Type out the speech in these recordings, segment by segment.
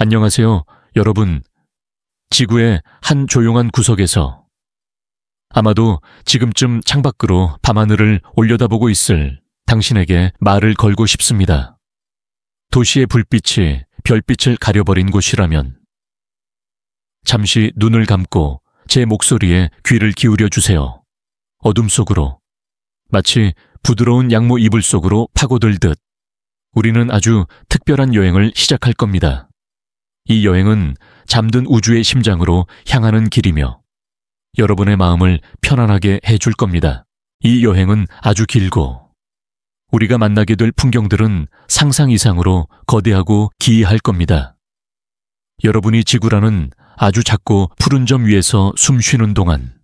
안녕하세요, 여러분. 지구의 한 조용한 구석에서 아마도 지금쯤 창밖으로 밤하늘을 올려다보고 있을 당신에게 말을 걸고 싶습니다. 도시의 불빛이 별빛을 가려버린 곳이라면 잠시 눈을 감고 제 목소리에 귀를 기울여 주세요. 어둠 속으로, 마치 부드러운 양모 이불 속으로 파고들듯 우리는 아주 특별한 여행을 시작할 겁니다. 이 여행은 잠든 우주의 심장으로 향하는 길이며 여러분의 마음을 편안하게 해줄 겁니다. 이 여행은 아주 길고 우리가 만나게 될 풍경들은 상상 이상으로 거대하고 기이할 겁니다. 여러분이 지구라는 아주 작고 푸른 점 위에서 숨 쉬는 동안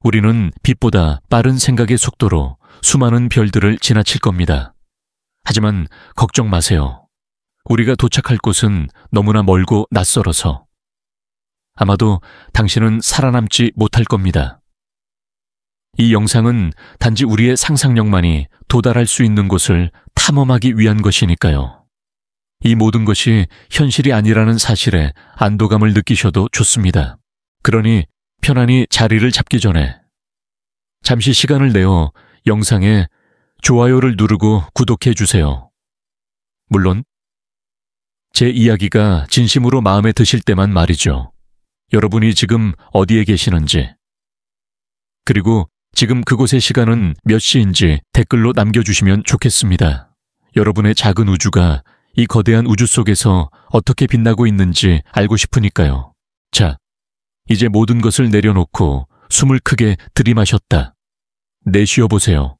우리는 빛보다 빠른 생각의 속도로 수많은 별들을 지나칠 겁니다. 하지만 걱정 마세요. 우리가 도착할 곳은 너무나 멀고 낯설어서 아마도 당신은 살아남지 못할 겁니다. 이 영상은 단지 우리의 상상력만이 도달할 수 있는 곳을 탐험하기 위한 것이니까요. 이 모든 것이 현실이 아니라는 사실에 안도감을 느끼셔도 좋습니다. 그러니 편안히 자리를 잡기 전에 잠시 시간을 내어 영상에 좋아요를 누르고 구독해 주세요. 물론 제 이야기가 진심으로 마음에 드실 때만 말이죠. 여러분이 지금 어디에 계시는지, 그리고 지금 그곳의 시간은 몇 시인지 댓글로 남겨주시면 좋겠습니다. 여러분의 작은 우주가 이 거대한 우주 속에서 어떻게 빛나고 있는지 알고 싶으니까요. 자, 이제 모든 것을 내려놓고 숨을 크게 들이마셨다 내쉬어 보세요.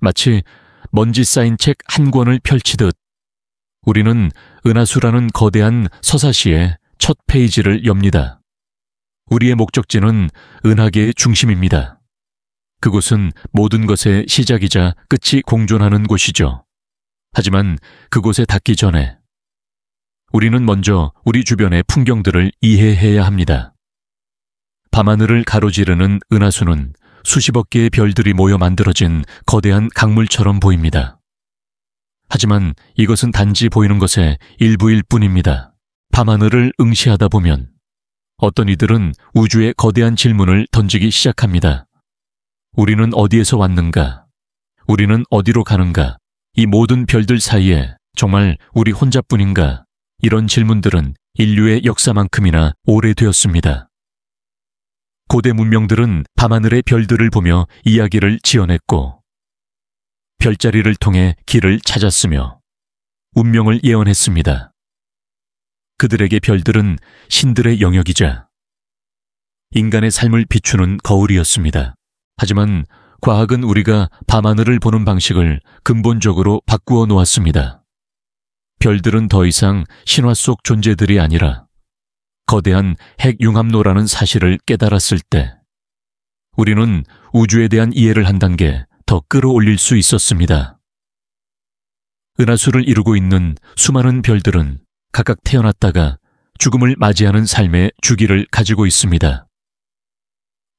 마치 먼지 쌓인 책 한 권을 펼치듯 우리는 은하수라는 거대한 서사시의 첫 페이지를 엽니다. 우리의 목적지는 은하계의 중심입니다. 그곳은 모든 것의 시작이자 끝이 공존하는 곳이죠. 하지만 그곳에 닿기 전에 우리는 먼저 우리 주변의 풍경들을 이해해야 합니다. 밤하늘을 가로지르는 은하수는 수십억 개의 별들이 모여 만들어진 거대한 강물처럼 보입니다. 하지만 이것은 단지 보이는 것의 일부일 뿐입니다. 밤하늘을 응시하다 보면 어떤 이들은 우주에 거대한 질문을 던지기 시작합니다. 우리는 어디에서 왔는가? 우리는 어디로 가는가? 이 모든 별들 사이에 정말 우리 혼자뿐인가? 이런 질문들은 인류의 역사만큼이나 오래되었습니다. 고대 문명들은 밤하늘의 별들을 보며 이야기를 지어냈고 별자리를 통해 길을 찾았으며 운명을 예언했습니다. 그들에게 별들은 신들의 영역이자 인간의 삶을 비추는 거울이었습니다. 하지만 과학은 우리가 밤하늘을 보는 방식을 근본적으로 바꾸어 놓았습니다. 별들은 더 이상 신화 속 존재들이 아니라 거대한 핵융합로라는 사실을 깨달았을 때 우리는 우주에 대한 이해를 한 단계 더 끌어올릴 수 있었습니다. 은하수를 이루고 있는 수많은 별들은 각각 태어났다가 죽음을 맞이하는 삶의 주기를 가지고 있습니다.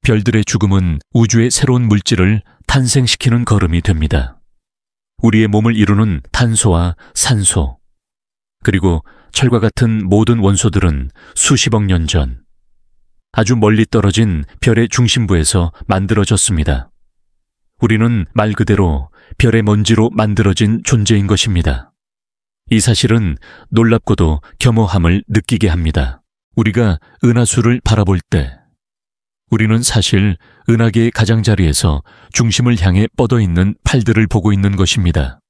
별들의 죽음은 우주의 새로운 물질을 탄생시키는 걸음이 됩니다. 우리의 몸을 이루는 탄소와 산소, 그리고 철과 같은 모든 원소들은 수십억 년 전 아주 멀리 떨어진 별의 중심부에서 만들어졌습니다. 우리는 말 그대로 별의 먼지로 만들어진 존재인 것입니다. 이 사실은 놀랍고도 겸허함을 느끼게 합니다. 우리가 은하수를 바라볼 때 우리는 사실 은하계의 가장자리에서 중심을 향해 뻗어있는 팔들을 보고 있는 것입니다.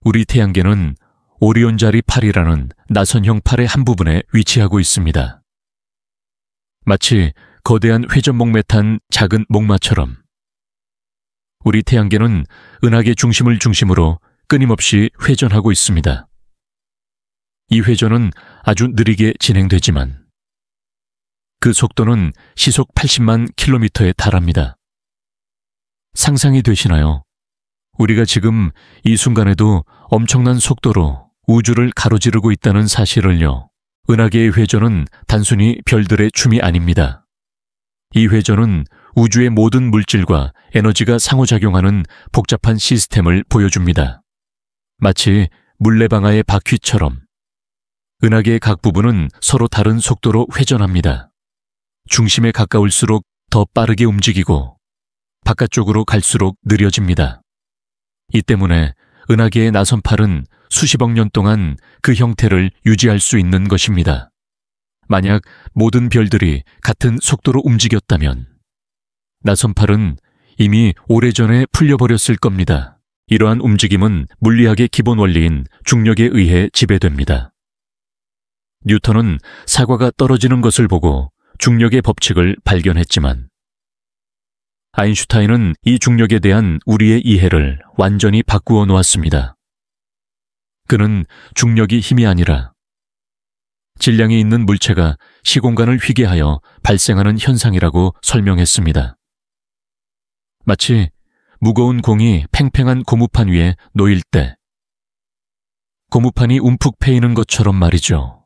우리 태양계는 오리온자리 팔이라는 나선형 팔의 한 부분에 위치하고 있습니다. 마치 거대한 회전목매 탄 작은 목마처럼 우리 태양계는 은하계 중심을 중심으로 끊임없이 회전하고 있습니다. 이 회전은 아주 느리게 진행되지만 그 속도는 시속 80만 킬로미터에 달합니다. 상상이 되시나요? 우리가 지금 이 순간에도 엄청난 속도로 우주를 가로지르고 있다는 사실을요. 은하계의 회전은 단순히 별들의 춤이 아닙니다. 이 회전은 우주의 모든 물질과 에너지가 상호작용하는 복잡한 시스템을 보여줍니다. 마치 물레방아의 바퀴처럼 은하계의 각 부분은 서로 다른 속도로 회전합니다. 중심에 가까울수록 더 빠르게 움직이고 바깥쪽으로 갈수록 느려집니다. 이 때문에 은하계의 나선팔은 수십억 년 동안 그 형태를 유지할 수 있는 것입니다. 만약 모든 별들이 같은 속도로 움직였다면 나선팔은 이미 오래전에 풀려버렸을 겁니다. 이러한 움직임은 물리학의 기본 원리인 중력에 의해 지배됩니다. 뉴턴은 사과가 떨어지는 것을 보고 중력의 법칙을 발견했지만 아인슈타인은 이 중력에 대한 우리의 이해를 완전히 바꾸어 놓았습니다. 그는 중력이 힘이 아니라 질량이 있는 물체가 시공간을 휘게 하여 발생하는 현상이라고 설명했습니다. 마치 무거운 공이 팽팽한 고무판 위에 놓일 때 고무판이 움푹 패이는 것처럼 말이죠.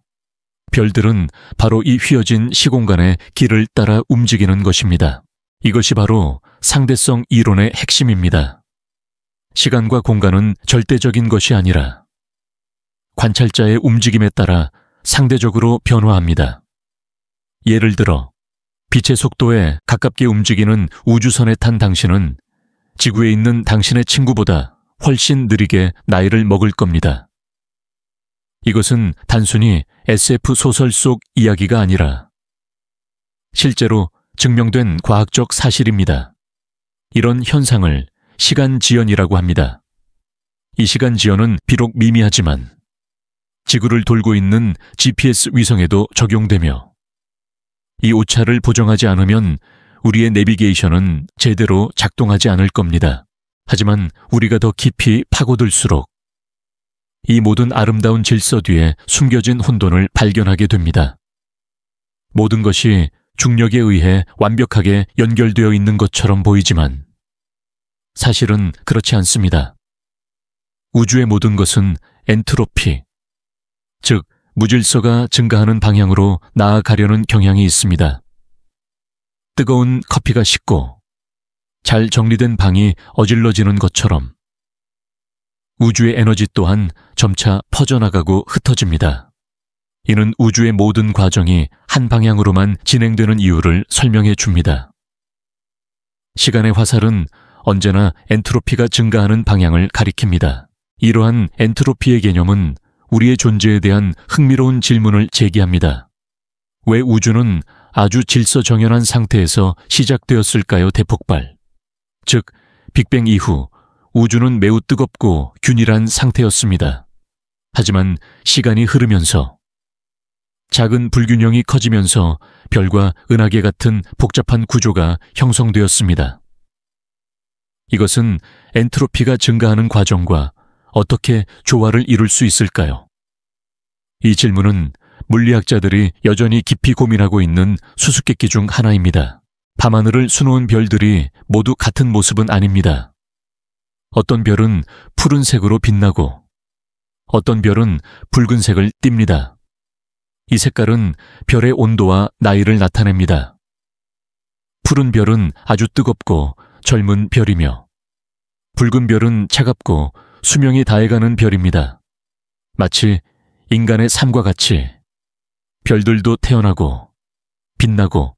별들은 바로 이 휘어진 시공간의 길을 따라 움직이는 것입니다. 이것이 바로 상대성 이론의 핵심입니다. 시간과 공간은 절대적인 것이 아니라 관찰자의 움직임에 따라 상대적으로 변화합니다. 예를 들어 빛의 속도에 가깝게 움직이는 우주선에 탄 당신은 지구에 있는 당신의 친구보다 훨씬 느리게 나이를 먹을 겁니다. 이것은 단순히 SF 소설 속 이야기가 아니라 실제로 증명된 과학적 사실입니다. 이런 현상을 시간지연이라고 합니다. 이 시간지연은 비록 미미하지만 지구를 돌고 있는 GPS 위성에도 적용되며 이 오차를 보정하지 않으면 우리의 내비게이션은 제대로 작동하지 않을 겁니다. 하지만 우리가 더 깊이 파고들수록 이 모든 아름다운 질서 뒤에 숨겨진 혼돈을 발견하게 됩니다. 모든 것이 중력에 의해 완벽하게 연결되어 있는 것처럼 보이지만 사실은 그렇지 않습니다. 우주의 모든 것은 엔트로피, 즉 무질서가 증가하는 방향으로 나아가려는 경향이 있습니다. 뜨거운 커피가 식고 잘 정리된 방이 어질러지는 것처럼 우주의 에너지 또한 점차 퍼져나가고 흩어집니다. 이는 우주의 모든 과정이 한 방향으로만 진행되는 이유를 설명해 줍니다. 시간의 화살은 언제나 엔트로피가 증가하는 방향을 가리킵니다. 이러한 엔트로피의 개념은 우리의 존재에 대한 흥미로운 질문을 제기합니다. 왜 우주는 아주 질서정연한 상태에서 시작되었을까요? 대폭발. 즉, 빅뱅 이후 우주는 매우 뜨겁고 균일한 상태였습니다. 하지만 시간이 흐르면서 작은 불균형이 커지면서 별과 은하계 같은 복잡한 구조가 형성되었습니다. 이것은 엔트로피가 증가하는 과정과 어떻게 조화를 이룰 수 있을까요? 이 질문은 물리학자들이 여전히 깊이 고민하고 있는 수수께끼 중 하나입니다. 밤하늘을 수놓은 별들이 모두 같은 모습은 아닙니다. 어떤 별은 푸른색으로 빛나고 어떤 별은 붉은색을 띱니다. 이 색깔은 별의 온도와 나이를 나타냅니다. 푸른 별은 아주 뜨겁고 젊은 별이며 붉은 별은 차갑고 수명이 다해가는 별입니다. 마치 인간의 삶과 같이 별들도 태어나고 빛나고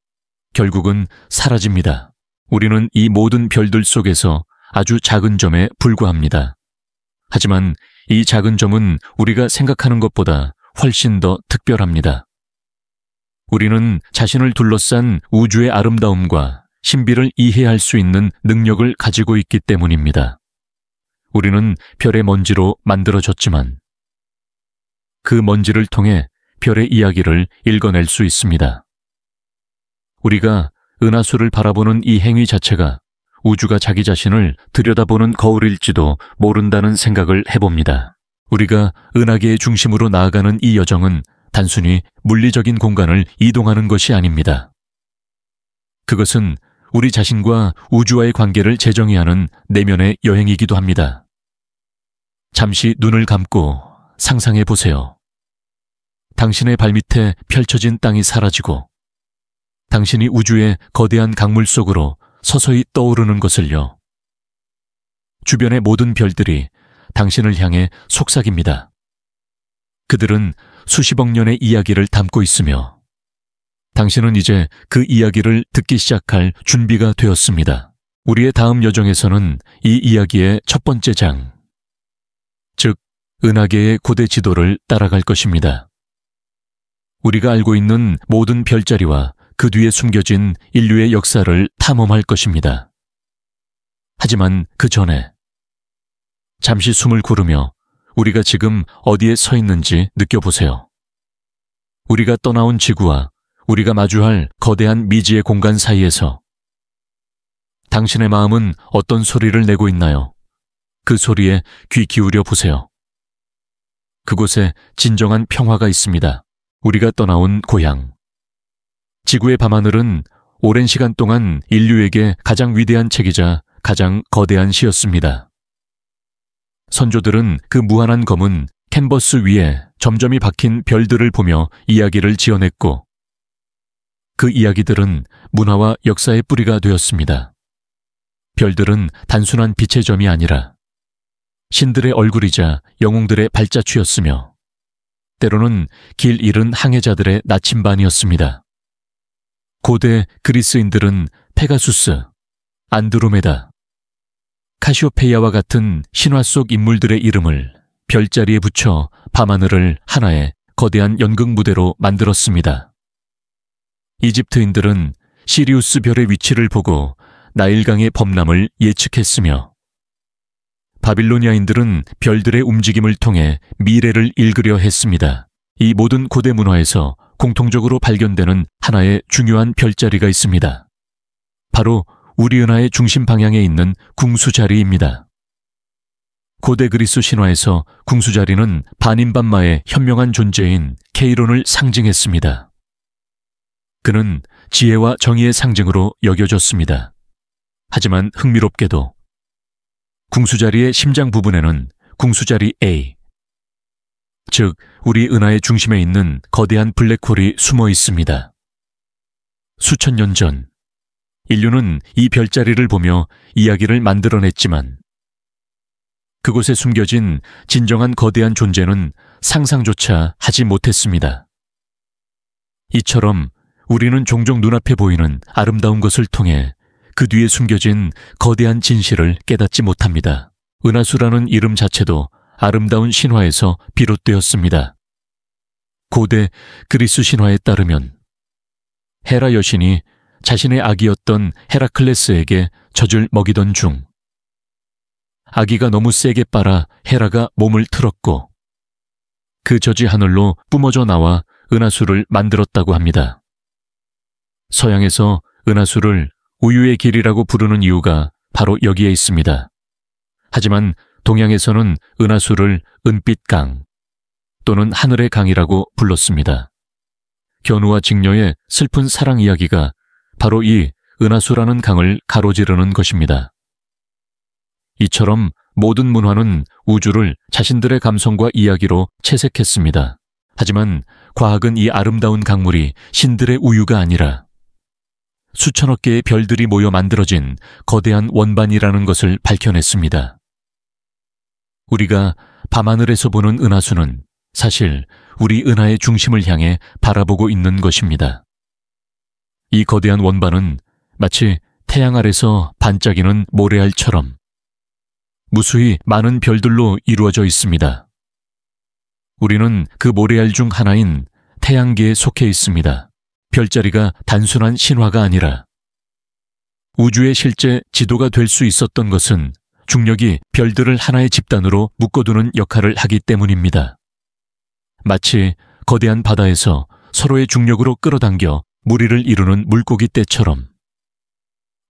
결국은 사라집니다. 우리는 이 모든 별들 속에서 아주 작은 점에 불과합니다. 하지만 이 작은 점은 우리가 생각하는 것보다 훨씬 더 특별합니다. 우리는 자신을 둘러싼 우주의 아름다움과 신비를 이해할 수 있는 능력을 가지고 있기 때문입니다. 우리는 별의 먼지로 만들어졌지만 그 먼지를 통해 별의 이야기를 읽어낼 수 있습니다. 우리가 은하수를 바라보는 이 행위 자체가 우주가 자기 자신을 들여다보는 거울일지도 모른다는 생각을 해봅니다. 우리가 은하계의 중심으로 나아가는 이 여정은 단순히 물리적인 공간을 이동하는 것이 아닙니다. 그것은 우리 자신과 우주와의 관계를 재정의하는 내면의 여행이기도 합니다. 잠시 눈을 감고 상상해 보세요. 당신의 발밑에 펼쳐진 땅이 사라지고 당신이 우주의 거대한 강물 속으로 서서히 떠오르는 것을요. 주변의 모든 별들이 당신을 향해 속삭입니다. 그들은 수십억 년의 이야기를 담고 있으며 당신은 이제 그 이야기를 듣기 시작할 준비가 되었습니다. 우리의 다음 여정에서는 이 이야기의 첫 번째 장, 즉 은하계의 고대 지도를 따라갈 것입니다. 우리가 알고 있는 모든 별자리와 그 뒤에 숨겨진 인류의 역사를 탐험할 것입니다. 하지만 그 전에 잠시 숨을 고르며 우리가 지금 어디에 서 있는지 느껴보세요. 우리가 떠나온 지구와 우리가 마주할 거대한 미지의 공간 사이에서 당신의 마음은 어떤 소리를 내고 있나요? 그 소리에 귀 기울여 보세요. 그곳에 진정한 평화가 있습니다. 우리가 떠나온 고향. 지구의 밤하늘은 오랜 시간 동안 인류에게 가장 위대한 책이자 가장 거대한 시였습니다. 선조들은 그 무한한 검은 캔버스 위에 점점이 박힌 별들을 보며 이야기를 지어냈고 그 이야기들은 문화와 역사의 뿌리가 되었습니다. 별들은 단순한 빛의 점이 아니라 신들의 얼굴이자 영웅들의 발자취였으며 때로는 길 잃은 항해자들의 나침반이었습니다. 고대 그리스인들은 페가수스, 안드로메다, 카시오페이아와 같은 신화 속 인물들의 이름을 별자리에 붙여 밤하늘을 하나의 거대한 연극 무대로 만들었습니다. 이집트인들은 시리우스 별의 위치를 보고 나일강의 범람을 예측했으며 바빌로니아인들은 별들의 움직임을 통해 미래를 읽으려 했습니다. 이 모든 고대 문화에서 공통적으로 발견되는 하나의 중요한 별자리가 있습니다. 바로 우리 은하의 중심 방향에 있는 궁수자리입니다. 고대 그리스 신화에서 궁수자리는 반인반마의 현명한 존재인 케이론을 상징했습니다. 그는 지혜와 정의의 상징으로 여겨졌습니다. 하지만 흥미롭게도 궁수자리의 심장 부분에는 궁수자리 A, 즉 우리 은하의 중심에 있는 거대한 블랙홀이 숨어 있습니다. 수천 년 전 인류는 이 별자리를 보며 이야기를 만들어냈지만 그곳에 숨겨진 진정한 거대한 존재는 상상조차 하지 못했습니다. 이처럼 우리는 종종 눈앞에 보이는 아름다운 것을 통해 그 뒤에 숨겨진 거대한 진실을 깨닫지 못합니다. 은하수라는 이름 자체도 아름다운 신화에서 비롯되었습니다. 고대 그리스 신화에 따르면 헤라 여신이 자신의 아기였던 헤라클레스에게 젖을 먹이던 중 아기가 너무 세게 빨아 헤라가 몸을 틀었고 그 젖이 하늘로 뿜어져 나와 은하수를 만들었다고 합니다. 서양에서 은하수를 우유의 길이라고 부르는 이유가 바로 여기에 있습니다. 하지만 동양에서는 은하수를 은빛강 또는 하늘의 강이라고 불렀습니다. 견우와 직녀의 슬픈 사랑 이야기가 바로 이 은하수라는 강을 가로지르는 것입니다. 이처럼 모든 문화는 우주를 자신들의 감성과 이야기로 채색했습니다. 하지만 과학은 이 아름다운 강물이 신들의 우유가 아니라 수천억 개의 별들이 모여 만들어진 거대한 원반이라는 것을 밝혀냈습니다. 우리가 밤하늘에서 보는 은하수는 사실 우리 은하의 중심을 향해 바라보고 있는 것입니다. 이 거대한 원반은 마치 태양 아래서 반짝이는 모래알처럼 무수히 많은 별들로 이루어져 있습니다. 우리는 그 모래알 중 하나인 태양계에 속해 있습니다. 별자리가 단순한 신화가 아니라 우주의 실제 지도가 될 수 있었던 것은 중력이 별들을 하나의 집단으로 묶어두는 역할을 하기 때문입니다. 마치 거대한 바다에서 서로의 중력으로 끌어당겨 무리를 이루는 물고기 떼처럼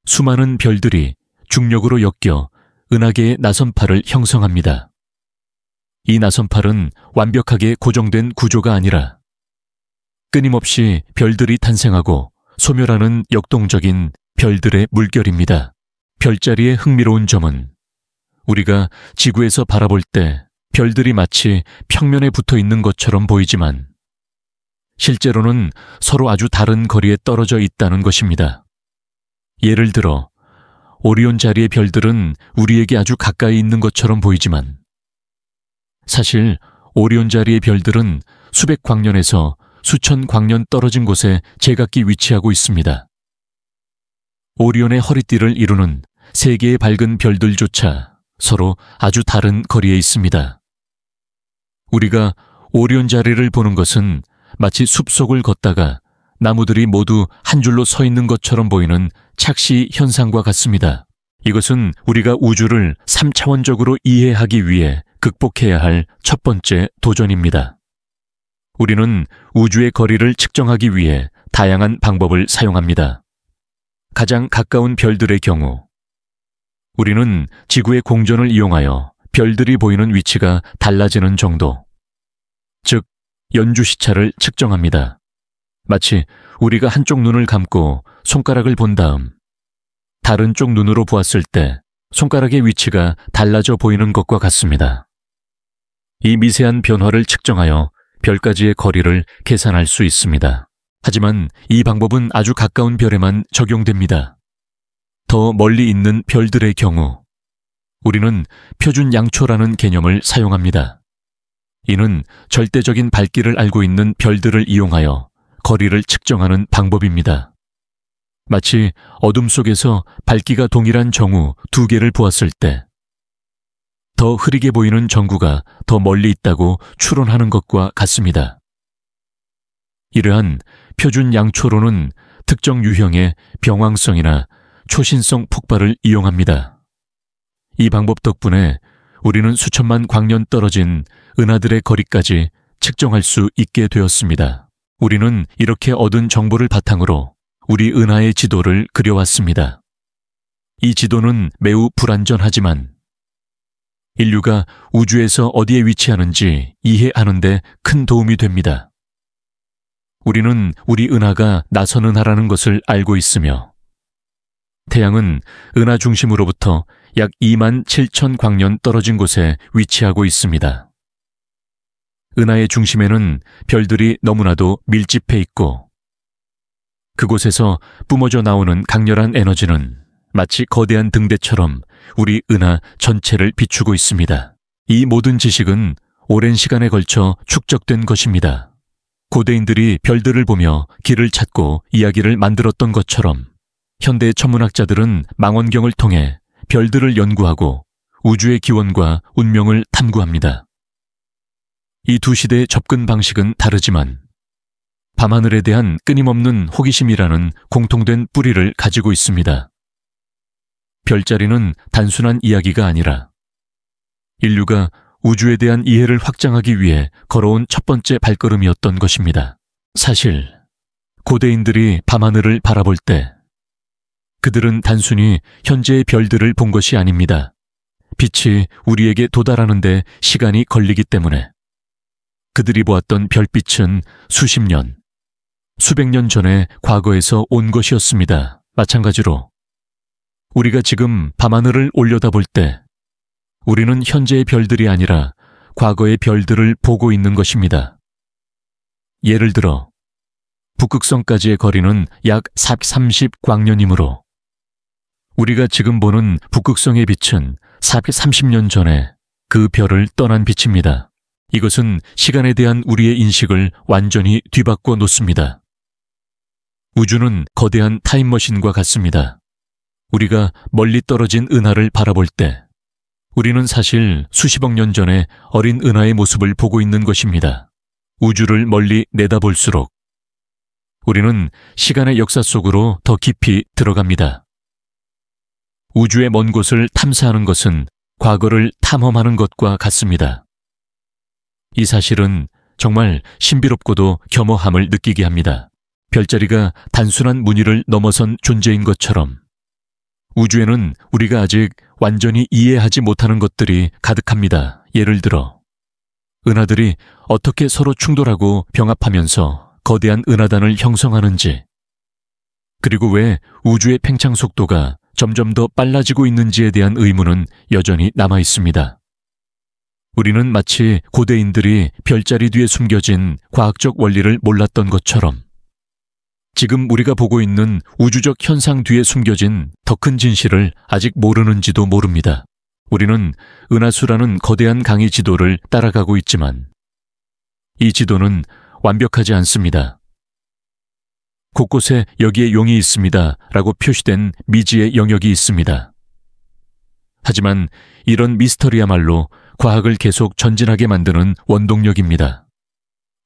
수많은 별들이 중력으로 엮여 은하계의 나선팔을 형성합니다. 이 나선팔은 완벽하게 고정된 구조가 아니라 끊임없이 별들이 탄생하고 소멸하는 역동적인 별들의 물결입니다. 별자리의 흥미로운 점은 우리가 지구에서 바라볼 때 별들이 마치 평면에 붙어 있는 것처럼 보이지만 실제로는 서로 아주 다른 거리에 떨어져 있다는 것입니다. 예를 들어 오리온 자리의 별들은 우리에게 아주 가까이 있는 것처럼 보이지만 사실 오리온 자리의 별들은 수백 광년에서 수천 광년 떨어진 곳에 제각기 위치하고 있습니다. 오리온의 허리띠를 이루는 세 개의 밝은 별들조차 서로 아주 다른 거리에 있습니다. 우리가 오리온 자리를 보는 것은 마치 숲속을 걷다가 나무들이 모두 한 줄로 서 있는 것처럼 보이는 착시 현상과 같습니다. 이것은 우리가 우주를 3차원적으로 이해하기 위해 극복해야 할 첫 번째 도전입니다. 우리는 우주의 거리를 측정하기 위해 다양한 방법을 사용합니다. 가장 가까운 별들의 경우, 우리는 지구의 공전을 이용하여 별들이 보이는 위치가 달라지는 정도, 즉 연주시차를 측정합니다. 마치 우리가 한쪽 눈을 감고 손가락을 본 다음 다른 쪽 눈으로 보았을 때 손가락의 위치가 달라져 보이는 것과 같습니다. 이 미세한 변화를 측정하여 별까지의 거리를 계산할 수 있습니다. 하지만 이 방법은 아주 가까운 별에만 적용됩니다. 더 멀리 있는 별들의 경우, 우리는 표준 양초라는 개념을 사용합니다. 이는 절대적인 밝기를 알고 있는 별들을 이용하여 거리를 측정하는 방법입니다. 마치 어둠 속에서 밝기가 동일한 정우 두 개를 보았을 때 더 흐리게 보이는 전구가 더 멀리 있다고 추론하는 것과 같습니다. 이러한 표준 양초로는 특정 유형의 병황성이나 초신성 폭발을 이용합니다. 이 방법 덕분에 우리는 수천만 광년 떨어진 은하들의 거리까지 측정할 수 있게 되었습니다. 우리는 이렇게 얻은 정보를 바탕으로 우리 은하의 지도를 그려왔습니다. 이 지도는 매우 불완전하지만 인류가 우주에서 어디에 위치하는지 이해하는 데 큰 도움이 됩니다. 우리는 우리 은하가 나선 은하라는 것을 알고 있으며 태양은 은하 중심으로부터 약 2만 7천 광년 떨어진 곳에 위치하고 있습니다. 은하의 중심에는 별들이 너무나도 밀집해 있고 그곳에서 뿜어져 나오는 강렬한 에너지는 마치 거대한 등대처럼 우리 은하 전체를 비추고 있습니다. 이 모든 지식은 오랜 시간에 걸쳐 축적된 것입니다. 고대인들이 별들을 보며 길을 찾고 이야기를 만들었던 것처럼 현대 천문학자들은 망원경을 통해 별들을 연구하고 우주의 기원과 운명을 탐구합니다. 이 두 시대의 접근 방식은 다르지만 밤하늘에 대한 끊임없는 호기심이라는 공통된 뿌리를 가지고 있습니다. 별자리는 단순한 이야기가 아니라 인류가 우주에 대한 이해를 확장하기 위해 걸어온 첫 번째 발걸음이었던 것입니다. 사실 고대인들이 밤하늘을 바라볼 때 그들은 단순히 현재의 별들을 본 것이 아닙니다. 빛이 우리에게 도달하는 데 시간이 걸리기 때문에 그들이 보았던 별빛은 수십 년, 수백 년 전에 과거에서 온 것이었습니다. 마찬가지로 우리가 지금 밤하늘을 올려다볼 때 우리는 현재의 별들이 아니라 과거의 별들을 보고 있는 것입니다. 예를 들어 북극성까지의 거리는 약 430광년이므로 우리가 지금 보는 북극성의 빛은 430년 전에 그 별을 떠난 빛입니다. 이것은 시간에 대한 우리의 인식을 완전히 뒤바꿔 놓습니다. 우주는 거대한 타임머신과 같습니다. 우리가 멀리 떨어진 은하를 바라볼 때 우리는 사실 수십억 년 전에 어린 은하의 모습을 보고 있는 것입니다. 우주를 멀리 내다볼수록 우리는 시간의 역사 속으로 더 깊이 들어갑니다. 우주의 먼 곳을 탐사하는 것은 과거를 탐험하는 것과 같습니다. 이 사실은 정말 신비롭고도 겸허함을 느끼게 합니다. 별자리가 단순한 무늬를 넘어선 존재인 것처럼 우주에는 우리가 아직 완전히 이해하지 못하는 것들이 가득합니다. 예를 들어 은하들이 어떻게 서로 충돌하고 병합하면서 거대한 은하단을 형성하는지, 그리고 왜 우주의 팽창 속도가 점점 더 빨라지고 있는지에 대한 의문은 여전히 남아 있습니다. 우리는 마치 고대인들이 별자리 뒤에 숨겨진 과학적 원리를 몰랐던 것처럼 지금 우리가 보고 있는 우주적 현상 뒤에 숨겨진 더 큰 진실을 아직 모르는지도 모릅니다. 우리는 은하수라는 거대한 강의 지도를 따라가고 있지만 이 지도는 완벽하지 않습니다. 곳곳에 여기에 용이 있습니다 라고 표시된 미지의 영역이 있습니다. 하지만 이런 미스터리야말로 과학을 계속 전진하게 만드는 원동력입니다.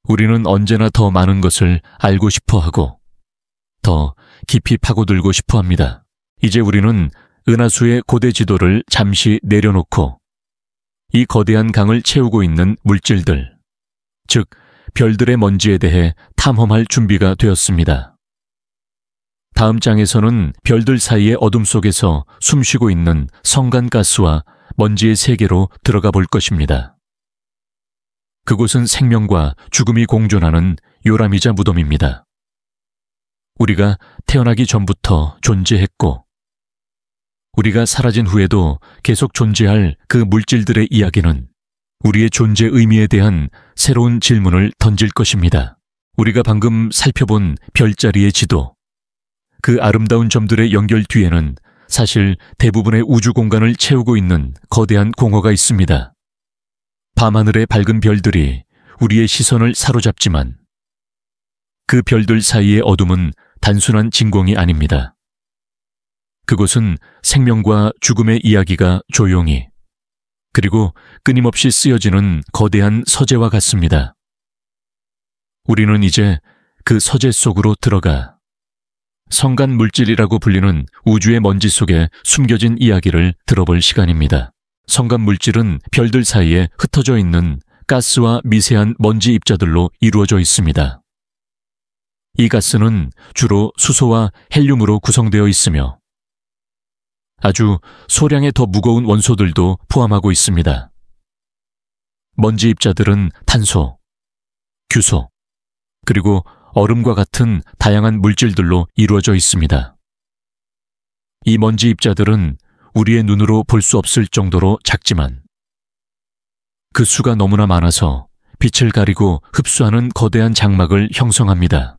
우리는 언제나 더 많은 것을 알고 싶어 하고 더 깊이 파고들고 싶어 합니다. 이제 우리는 은하수의 고대 지도를 잠시 내려놓고 이 거대한 강을 채우고 있는 물질들, 즉 별들의 먼지에 대해 탐험할 준비가 되었습니다. 다음 장에서는 별들 사이의 어둠 속에서 숨쉬고 있는 성간가스와 먼지의 세계로 들어가 볼 것입니다. 그곳은 생명과 죽음이 공존하는 요람이자 무덤입니다. 우리가 태어나기 전부터 존재했고 우리가 사라진 후에도 계속 존재할 그 물질들의 이야기는 우리의 존재 의미에 대한 새로운 질문을 던질 것입니다. 우리가 방금 살펴본 별자리의 지도, 그 아름다운 점들의 연결 뒤에는 사실 대부분의 우주 공간을 채우고 있는 거대한 공허가 있습니다. 밤하늘의 밝은 별들이 우리의 시선을 사로잡지만 그 별들 사이의 어둠은 단순한 진공이 아닙니다. 그곳은 생명과 죽음의 이야기가 조용히 그리고 끊임없이 쓰여지는 거대한 서재와 같습니다. 우리는 이제 그 서재 속으로 들어가 성간 물질이라고 불리는 우주의 먼지 속에 숨겨진 이야기를 들어볼 시간입니다. 성간 물질은 별들 사이에 흩어져 있는 가스와 미세한 먼지 입자들로 이루어져 있습니다. 이 가스는 주로 수소와 헬륨으로 구성되어 있으며 아주 소량의 더 무거운 원소들도 포함하고 있습니다. 먼지 입자들은 탄소, 규소, 그리고 얼음과 같은 다양한 물질들로 이루어져 있습니다. 이 먼지 입자들은 우리의 눈으로 볼 수 없을 정도로 작지만 그 수가 너무나 많아서 빛을 가리고 흡수하는 거대한 장막을 형성합니다.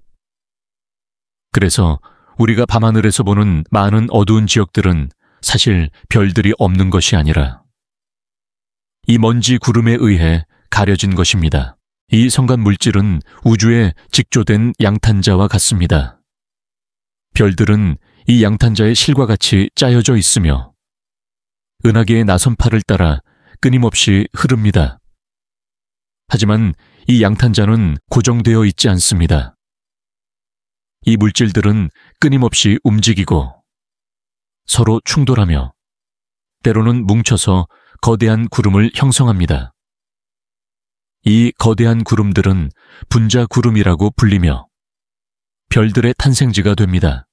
그래서 우리가 밤하늘에서 보는 많은 어두운 지역들은 사실 별들이 없는 것이 아니라 이 먼지 구름에 의해 가려진 것입니다. 이 성간 물질은 우주에 직조된 양탄자와 같습니다. 별들은 이 양탄자의 실과 같이 짜여져 있으며 은하계의 나선팔을 따라 끊임없이 흐릅니다. 하지만 이 양탄자는 고정되어 있지 않습니다. 이 물질들은 끊임없이 움직이고 서로 충돌하며 때로는 뭉쳐서 거대한 구름을 형성합니다. 이 거대한 구름들은 분자 구름이라고 불리며 별들의 탄생지가 됩니다.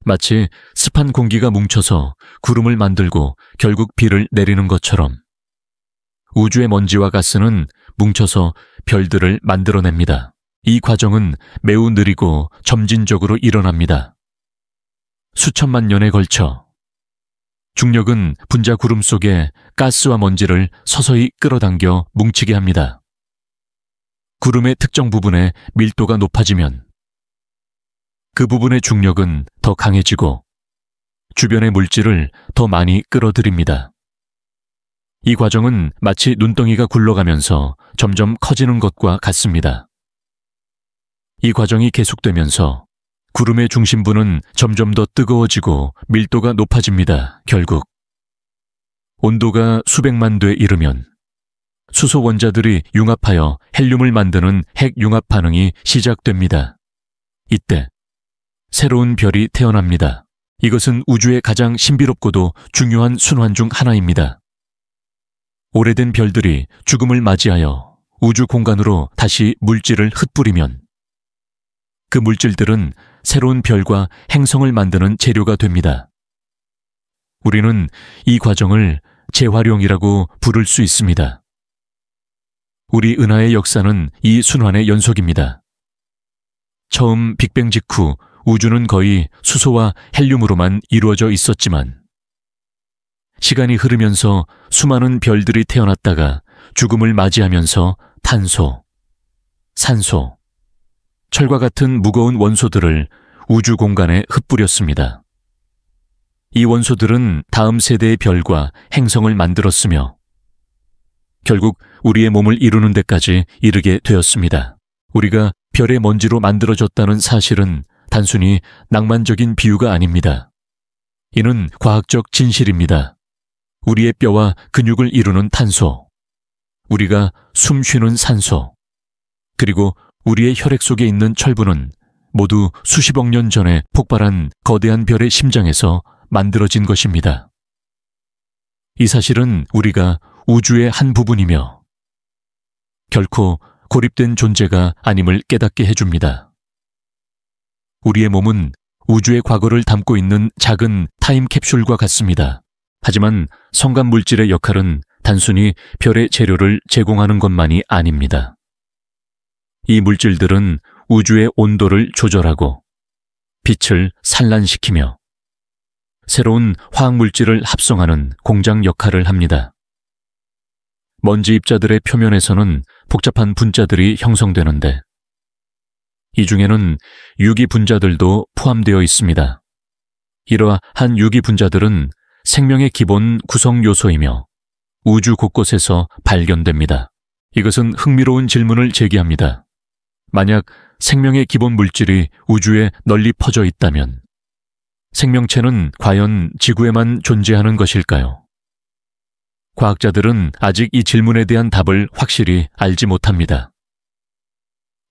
마치 습한 공기가 뭉쳐서 구름을 만들고 결국 비를 내리는 것처럼 우주의 먼지와 가스는 뭉쳐서 별들을 만들어냅니다. 이 과정은 매우 느리고 점진적으로 일어납니다. 수천만 년에 걸쳐 중력은 분자 구름 속에 가스와 먼지를 서서히 끌어당겨 뭉치게 합니다. 구름의 특정 부분에 밀도가 높아지면 그 부분의 중력은 더 강해지고 주변의 물질을 더 많이 끌어들입니다. 이 과정은 마치 눈덩이가 굴러가면서 점점 커지는 것과 같습니다. 이 과정이 계속되면서 구름의 중심부는 점점 더 뜨거워지고 밀도가 높아집니다. 결국 온도가 수백만 도에 이르면 수소 원자들이 융합하여 헬륨을 만드는 핵융합 반응이 시작됩니다. 이때 새로운 별이 태어납니다. 이것은 우주의 가장 신비롭고도 중요한 순환 중 하나입니다. 오래된 별들이 죽음을 맞이하여 우주 공간으로 다시 물질을 흩뿌리면 그 물질들은 새로운 별과 행성을 만드는 재료가 됩니다. 우리는 이 과정을 재활용이라고 부를 수 있습니다. 우리 은하의 역사는 이 순환의 연속입니다. 처음 빅뱅 직후 우주는 거의 수소와 헬륨으로만 이루어져 있었지만 시간이 흐르면서 수많은 별들이 태어났다가 죽음을 맞이하면서 탄소, 산소, 철과 같은 무거운 원소들을 우주 공간에 흩뿌렸습니다. 이 원소들은 다음 세대의 별과 행성을 만들었으며 결국 우리의 몸을 이루는 데까지 이르게 되었습니다. 우리가 별의 먼지로 만들어졌다는 사실은 단순히 낭만적인 비유가 아닙니다. 이는 과학적 진실입니다. 우리의 뼈와 근육을 이루는 탄소, 우리가 숨 쉬는 산소, 그리고 우리의 혈액 속에 있는 철분은 모두 수십억 년 전에 폭발한 거대한 별의 심장에서 만들어진 것입니다. 이 사실은 우리가 우주의 한 부분이며 결코 고립된 존재가 아님을 깨닫게 해줍니다. 우리의 몸은 우주의 과거를 담고 있는 작은 타임캡슐과 같습니다. 하지만 성간 물질의 역할은 단순히 별의 재료를 제공하는 것만이 아닙니다. 이 물질들은 우주의 온도를 조절하고 빛을 산란시키며 새로운 화학물질을 합성하는 공장 역할을 합니다. 먼지 입자들의 표면에서는 복잡한 분자들이 형성되는데 이 중에는 유기 분자들도 포함되어 있습니다. 이러한 유기 분자들은 생명의 기본 구성 요소이며 우주 곳곳에서 발견됩니다. 이것은 흥미로운 질문을 제기합니다. 만약 생명의 기본 물질이 우주에 널리 퍼져 있다면 생명체는 과연 지구에만 존재하는 것일까요? 과학자들은 아직 이 질문에 대한 답을 확실히 알지 못합니다.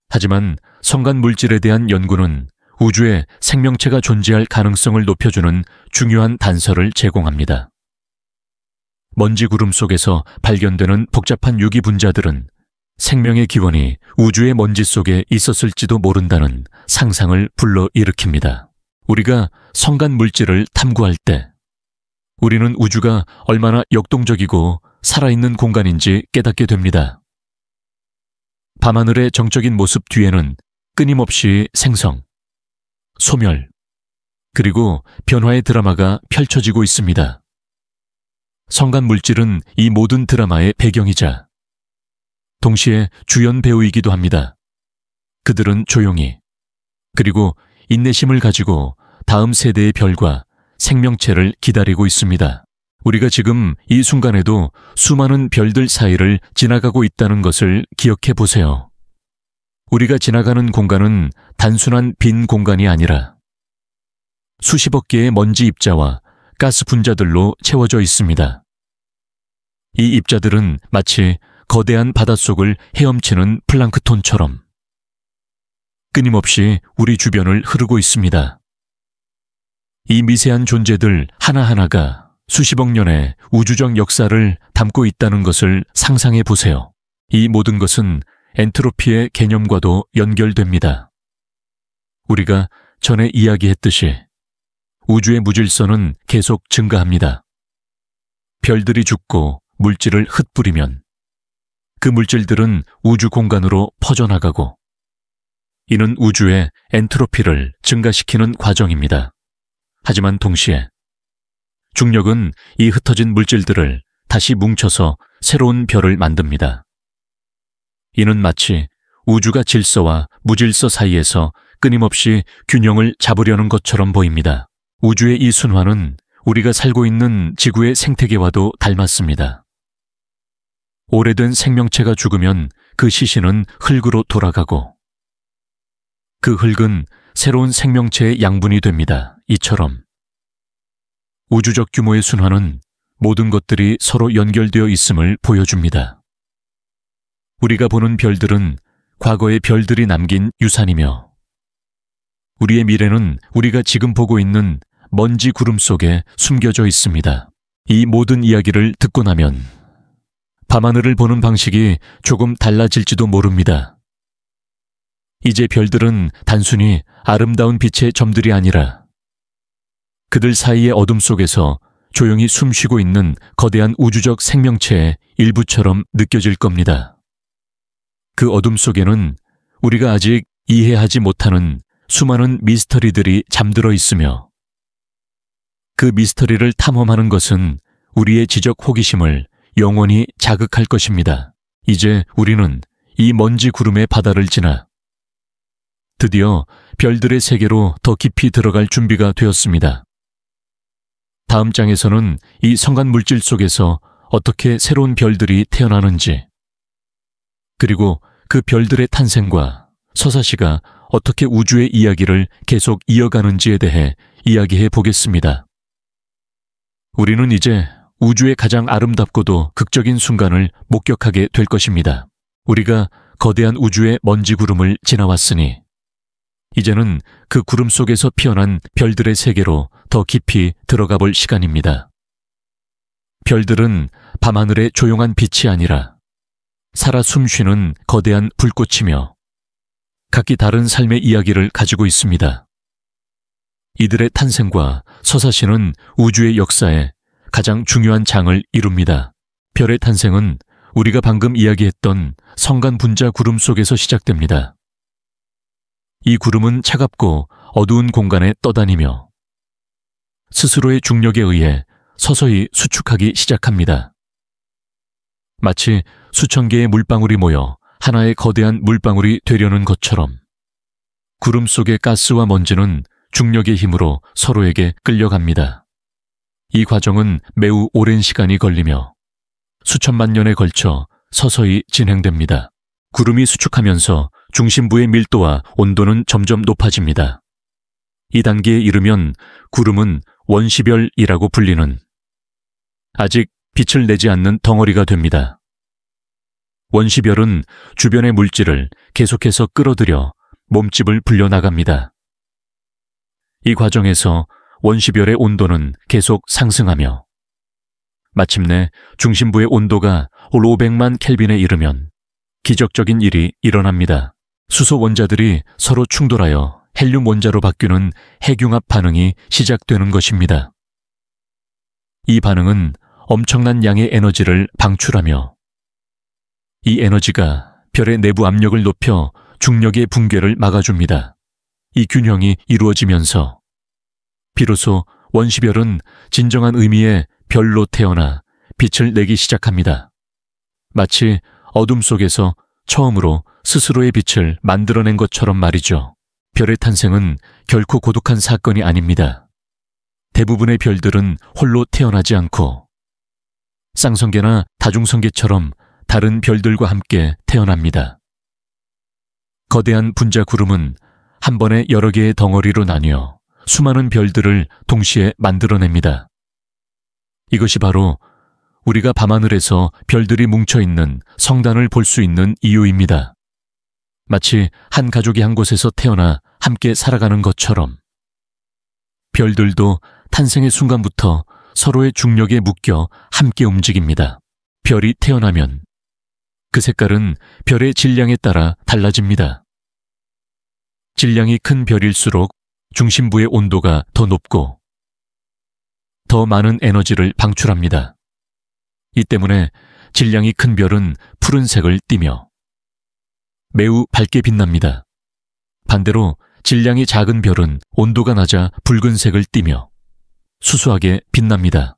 하지만 성간 물질에 대한 연구는 우주에 생명체가 존재할 가능성을 높여주는 중요한 단서를 제공합니다. 먼지 구름 속에서 발견되는 복잡한 유기 분자들은 생명의 기원이 우주의 먼지 속에 있었을지도 모른다는 상상을 불러일으킵니다. 우리가 성간 물질을 탐구할 때 우리는 우주가 얼마나 역동적이고 살아있는 공간인지 깨닫게 됩니다. 밤하늘의 정적인 모습 뒤에는 끊임없이 생성, 소멸, 그리고 변화의 드라마가 펼쳐지고 있습니다. 성간 물질은 이 모든 드라마의 배경이자 동시에 주연 배우이기도 합니다. 그들은 조용히 그리고 인내심을 가지고 다음 세대의 별과 생명체를 기다리고 있습니다. 우리가 지금 이 순간에도 수많은 별들 사이를 지나가고 있다는 것을 기억해 보세요. 우리가 지나가는 공간은 단순한 빈 공간이 아니라 수십억 개의 먼지 입자와 가스 분자들로 채워져 있습니다. 이 입자들은 마치 거대한 바닷속을 헤엄치는 플랑크톤처럼 끊임없이 우리 주변을 흐르고 있습니다. 이 미세한 존재들 하나하나가 수십억 년의 우주적 역사를 담고 있다는 것을 상상해 보세요. 이 모든 것은 엔트로피의 개념과도 연결됩니다. 우리가 전에 이야기했듯이 우주의 무질서는 계속 증가합니다. 별들이 죽고 물질을 흩뿌리면 그 물질들은 우주 공간으로 퍼져나가고 이는 우주의 엔트로피를 증가시키는 과정입니다. 하지만 동시에 중력은 이 흩어진 물질들을 다시 뭉쳐서 새로운 별을 만듭니다. 이는 마치 우주가 질서와 무질서 사이에서 끊임없이 균형을 잡으려는 것처럼 보입니다. 우주의 이 순환은 우리가 살고 있는 지구의 생태계와도 닮았습니다. 오래된 생명체가 죽으면 그 시신은 흙으로 돌아가고 그 흙은 새로운 생명체의 양분이 됩니다. 이처럼 우주적 규모의 순환은 모든 것들이 서로 연결되어 있음을 보여줍니다. 우리가 보는 별들은 과거의 별들이 남긴 유산이며 우리의 미래는 우리가 지금 보고 있는 먼지 구름 속에 숨겨져 있습니다. 이 모든 이야기를 듣고 나면 밤하늘을 보는 방식이 조금 달라질지도 모릅니다. 이제 별들은 단순히 아름다운 빛의 점들이 아니라 그들 사이의 어둠 속에서 조용히 숨쉬고 있는 거대한 우주적 생명체의 일부처럼 느껴질 겁니다. 그 어둠 속에는 우리가 아직 이해하지 못하는 수많은 미스터리들이 잠들어 있으며 그 미스터리를 탐험하는 것은 우리의 지적 호기심을 영원히 자극할 것입니다. 이제 우리는 이 먼지 구름의 바다를 지나 드디어 별들의 세계로 더 깊이 들어갈 준비가 되었습니다. 다음 장에서는 이 성간 물질 속에서 어떻게 새로운 별들이 태어나는지, 그리고 그 별들의 탄생과 서사시가 어떻게 우주의 이야기를 계속 이어가는지에 대해 이야기해 보겠습니다. 우리는 이제 우주의 가장 아름답고도 극적인 순간을 목격하게 될 것입니다. 우리가 거대한 우주의 먼지 구름을 지나왔으니 이제는 그 구름 속에서 피어난 별들의 세계로 더 깊이 들어가 볼 시간입니다. 별들은 밤하늘의 조용한 빛이 아니라 살아 숨쉬는 거대한 불꽃이며 각기 다른 삶의 이야기를 가지고 있습니다. 이들의 탄생과 서사시는 우주의 역사에 가장 중요한 장을 이룹니다. 별의 탄생은 우리가 방금 이야기했던 성간 분자 구름 속에서 시작됩니다. 이 구름은 차갑고 어두운 공간에 떠다니며 스스로의 중력에 의해 서서히 수축하기 시작합니다. 마치 수천 개의 물방울이 모여 하나의 거대한 물방울이 되려는 것처럼 구름 속의 가스와 먼지는 중력의 힘으로 서로에게 끌려갑니다. 이 과정은 매우 오랜 시간이 걸리며 수천만 년에 걸쳐 서서히 진행됩니다. 구름이 수축하면서 중심부의 밀도와 온도는 점점 높아집니다. 이 단계에 이르면 구름은 원시별이라고 불리는 아직 빛을 내지 않는 덩어리가 됩니다. 원시별은 주변의 물질을 계속해서 끌어들여 몸집을 불려나갑니다. 이 과정에서 원시별의 온도는 계속 상승하며 마침내 중심부의 온도가 500만 켈빈에 이르면 기적적인 일이 일어납니다. 수소 원자들이 서로 충돌하여 헬륨 원자로 바뀌는 핵융합 반응이 시작되는 것입니다. 이 반응은 엄청난 양의 에너지를 방출하며 이 에너지가 별의 내부 압력을 높여 중력의 붕괴를 막아줍니다. 이 균형이 이루어지면서 비로소 원시별은 진정한 의미의 별로 태어나 빛을 내기 시작합니다. 마치 어둠 속에서 처음으로 스스로의 빛을 만들어낸 것처럼 말이죠. 별의 탄생은 결코 고독한 사건이 아닙니다. 대부분의 별들은 홀로 태어나지 않고 쌍성계나 다중성계처럼 다른 별들과 함께 태어납니다. 거대한 분자 구름은 한 번에 여러 개의 덩어리로 나뉘어 수많은 별들을 동시에 만들어냅니다. 이것이 바로 우리가 밤하늘에서 별들이 뭉쳐있는 성단을 볼 수 있는 이유입니다. 마치 한 가족이 한 곳에서 태어나 함께 살아가는 것처럼 별들도 탄생의 순간부터 서로의 중력에 묶여 함께 움직입니다. 별이 태어나면 그 색깔은 별의 질량에 따라 달라집니다. 질량이 큰 별일수록 중심부의 온도가 더 높고 더 많은 에너지를 방출합니다. 이 때문에 질량이 큰 별은 푸른색을 띠며 매우 밝게 빛납니다. 반대로 질량이 작은 별은 온도가 낮아 붉은색을 띠며 수수하게 빛납니다.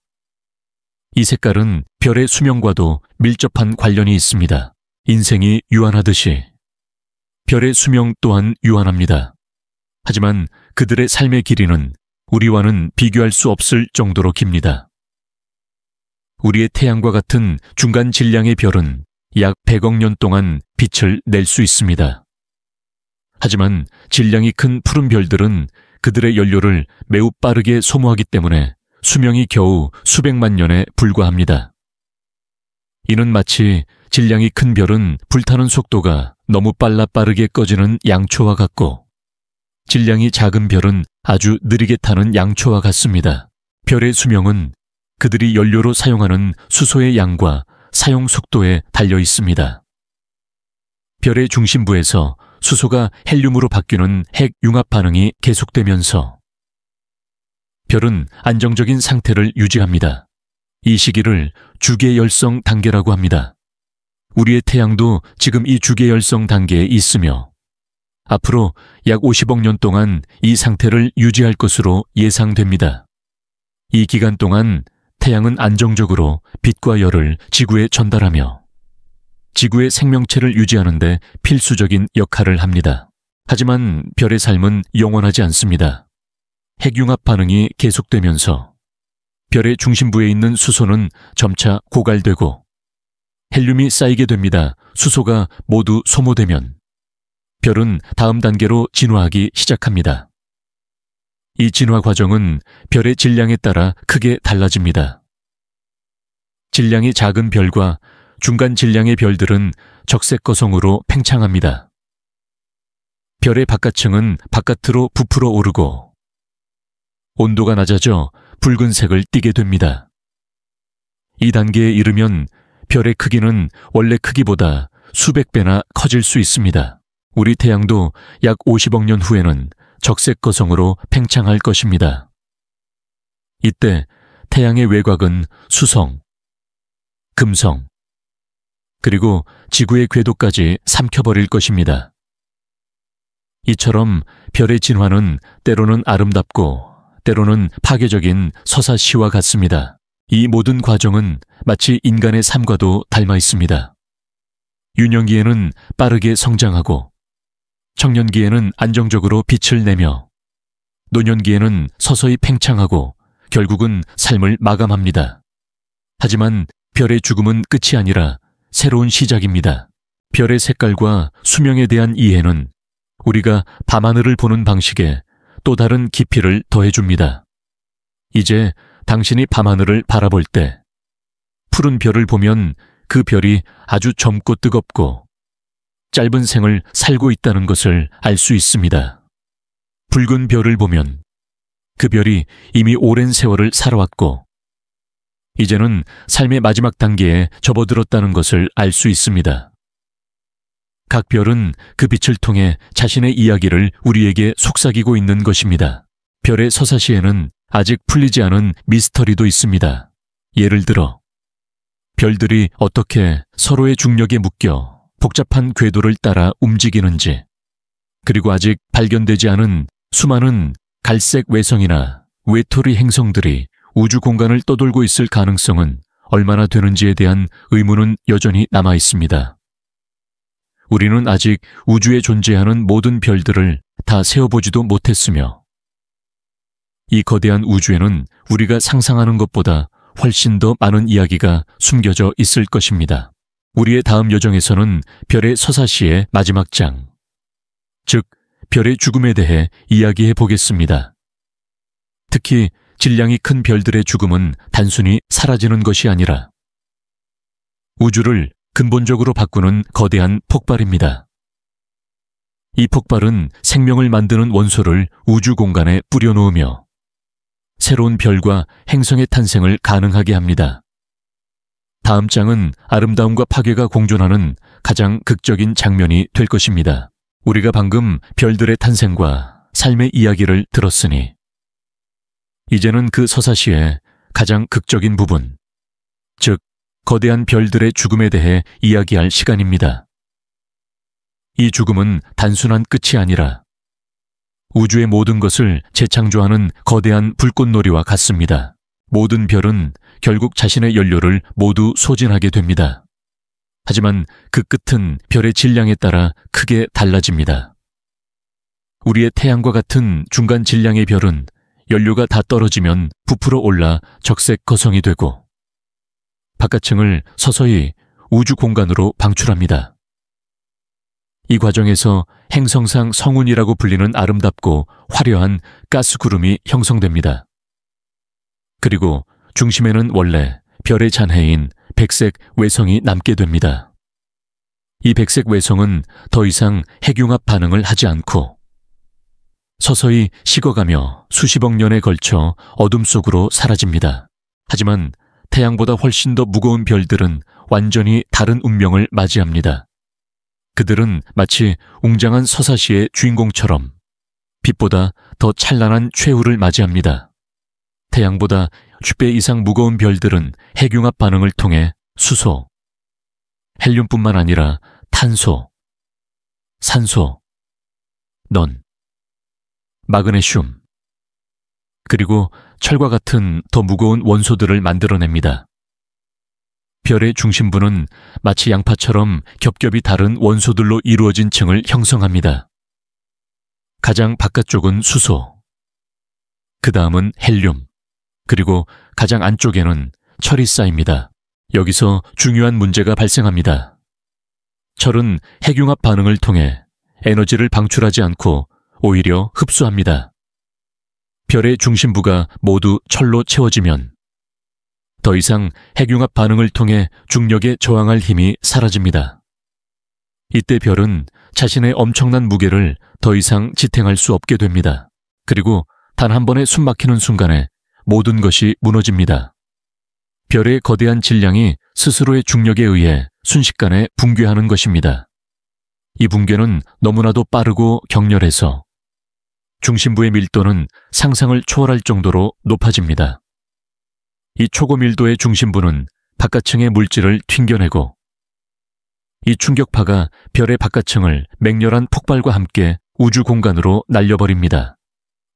이 색깔은 별의 수명과도 밀접한 관련이 있습니다. 인생이 유한하듯이 별의 수명 또한 유한합니다. 하지만 그들의 삶의 길이는 우리와는 비교할 수 없을 정도로 깁니다. 우리의 태양과 같은 중간 질량의 별은 약 100억 년 동안 빛을 낼 수 있습니다. 하지만 질량이 큰 푸른 별들은 그들의 연료를 매우 빠르게 소모하기 때문에 수명이 겨우 수백만 년에 불과합니다. 이는 마치 질량이 큰 별은 불타는 속도가 너무 빨라 빠르게 꺼지는 양초와 같고 질량이 작은 별은 아주 느리게 타는 양초와 같습니다. 별의 수명은 그들이 연료로 사용하는 수소의 양과 사용 속도에 달려 있습니다. 별의 중심부에서 수소가 헬륨으로 바뀌는 핵 융합 반응이 계속되면서 별은 안정적인 상태를 유지합니다. 이 시기를 주계열성 단계라고 합니다. 우리의 태양도 지금 이 주계열성 단계에 있으며 앞으로 약 50억 년 동안 이 상태를 유지할 것으로 예상됩니다. 이 기간 동안 태양은 안정적으로 빛과 열을 지구에 전달하며 지구의 생명체를 유지하는 데 필수적인 역할을 합니다. 하지만 별의 삶은 영원하지 않습니다. 핵융합 반응이 계속되면서 별의 중심부에 있는 수소는 점차 고갈되고 헬륨이 쌓이게 됩니다. 수소가 모두 소모되면 별은 다음 단계로 진화하기 시작합니다. 이 진화 과정은 별의 질량에 따라 크게 달라집니다. 질량이 작은 별과 중간 질량의 별들은 적색거성으로 팽창합니다. 별의 바깥층은 바깥으로 부풀어 오르고 온도가 낮아져 붉은색을 띠게 됩니다. 이 단계에 이르면 별의 크기는 원래 크기보다 수백 배나 커질 수 있습니다. 우리 태양도 약 50억 년 후에는 적색거성으로 팽창할 것입니다. 이때 태양의 외곽은 수성, 금성, 그리고 지구의 궤도까지 삼켜버릴 것입니다. 이처럼 별의 진화는 때로는 아름답고 때로는 파괴적인 서사시와 같습니다. 이 모든 과정은 마치 인간의 삶과도 닮아 있습니다. 유년기에는 빠르게 성장하고 청년기에는 안정적으로 빛을 내며 노년기에는 서서히 팽창하고 결국은 삶을 마감합니다. 하지만 별의 죽음은 끝이 아니라 새로운 시작입니다. 별의 색깔과 수명에 대한 이해는 우리가 밤하늘을 보는 방식에 또 다른 깊이를 더해줍니다. 이제 당신이 밤하늘을 바라볼 때 푸른 별을 보면 그 별이 아주 젊고 뜨겁고 짧은 생을 살고 있다는 것을 알 수 있습니다. 붉은 별을 보면 그 별이 이미 오랜 세월을 살아왔고 이제는 삶의 마지막 단계에 접어들었다는 것을 알 수 있습니다. 각 별은 그 빛을 통해 자신의 이야기를 우리에게 속삭이고 있는 것입니다. 별의 서사시에는 아직 풀리지 않은 미스터리도 있습니다. 예를 들어 별들이 어떻게 서로의 중력에 묶여 복잡한 궤도를 따라 움직이는지, 그리고 아직 발견되지 않은 수많은 갈색 외성이나 외톨이 행성들이 우주 공간을 떠돌고 있을 가능성은 얼마나 되는지에 대한 의문은 여전히 남아 있습니다. 우리는 아직 우주에 존재하는 모든 별들을 다 세어보지도 못했으며 이 거대한 우주에는 우리가 상상하는 것보다 훨씬 더 많은 이야기가 숨겨져 있을 것입니다. 우리의 다음 여정에서는 별의 서사시의 마지막 장, 즉 별의 죽음에 대해 이야기해 보겠습니다. 특히 질량이 큰 별들의 죽음은 단순히 사라지는 것이 아니라 우주를 근본적으로 바꾸는 거대한 폭발입니다. 이 폭발은 생명을 만드는 원소를 우주 공간에 뿌려놓으며 새로운 별과 행성의 탄생을 가능하게 합니다. 다음 장은 아름다움과 파괴가 공존하는 가장 극적인 장면이 될 것입니다. 우리가 방금 별들의 탄생과 삶의 이야기를 들었으니 이제는 그 서사시의 가장 극적인 부분, 즉 거대한 별들의 죽음에 대해 이야기할 시간입니다. 이 죽음은 단순한 끝이 아니라 우주의 모든 것을 재창조하는 거대한 불꽃놀이와 같습니다. 모든 별은 결국 자신의 연료를 모두 소진하게 됩니다. 하지만 그 끝은 별의 질량에 따라 크게 달라집니다. 우리의 태양과 같은 중간 질량의 별은 연료가 다 떨어지면 부풀어 올라 적색 거성이 되고 바깥층을 서서히 우주 공간으로 방출합니다. 이 과정에서 행성상 성운이라고 불리는 아름답고 화려한 가스구름이 형성됩니다. 그리고 중심에는 원래 별의 잔해인 백색 외성이 남게 됩니다. 이 백색 외성은 더 이상 핵융합 반응을 하지 않고 서서히 식어가며 수십억 년에 걸쳐 어둠 속으로 사라집니다. 하지만 태양보다 훨씬 더 무거운 별들은 완전히 다른 운명을 맞이합니다. 그들은 마치 웅장한 서사시의 주인공처럼 빛보다 더 찬란한 최후를 맞이합니다. 태양보다 10배 이상 무거운 별들은 핵융합 반응을 통해 수소, 헬륨뿐만 아니라 탄소, 산소, 넌, 마그네슘, 그리고 철과 같은 더 무거운 원소들을 만들어냅니다. 별의 중심부는 마치 양파처럼 겹겹이 다른 원소들로 이루어진 층을 형성합니다. 가장 바깥쪽은 수소, 그 다음은 헬륨, 그리고 가장 안쪽에는 철이 쌓입니다. 여기서 중요한 문제가 발생합니다. 철은 핵융합 반응을 통해 에너지를 방출하지 않고 오히려 흡수합니다. 별의 중심부가 모두 철로 채워지면 더 이상 핵융합 반응을 통해 중력에 저항할 힘이 사라집니다. 이때 별은 자신의 엄청난 무게를 더 이상 지탱할 수 없게 됩니다. 그리고 단 한 번에 숨막히는 순간에 모든 것이 무너집니다. 별의 거대한 질량이 스스로의 중력에 의해 순식간에 붕괴하는 것입니다. 이 붕괴는 너무나도 빠르고 격렬해서 중심부의 밀도는 상상을 초월할 정도로 높아집니다. 이 초고밀도의 중심부는 바깥층의 물질을 튕겨내고 이 충격파가 별의 바깥층을 맹렬한 폭발과 함께 우주 공간으로 날려버립니다.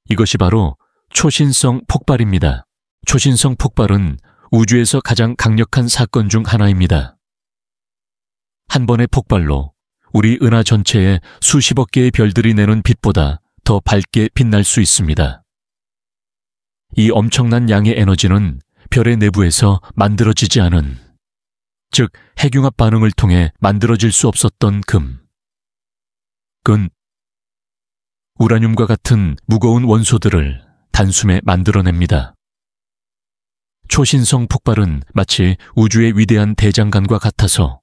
이것이 바로 초신성 폭발입니다. 초신성 폭발은 우주에서 가장 강력한 사건 중 하나입니다. 한 번의 폭발로 우리 은하 전체에 수십억 개의 별들이 내는 빛보다 더 밝게 빛날 수 있습니다. 이 엄청난 양의 에너지는 별의 내부에서 만들어지지 않은, 즉 핵융합 반응을 통해 만들어질 수 없었던 금, 우라늄과 같은 무거운 원소들을 단숨에 만들어냅니다. 초신성 폭발은 마치 우주의 위대한 대장간과 같아서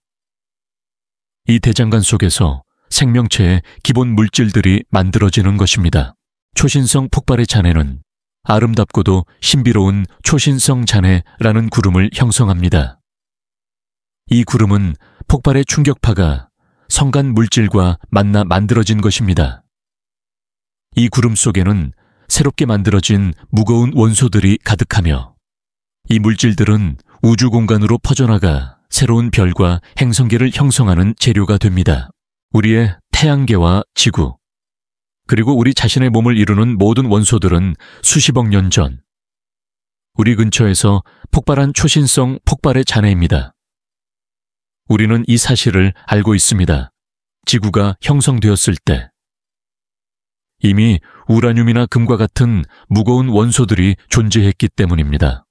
이 대장간 속에서 생명체의 기본 물질들이 만들어지는 것입니다. 초신성 폭발의 잔해는 아름답고도 신비로운 초신성 잔해라는 구름을 형성합니다. 이 구름은 폭발의 충격파가 성간 물질과 만나 만들어진 것입니다. 이 구름 속에는 새롭게 만들어진 무거운 원소들이 가득하며 이 물질들은 우주 공간으로 퍼져나가 새로운 별과 행성계를 형성하는 재료가 됩니다. 우리의 태양계와 지구, 그리고 우리 자신의 몸을 이루는 모든 원소들은 수십억 년 전 우리 근처에서 폭발한 초신성 폭발의 잔해입니다. 우리는 이 사실을 알고 있습니다. 지구가 형성되었을 때 이미 우라늄이나 금과 같은 무거운 원소들이 존재했기 때문입니다.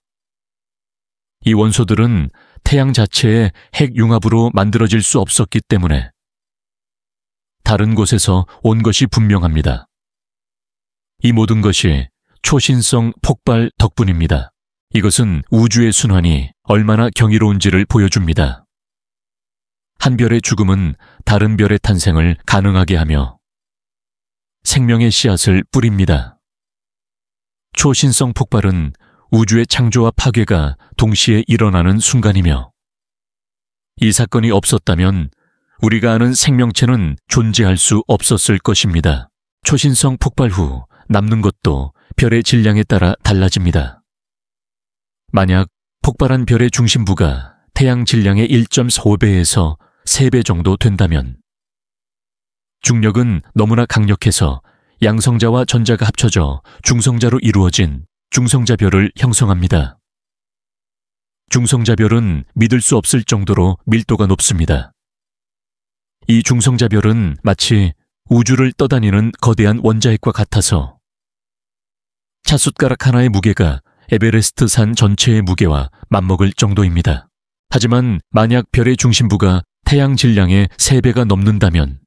이 원소들은 태양 자체의 핵융합으로 만들어질 수 없었기 때문에 다른 곳에서 온 것이 분명합니다. 이 모든 것이 초신성 폭발 덕분입니다. 이것은 우주의 순환이 얼마나 경이로운지를 보여줍니다. 한 별의 죽음은 다른 별의 탄생을 가능하게 하며 생명의 씨앗을 뿌립니다. 초신성 폭발은 우주의 창조와 파괴가 동시에 일어나는 순간이며 이 사건이 없었다면 우리가 아는 생명체는 존재할 수 없었을 것입니다. 초신성 폭발 후 남는 것도 별의 질량에 따라 달라집니다. 만약 폭발한 별의 중심부가 태양 질량의 1.45배에서 3배 정도 된다면 중력은 너무나 강력해서 양성자와 전자가 합쳐져 중성자로 이루어진 중성자별을 형성합니다. 중성자별은 믿을 수 없을 정도로 밀도가 높습니다. 이 중성자별은 마치 우주를 떠다니는 거대한 원자핵과 같아서 찻숟가락 하나의 무게가 에베레스트 산 전체의 무게와 맞먹을 정도입니다. 하지만 만약 별의 중심부가 태양 질량의 3배가 넘는다면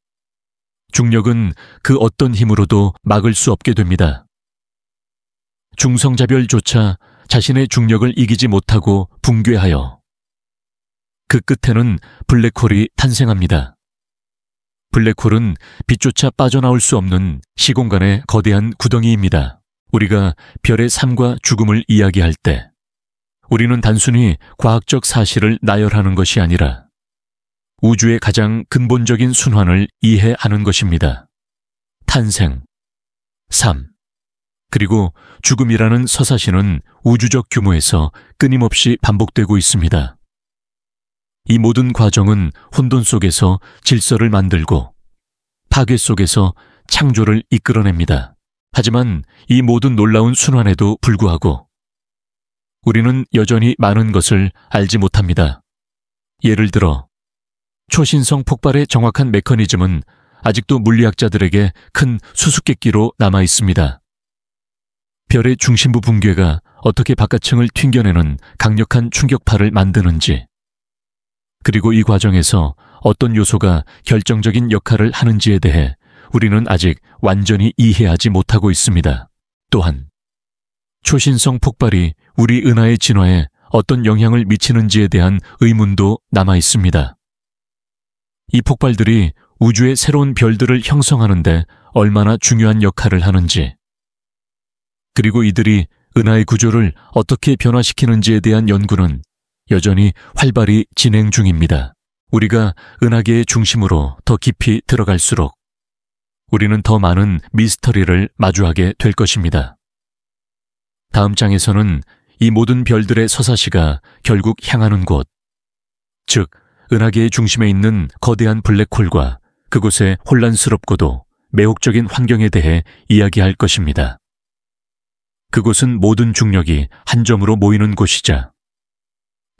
중력은 그 어떤 힘으로도 막을 수 없게 됩니다. 중성자별조차 자신의 중력을 이기지 못하고 붕괴하여 그 끝에는 블랙홀이 탄생합니다. 블랙홀은 빛조차 빠져나올 수 없는 시공간의 거대한 구덩이입니다. 우리가 별의 삶과 죽음을 이야기할 때 우리는 단순히 과학적 사실을 나열하는 것이 아니라 우주의 가장 근본적인 순환을 이해하는 것입니다. 탄생, 삶, 그리고 죽음이라는 서사시는 우주적 규모에서 끊임없이 반복되고 있습니다. 이 모든 과정은 혼돈 속에서 질서를 만들고 파괴 속에서 창조를 이끌어냅니다. 하지만 이 모든 놀라운 순환에도 불구하고 우리는 여전히 많은 것을 알지 못합니다. 예를 들어 초신성 폭발의 정확한 메커니즘은 아직도 물리학자들에게 큰 수수께끼로 남아 있습니다. 별의 중심부 붕괴가 어떻게 바깥층을 튕겨내는 강력한 충격파를 만드는지, 그리고 이 과정에서 어떤 요소가 결정적인 역할을 하는지에 대해 우리는 아직 완전히 이해하지 못하고 있습니다. 또한 초신성 폭발이 우리 은하의 진화에 어떤 영향을 미치는지에 대한 의문도 남아 있습니다. 이 폭발들이 우주의 새로운 별들을 형성하는 데 얼마나 중요한 역할을 하는지, 그리고 이들이 은하의 구조를 어떻게 변화시키는지에 대한 연구는 여전히 활발히 진행 중입니다. 우리가 은하계의 중심으로 더 깊이 들어갈수록 우리는 더 많은 미스터리를 마주하게 될 것입니다. 다음 장에서는 이 모든 별들의 서사시가 결국 향하는 곳, 즉 은하계의 중심에 있는 거대한 블랙홀과 그곳의 혼란스럽고도 매혹적인 환경에 대해 이야기할 것입니다. 그곳은 모든 중력이 한 점으로 모이는 곳이자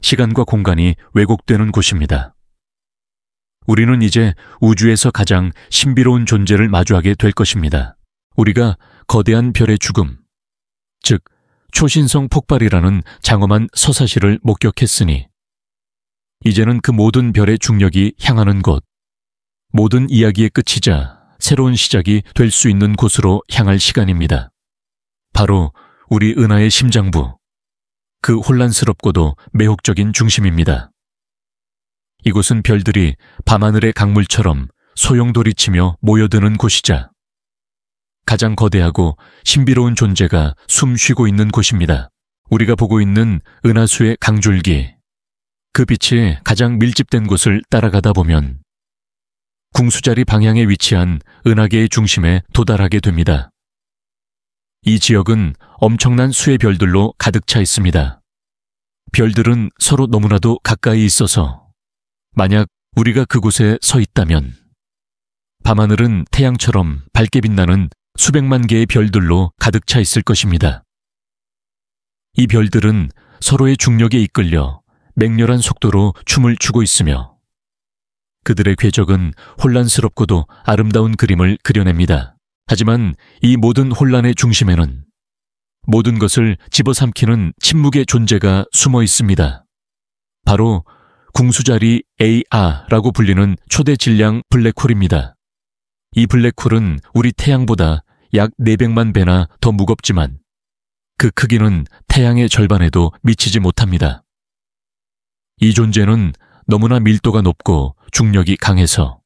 시간과 공간이 왜곡되는 곳입니다. 우리는 이제 우주에서 가장 신비로운 존재를 마주하게 될 것입니다. 우리가 거대한 별의 죽음, 즉 초신성 폭발이라는 장엄한 서사시를 목격했으니 이제는 그 모든 별의 중력이 향하는 곳, 모든 이야기의 끝이자 새로운 시작이 될 수 있는 곳으로 향할 시간입니다. 바로 우리 은하의 심장부, 그 혼란스럽고도 매혹적인 중심입니다. 이곳은 별들이 밤하늘의 강물처럼 소용돌이치며 모여드는 곳이자 가장 거대하고 신비로운 존재가 숨 쉬고 있는 곳입니다. 우리가 보고 있는 은하수의 강줄기, 그 빛이 가장 밀집된 곳을 따라가다 보면 궁수자리 방향에 위치한 은하계의 중심에 도달하게 됩니다. 이 지역은 엄청난 수의 별들로 가득 차 있습니다. 별들은 서로 너무나도 가까이 있어서 만약 우리가 그곳에 서 있다면 밤하늘은 태양처럼 밝게 빛나는 수백만 개의 별들로 가득 차 있을 것입니다. 이 별들은 서로의 중력에 이끌려 맹렬한 속도로 춤을 추고 있으며 그들의 궤적은 혼란스럽고도 아름다운 그림을 그려냅니다. 하지만 이 모든 혼란의 중심에는 모든 것을 집어삼키는 침묵의 존재가 숨어 있습니다. 바로 궁수자리 AR라고 불리는 초대 질량 블랙홀입니다. 이 블랙홀은 우리 태양보다 약 400만 배나 더 무겁지만 그 크기는 태양의 절반에도 미치지 못합니다. 이 존재는 너무나 밀도가 높고 중력이 강해서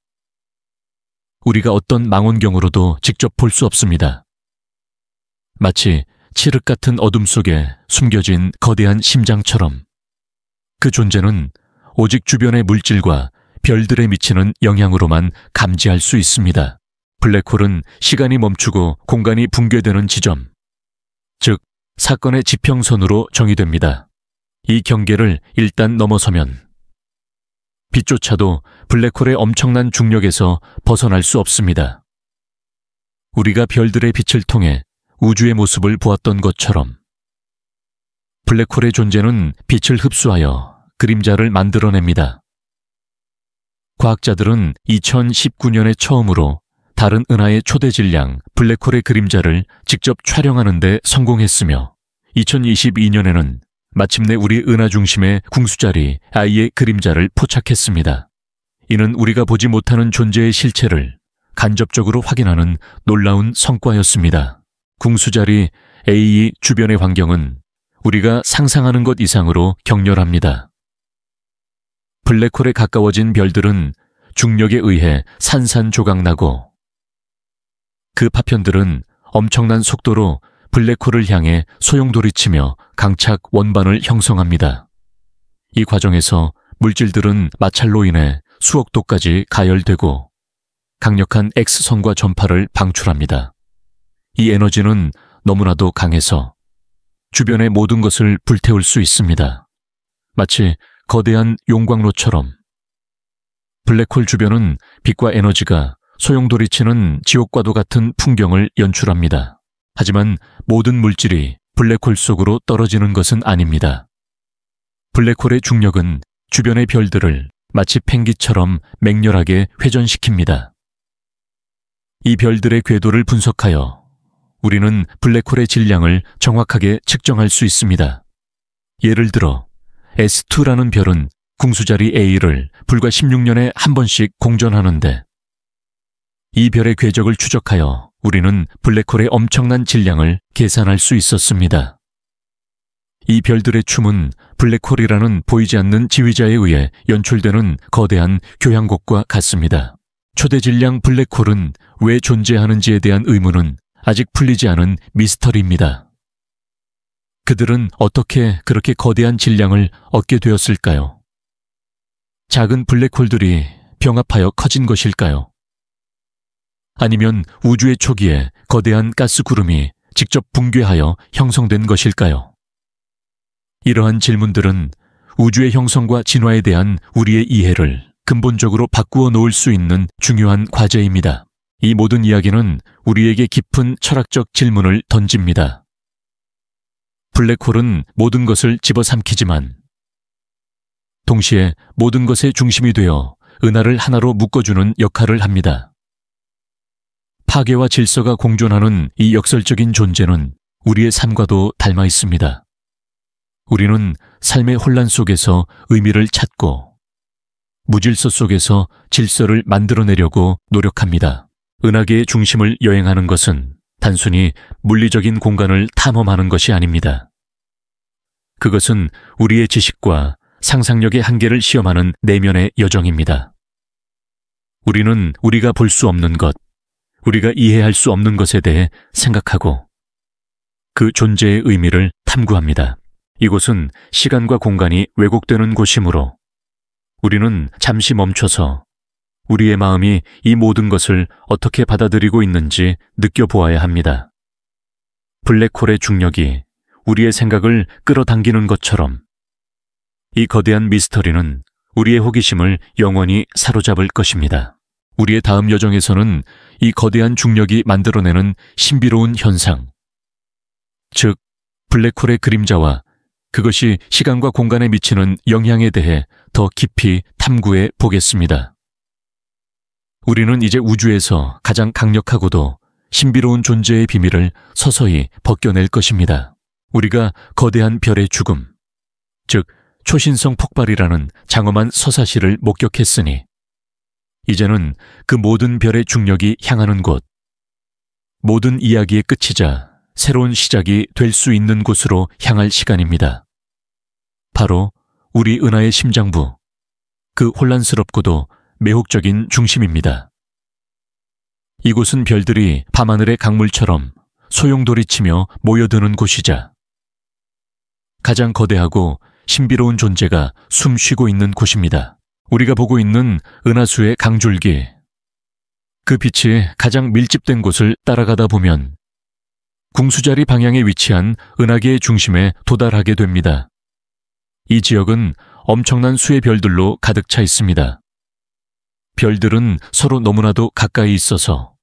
우리가 어떤 망원경으로도 직접 볼 수 없습니다. 마치 칠흑 같은 어둠 속에 숨겨진 거대한 심장처럼 그 존재는 오직 주변의 물질과 별들에 미치는 영향으로만 감지할 수 있습니다. 블랙홀은 시간이 멈추고 공간이 붕괴되는 지점, 즉 사건의 지평선으로 정의됩니다. 이 경계를 일단 넘어서면 빛조차도 블랙홀의 엄청난 중력에서 벗어날 수 없습니다. 우리가 별들의 빛을 통해 우주의 모습을 보았던 것처럼 블랙홀의 존재는 빛을 흡수하여 그림자를 만들어냅니다. 과학자들은 2019년에 처음으로 다른 은하의 초대 질량 블랙홀의 그림자를 직접 촬영하는 데 성공했으며 2022년에는 마침내 우리 은하 중심의 궁수자리 I의 그림자를 포착했습니다. 이는 우리가 보지 못하는 존재의 실체를 간접적으로 확인하는 놀라운 성과였습니다. 궁수자리 A 주변의 환경은 우리가 상상하는 것 이상으로 격렬합니다. 블랙홀에 가까워진 별들은 중력에 의해 산산조각나고 그 파편들은 엄청난 속도로 블랙홀을 향해 소용돌이치며 강착 원반을 형성합니다. 이 과정에서 물질들은 마찰로 인해 수억 도까지 가열되고 강력한 X선과 전파를 방출합니다. 이 에너지는 너무나도 강해서 주변의 모든 것을 불태울 수 있습니다. 마치 거대한 용광로처럼 블랙홀 주변은 빛과 에너지가 소용돌이치는 지옥과도 같은 풍경을 연출합니다. 하지만 모든 물질이 블랙홀 속으로 떨어지는 것은 아닙니다. 블랙홀의 중력은 주변의 별들을 마치 펭귄처럼 맹렬하게 회전시킵니다. 이 별들의 궤도를 분석하여 우리는 블랙홀의 질량을 정확하게 측정할 수 있습니다. 예를 들어 S2라는 별은 궁수자리 A를 불과 16년에 한 번씩 공전하는데, 이 별의 궤적을 추적하여 우리는 블랙홀의 엄청난 질량을 계산할 수 있었습니다. 이 별들의 춤은 블랙홀이라는 보이지 않는 지휘자에 의해 연출되는 거대한 교향곡과 같습니다. 초대 질량 블랙홀은 왜 존재하는지에 대한 의문은 아직 풀리지 않은 미스터리입니다. 그들은 어떻게 그렇게 거대한 질량을 얻게 되었을까요? 작은 블랙홀들이 병합하여 커진 것일까요? 아니면 우주의 초기에 거대한 가스 구름이 직접 붕괴하여 형성된 것일까요? 이러한 질문들은 우주의 형성과 진화에 대한 우리의 이해를 근본적으로 바꾸어 놓을 수 있는 중요한 과제입니다. 이 모든 이야기는 우리에게 깊은 철학적 질문을 던집니다. 블랙홀은 모든 것을 집어삼키지만 동시에 모든 것의 중심이 되어 은하를 하나로 묶어주는 역할을 합니다. 파괴와 질서가 공존하는 이 역설적인 존재는 우리의 삶과도 닮아 있습니다. 우리는 삶의 혼란 속에서 의미를 찾고 무질서 속에서 질서를 만들어내려고 노력합니다. 은하계의 중심을 여행하는 것은 단순히 물리적인 공간을 탐험하는 것이 아닙니다. 그것은 우리의 지식과 상상력의 한계를 시험하는 내면의 여정입니다. 우리는 우리가 볼 수 없는 것, 우리가 이해할 수 없는 것에 대해 생각하고 그 존재의 의미를 탐구합니다. 이곳은 시간과 공간이 왜곡되는 곳이므로 우리는 잠시 멈춰서 우리의 마음이 이 모든 것을 어떻게 받아들이고 있는지 느껴보아야 합니다. 블랙홀의 중력이 우리의 생각을 끌어당기는 것처럼 이 거대한 미스터리는 우리의 호기심을 영원히 사로잡을 것입니다. 우리의 다음 여정에서는 이 거대한 중력이 만들어내는 신비로운 현상, 즉 블랙홀의 그림자와 그것이 시간과 공간에 미치는 영향에 대해 더 깊이 탐구해 보겠습니다. 우리는 이제 우주에서 가장 강력하고도 신비로운 존재의 비밀을 서서히 벗겨낼 것입니다. 우리가 거대한 별의 죽음, 즉 초신성 폭발이라는 장엄한 서사시를 목격했으니 이제는 그 모든 별의 중력이 향하는 곳, 모든 이야기의 끝이자 새로운 시작이 될 수 있는 곳으로 향할 시간입니다. 바로 우리 은하의 심장부, 그 혼란스럽고도 매혹적인 중심입니다. 이곳은 별들이 밤하늘의 강물처럼 소용돌이치며 모여드는 곳이자 가장 거대하고 신비로운 존재가 숨쉬고 있는 곳입니다. 우리가 보고 있는 은하수의 강줄기, 그 빛이 가장 밀집된 곳을 따라가다 보면 궁수자리 방향에 위치한 은하계의 중심에 도달하게 됩니다. 이 지역은 엄청난 수의 별들로 가득 차 있습니다. 별들은 서로 너무나도 가까이 있어서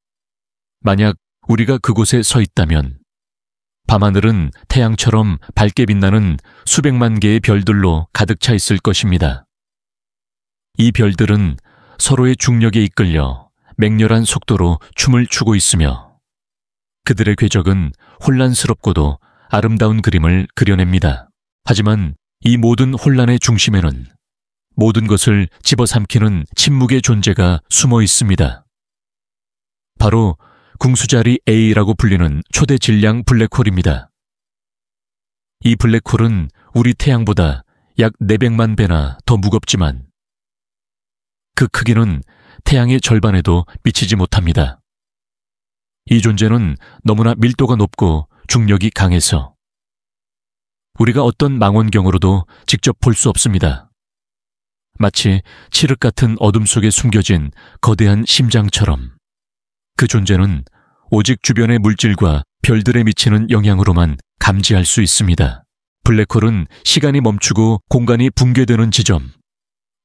만약 우리가 그곳에 서 있다면 밤하늘은 태양처럼 밝게 빛나는 수백만 개의 별들로 가득 차 있을 것입니다. 이 별들은 서로의 중력에 이끌려 맹렬한 속도로 춤을 추고 있으며 그들의 궤적은 혼란스럽고도 아름다운 그림을 그려냅니다. 하지만 이 모든 혼란의 중심에는 모든 것을 집어삼키는 침묵의 존재가 숨어 있습니다. 바로 궁수자리 A라고 불리는 초대 질량 블랙홀입니다. 이 블랙홀은 우리 태양보다 약 400만 배나 더 무겁지만 그 크기는 태양의 절반에도 미치지 못합니다. 이 존재는 너무나 밀도가 높고 중력이 강해서 우리가 어떤 망원경으로도 직접 볼 수 없습니다. 마치 칠흑 같은 어둠 속에 숨겨진 거대한 심장처럼 그 존재는 오직 주변의 물질과 별들에 미치는 영향으로만 감지할 수 있습니다. 블랙홀은 시간이 멈추고 공간이 붕괴되는 지점,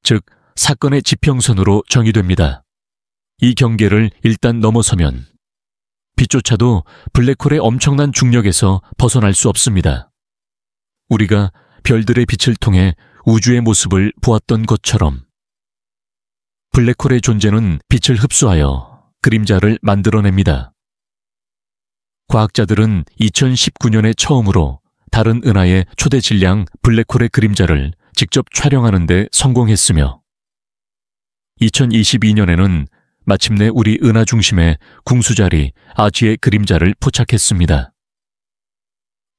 즉 사건의 지평선으로 정의됩니다. 이 경계를 일단 넘어서면 빛조차도 블랙홀의 엄청난 중력에서 벗어날 수 없습니다. 우리가 별들의 빛을 통해 우주의 모습을 보았던 것처럼 블랙홀의 존재는 빛을 흡수하여 그림자를 만들어냅니다. 과학자들은 2019년에 처음으로 다른 은하의 초대 질량 블랙홀의 그림자를 직접 촬영하는 데 성공했으며 2022년에는 마침내 우리 은하 중심에 궁수자리 아지의 그림자를 포착했습니다.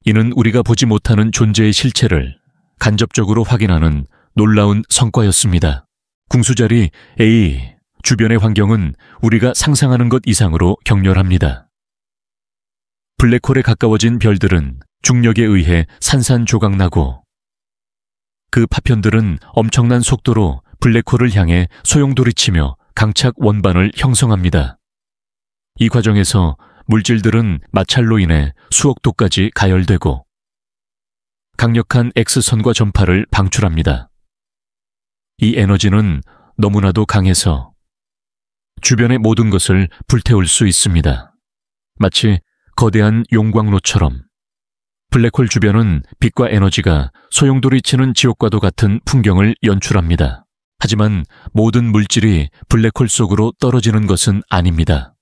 이는 우리가 보지 못하는 존재의 실체를 간접적으로 확인하는 놀라운 성과였습니다. 궁수자리 A 주변의 환경은 우리가 상상하는 것 이상으로 격렬합니다. 블랙홀에 가까워진 별들은 중력에 의해 산산조각나고 그 파편들은 엄청난 속도로 블랙홀을 향해 소용돌이치며 강착 원반을 형성합니다. 이 과정에서 물질들은 마찰로 인해 수억 도까지 가열되고 강력한 X선과 전파를 방출합니다. 이 에너지는 너무나도 강해서 주변의 모든 것을 불태울 수 있습니다. 마치 거대한 용광로처럼 블랙홀 주변은 빛과 에너지가 소용돌이치는 지옥과도 같은 풍경을 연출합니다. 하지만 모든 물질이 블랙홀 속으로 떨어지는 것은 아닙니다.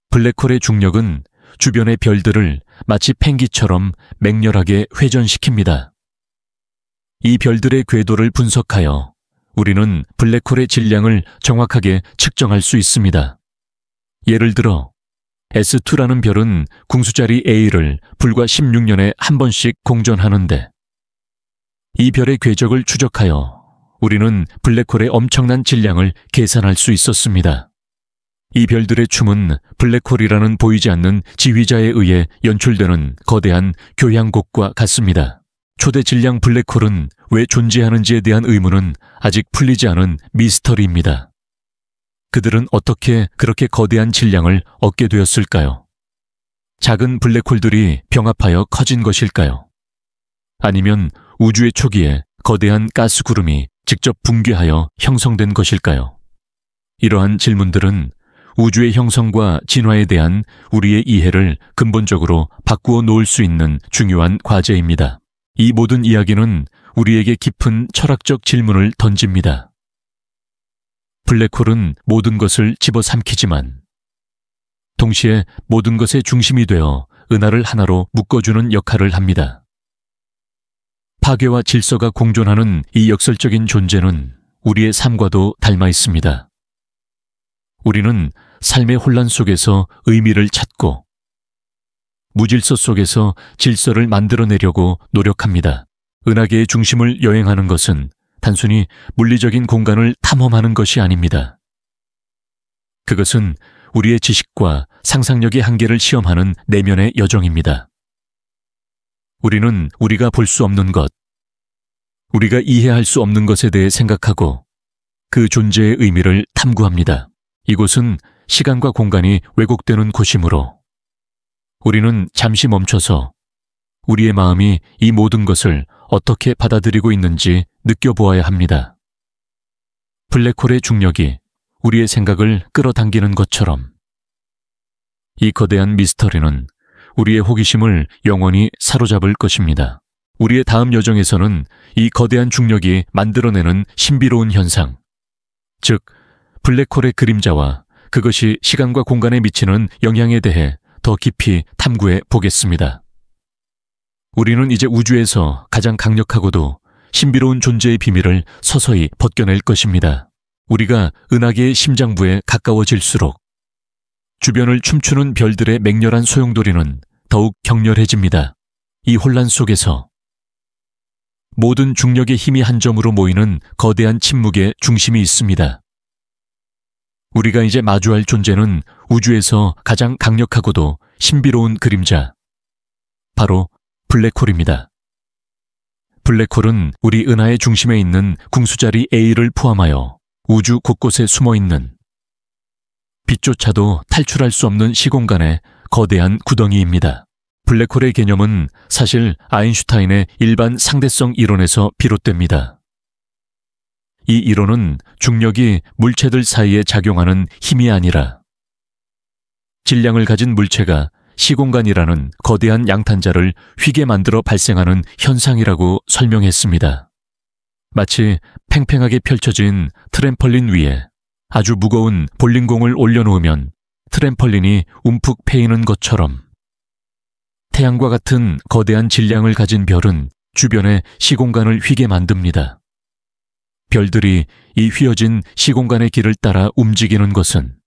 블랙홀의 중력은 주변의 별들을 마치 펭기처럼 맹렬하게 회전시킵니다. 이 별들의 궤도를 분석하여 우리는 블랙홀의 질량을 정확하게 측정할 수 있습니다. 예를 들어 S2라는 별은 궁수자리 A를 불과 16년에 한 번씩 공전하는데 이 별의 궤적을 추적하여 우리는 블랙홀의 엄청난 질량을 계산할 수 있었습니다. 이 별들의 춤은 블랙홀이라는 보이지 않는 지휘자에 의해 연출되는 거대한 교향곡과 같습니다. 초대 질량 블랙홀은 왜 존재하는지에 대한 의문은 아직 풀리지 않은 미스터리입니다. 그들은 어떻게 그렇게 거대한 질량을 얻게 되었을까요? 작은 블랙홀들이 병합하여 커진 것일까요? 아니면 우주의 초기에 거대한 가스 구름이 직접 붕괴하여 형성된 것일까요? 이러한 질문들은 우주의 형성과 진화에 대한 우리의 이해를 근본적으로 바꾸어 놓을 수 있는 중요한 과제입니다. 이 모든 이야기는 우리에게 깊은 철학적 질문을 던집니다. 블랙홀은 모든 것을 집어삼키지만 동시에 모든 것의 중심이 되어 은하를 하나로 묶어주는 역할을 합니다. 파괴와 질서가 공존하는 이 역설적인 존재는 우리의 삶과도 닮아 있습니다. 우리는 삶의 혼란 속에서 의미를 찾고 무질서 속에서 질서를 만들어내려고 노력합니다. 은하계의 중심을 여행하는 것은 단순히 물리적인 공간을 탐험하는 것이 아닙니다. 그것은 우리의 지식과 상상력의 한계를 시험하는 내면의 여정입니다. 우리는 우리가 볼 수 없는 것, 우리가 이해할 수 없는 것에 대해 생각하고 그 존재의 의미를 탐구합니다. 이곳은 시간과 공간이 왜곡되는 곳이므로 우리는 잠시 멈춰서 우리의 마음이 이 모든 것을 어떻게 받아들이고 있는지 느껴보아야 합니다. 블랙홀의 중력이 우리의 생각을 끌어당기는 것처럼 이 거대한 미스터리는 우리의 호기심을 영원히 사로잡을 것입니다. 우리의 다음 여정에서는 이 거대한 중력이 만들어내는 신비로운 현상, 즉 블랙홀의 그림자와 그것이 시간과 공간에 미치는 영향에 대해 더 깊이 탐구해 보겠습니다. 우리는 이제 우주에서 가장 강력하고도 신비로운 존재의 비밀을 서서히 벗겨낼 것입니다. 우리가 은하계의 심장부에 가까워질수록 주변을 춤추는 별들의 맹렬한 소용돌이는 더욱 격렬해집니다. 이 혼란 속에서 모든 중력의 힘이 한 점으로 모이는 거대한 침묵의 중심이 있습니다. 우리가 이제 마주할 존재는 우주에서 가장 강력하고도 신비로운 그림자, 바로 블랙홀입니다. 블랙홀은 우리 은하의 중심에 있는 궁수자리 A를 포함하여 우주 곳곳에 숨어있는 빛조차도 탈출할 수 없는 시공간의 거대한 구덩이입니다. 블랙홀의 개념은 사실 아인슈타인의 일반 상대성 이론에서 비롯됩니다. 이 이론은 중력이 물체들 사이에 작용하는 힘이 아니라 질량을 가진 물체가 시공간이라는 거대한 양탄자를 휘게 만들어 발생하는 현상이라고 설명했습니다. 마치 팽팽하게 펼쳐진 트램펄린 위에 아주 무거운 볼링공을 올려놓으면 트램펄린이 움푹 패이는 것처럼 태양과 같은 거대한 질량을 가진 별은 주변의 시공간을 휘게 만듭니다. 별들이 이 휘어진 시공간의 길을 따라 움직이는 것은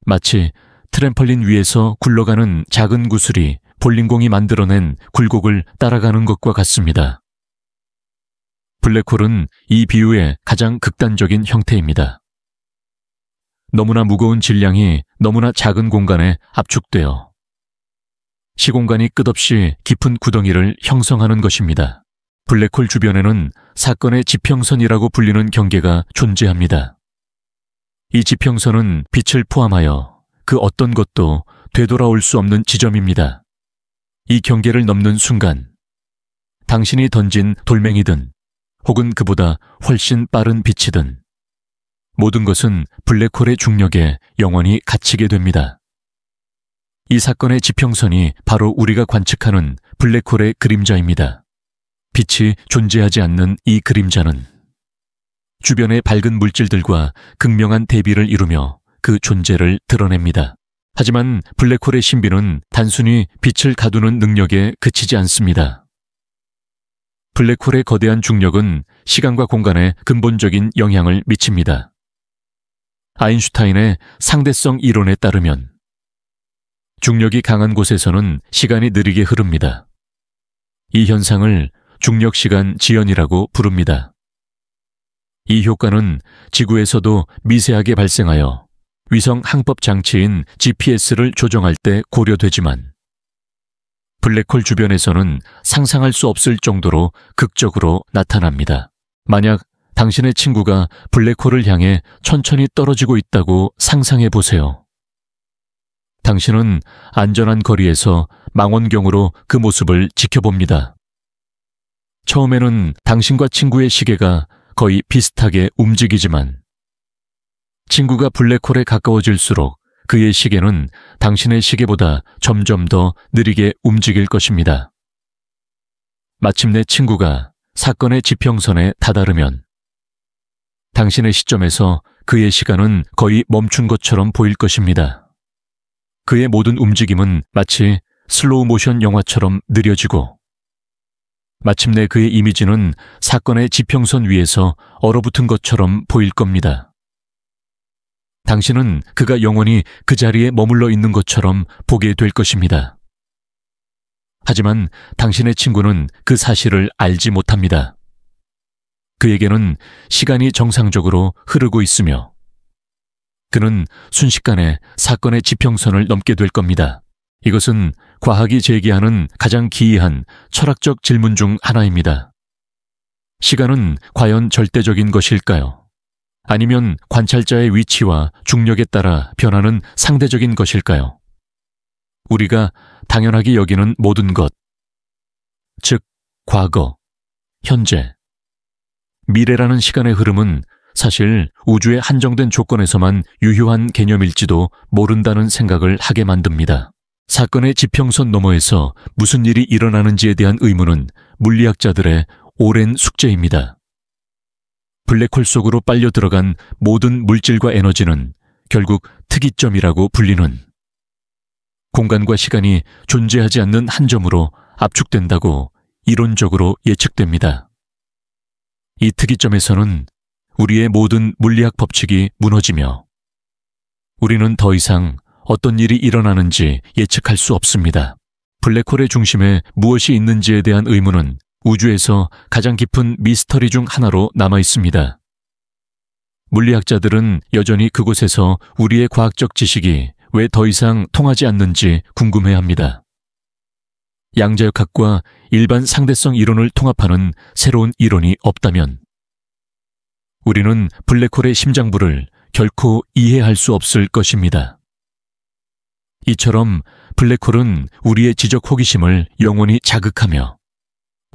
마치 트램펄린 위에서 굴러가는 작은 구슬이 볼링공이 만들어낸 굴곡을 따라가는 것과 같습니다. 블랙홀은 이 비유의 가장 극단적인 형태입니다. 너무나 무거운 질량이 너무나 작은 공간에 압축되어 시공간이 끝없이 깊은 구덩이를 형성하는 것입니다. 블랙홀 주변에는 사건의 지평선이라고 불리는 경계가 존재합니다. 이 지평선은 빛을 포함하여 그 어떤 것도 되돌아올 수 없는 지점입니다. 이 경계를 넘는 순간 당신이 던진 돌멩이든 혹은 그보다 훨씬 빠른 빛이든 모든 것은 블랙홀의 중력에 영원히 갇히게 됩니다. 이 사건의 지평선이 바로 우리가 관측하는 블랙홀의 그림자입니다. 빛이 존재하지 않는 이 그림자는 주변의 밝은 물질들과 극명한 대비를 이루며 그 존재를 드러냅니다. 하지만 블랙홀의 신비는 단순히 빛을 가두는 능력에 그치지 않습니다. 블랙홀의 거대한 중력은 시간과 공간에 근본적인 영향을 미칩니다. 아인슈타인의 상대성 이론에 따르면 중력이 강한 곳에서는 시간이 느리게 흐릅니다. 이 현상을 중력시간 지연이라고 부릅니다. 이 효과는 지구에서도 미세하게 발생하여 위성 항법 장치인 GPS를 조정할 때 고려되지만 블랙홀 주변에서는 상상할 수 없을 정도로 극적으로 나타납니다. 만약 당신의 친구가 블랙홀을 향해 천천히 떨어지고 있다고 상상해 보세요. 당신은 안전한 거리에서 망원경으로 그 모습을 지켜봅니다. 처음에는 당신과 친구의 시계가 거의 비슷하게 움직이지만 친구가 블랙홀에 가까워질수록 그의 시계는 당신의 시계보다 점점 더 느리게 움직일 것입니다. 마침내 친구가 사건의 지평선에 다다르면 당신의 시점에서 그의 시간은 거의 멈춘 것처럼 보일 것입니다. 그의 모든 움직임은 마치 슬로우 모션 영화처럼 느려지고 마침내 그의 이미지는 사건의 지평선 위에서 얼어붙은 것처럼 보일 겁니다. 당신은 그가 영원히 그 자리에 머물러 있는 것처럼 보게 될 것입니다. 하지만 당신의 친구는 그 사실을 알지 못합니다. 그에게는 시간이 정상적으로 흐르고 있으며 그는 순식간에 사건의 지평선을 넘게 될 겁니다. 이것은 과학이 제기하는 가장 기이한 철학적 질문 중 하나입니다. 시간은 과연 절대적인 것일까요? 아니면 관찰자의 위치와 중력에 따라 변하는 상대적인 것일까요? 우리가 당연하게 여기는 모든 것, 즉 과거, 현재, 미래라는 시간의 흐름은 사실 우주의 한정된 조건에서만 유효한 개념일지도 모른다는 생각을 하게 만듭니다. 사건의 지평선 너머에서 무슨 일이 일어나는지에 대한 의문은 물리학자들의 오랜 숙제입니다. 블랙홀 속으로 빨려 들어간 모든 물질과 에너지는 결국 특이점이라고 불리는 공간과 시간이 존재하지 않는 한 점으로 압축된다고 이론적으로 예측됩니다. 이 특이점에서는 우리의 모든 물리학 법칙이 무너지며 우리는 더 이상 어떤 일이 일어나는지 예측할 수 없습니다. 블랙홀의 중심에 무엇이 있는지에 대한 의문은 우주에서 가장 깊은 미스터리 중 하나로 남아 있습니다. 물리학자들은 여전히 그곳에서 우리의 과학적 지식이 왜 더 이상 통하지 않는지 궁금해합니다. 양자역학과 일반 상대성 이론을 통합하는 새로운 이론이 없다면 우리는 블랙홀의 심장부를 결코 이해할 수 없을 것입니다. 이처럼 블랙홀은 우리의 지적 호기심을 영원히 자극하며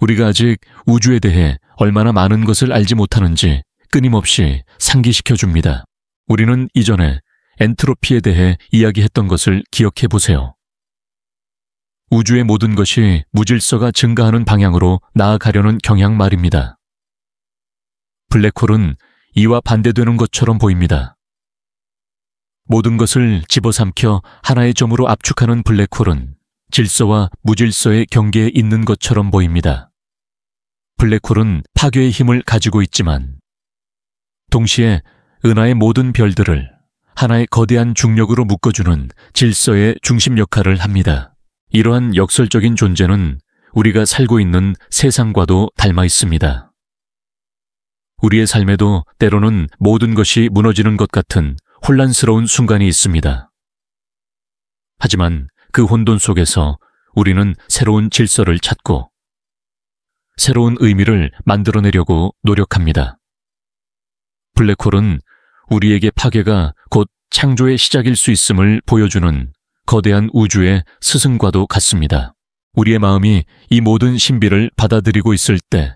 우리가 아직 우주에 대해 얼마나 많은 것을 알지 못하는지 끊임없이 상기시켜 줍니다. 우리는 이전에 엔트로피에 대해 이야기했던 것을 기억해 보세요. 우주의 모든 것이 무질서가 증가하는 방향으로 나아가려는 경향 말입니다. 블랙홀은 이와 반대되는 것처럼 보입니다. 모든 것을 집어삼켜 하나의 점으로 압축하는 블랙홀은 질서와 무질서의 경계에 있는 것처럼 보입니다. 블랙홀은 파괴의 힘을 가지고 있지만 동시에 은하의 모든 별들을 하나의 거대한 중력으로 묶어주는 질서의 중심 역할을 합니다. 이러한 역설적인 존재는 우리가 살고 있는 세상과도 닮아 있습니다. 우리의 삶에도 때로는 모든 것이 무너지는 것 같은 혼란스러운 순간이 있습니다. 하지만 그 혼돈 속에서 우리는 새로운 질서를 찾고 새로운 의미를 만들어내려고 노력합니다. 블랙홀은 우리에게 파괴가 곧 창조의 시작일 수 있음을 보여주는 거대한 우주의 스승과도 같습니다. 우리의 마음이 이 모든 신비를 받아들이고 있을 때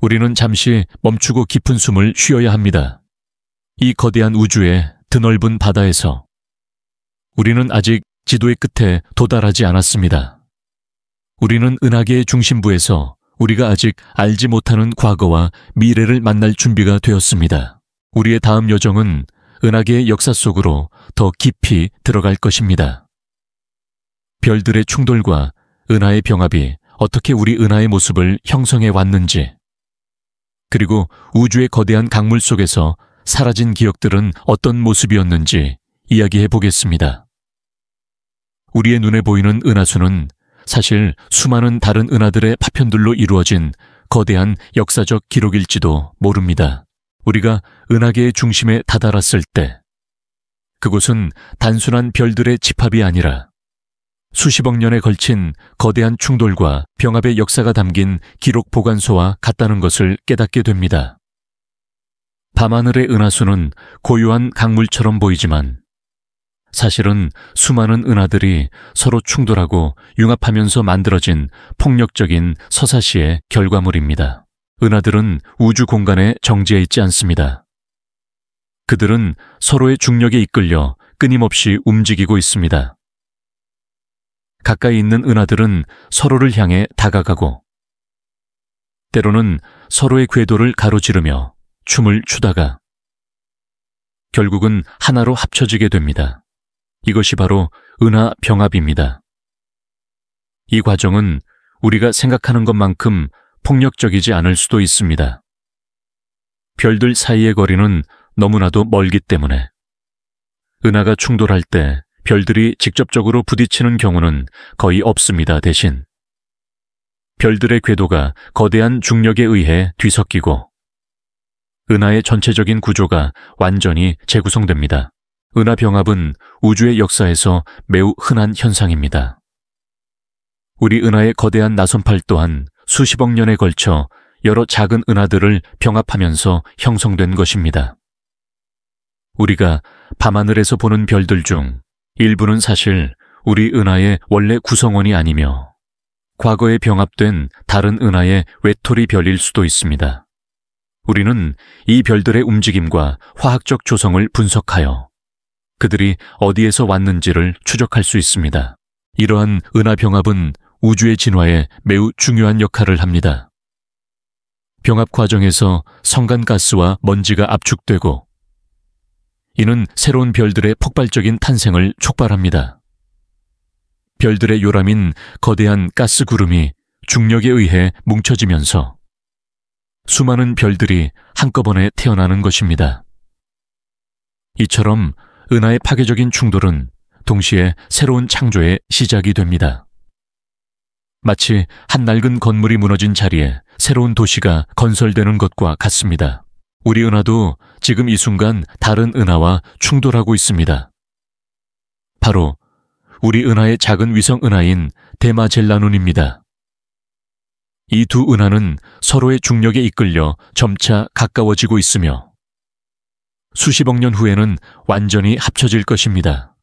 우리는 잠시 멈추고 깊은 숨을 쉬어야 합니다. 이 거대한 우주의 드넓은 바다에서 우리는 아직 지도의 끝에 도달하지 않았습니다. 우리는 은하계의 중심부에서 우리가 아직 알지 못하는 과거와 미래를 만날 준비가 되었습니다. 우리의 다음 여정은 은하계의 역사 속으로 더 깊이 들어갈 것입니다. 별들의 충돌과 은하의 병합이 어떻게 우리 은하의 모습을 형성해 왔는지, 그리고 우주의 거대한 강물 속에서 사라진 기억들은 어떤 모습이었는지 이야기해 보겠습니다. 우리의 눈에 보이는 은하수는 사실 수많은 다른 은하들의 파편들로 이루어진 거대한 역사적 기록일지도 모릅니다. 우리가 은하계의 중심에 다다랐을 때 그곳은 단순한 별들의 집합이 아니라 수십억 년에 걸친 거대한 충돌과 병합의 역사가 담긴 기록 보관소와 같다는 것을 깨닫게 됩니다. 밤하늘의 은하수는 고요한 강물처럼 보이지만 사실은 수많은 은하들이 서로 충돌하고 융합하면서 만들어진 폭력적인 서사시의 결과물입니다. 은하들은 우주 공간에 정지해 있지 않습니다. 그들은 서로의 중력에 이끌려 끊임없이 움직이고 있습니다. 가까이 있는 은하들은 서로를 향해 다가가고 때로는 서로의 궤도를 가로지르며 춤을 추다가 결국은 하나로 합쳐지게 됩니다. 이것이 바로 은하 병합입니다. 이 과정은 우리가 생각하는 것만큼 폭력적이지 않을 수도 있습니다. 별들 사이의 거리는 너무나도 멀기 때문에 은하가 충돌할 때 별들이 직접적으로 부딪히는 경우는 거의 없습니다. 대신 별들의 궤도가 거대한 중력에 의해 뒤섞이고 은하의 전체적인 구조가 완전히 재구성됩니다. 은하 병합은 우주의 역사에서 매우 흔한 현상입니다. 우리 은하의 거대한 나선팔 또한 수십억 년에 걸쳐 여러 작은 은하들을 병합하면서 형성된 것입니다. 우리가 밤하늘에서 보는 별들 중 일부는 사실 우리 은하의 원래 구성원이 아니며 과거에 병합된 다른 은하의 외톨이 별일 수도 있습니다. 우리는 이 별들의 움직임과 화학적 조성을 분석하여 그들이 어디에서 왔는지를 추적할 수 있습니다. 이러한 은하 병합은 우주의 진화에 매우 중요한 역할을 합니다. 병합 과정에서 성간가스와 먼지가 압축되고 이는 새로운 별들의 폭발적인 탄생을 촉발합니다. 별들의 요람인 거대한 가스 구름이 중력에 의해 뭉쳐지면서 수많은 별들이 한꺼번에 태어나는 것입니다. 이처럼 은하의 파괴적인 충돌은 동시에 새로운 창조의 시작이 됩니다. 마치 한 낡은 건물이 무너진 자리에 새로운 도시가 건설되는 것과 같습니다. 우리 은하도 지금 이 순간 다른 은하와 충돌하고 있습니다. 바로 우리 은하의 작은 위성 은하인 데마젤라논입니다. 이 두 은하는 서로의 중력에 이끌려 점차 가까워지고 있으며 수십억 년 후에는 완전히 합쳐질 것입니다.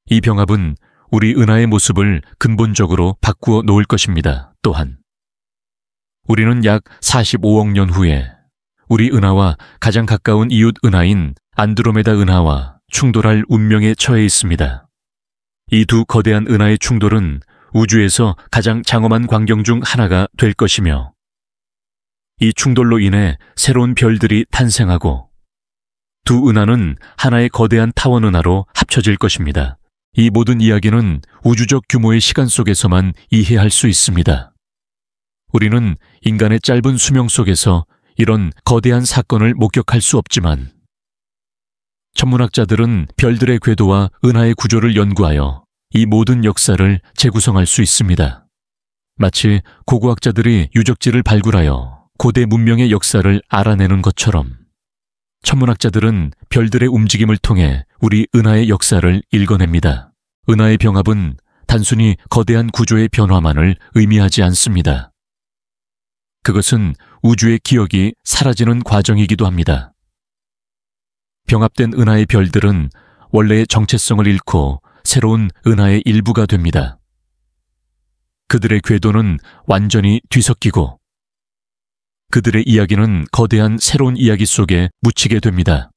이 병합은 우리 은하의 모습을 근본적으로 바꾸어 놓을 것입니다. 또한 우리는 약 45억 년 후에 우리 은하와 가장 가까운 이웃 은하인 안드로메다 은하와 충돌할 운명에 처해 있습니다. 이 두 거대한 은하의 충돌은 우주에서 가장 장엄한 광경 중 하나가 될 것이며 이 충돌로 인해 새로운 별들이 탄생하고 두 은하는 하나의 거대한 타원 은하로 합쳐질 것입니다. 이 모든 이야기는 우주적 규모의 시간 속에서만 이해할 수 있습니다. 우리는 인간의 짧은 수명 속에서 이런 거대한 사건을 목격할 수 없지만 천문학자들은 별들의 궤도와 은하의 구조를 연구하여 이 모든 역사를 재구성할 수 있습니다. 마치 고고학자들이 유적지를 발굴하여 고대 문명의 역사를 알아내는 것처럼 천문학자들은 별들의 움직임을 통해 우리 은하의 역사를 읽어냅니다. 은하의 병합은 단순히 거대한 구조의 변화만을 의미하지 않습니다. 그것은 우주의 기억이 사라지는 과정이기도 합니다. 병합된 은하의 별들은 원래의 정체성을 잃고 새로운 은하의 일부가 됩니다. 그들의 궤도는 완전히 뒤섞이고 그들의 이야기는 거대한 새로운 이야기 속에 묻히게 됩니다.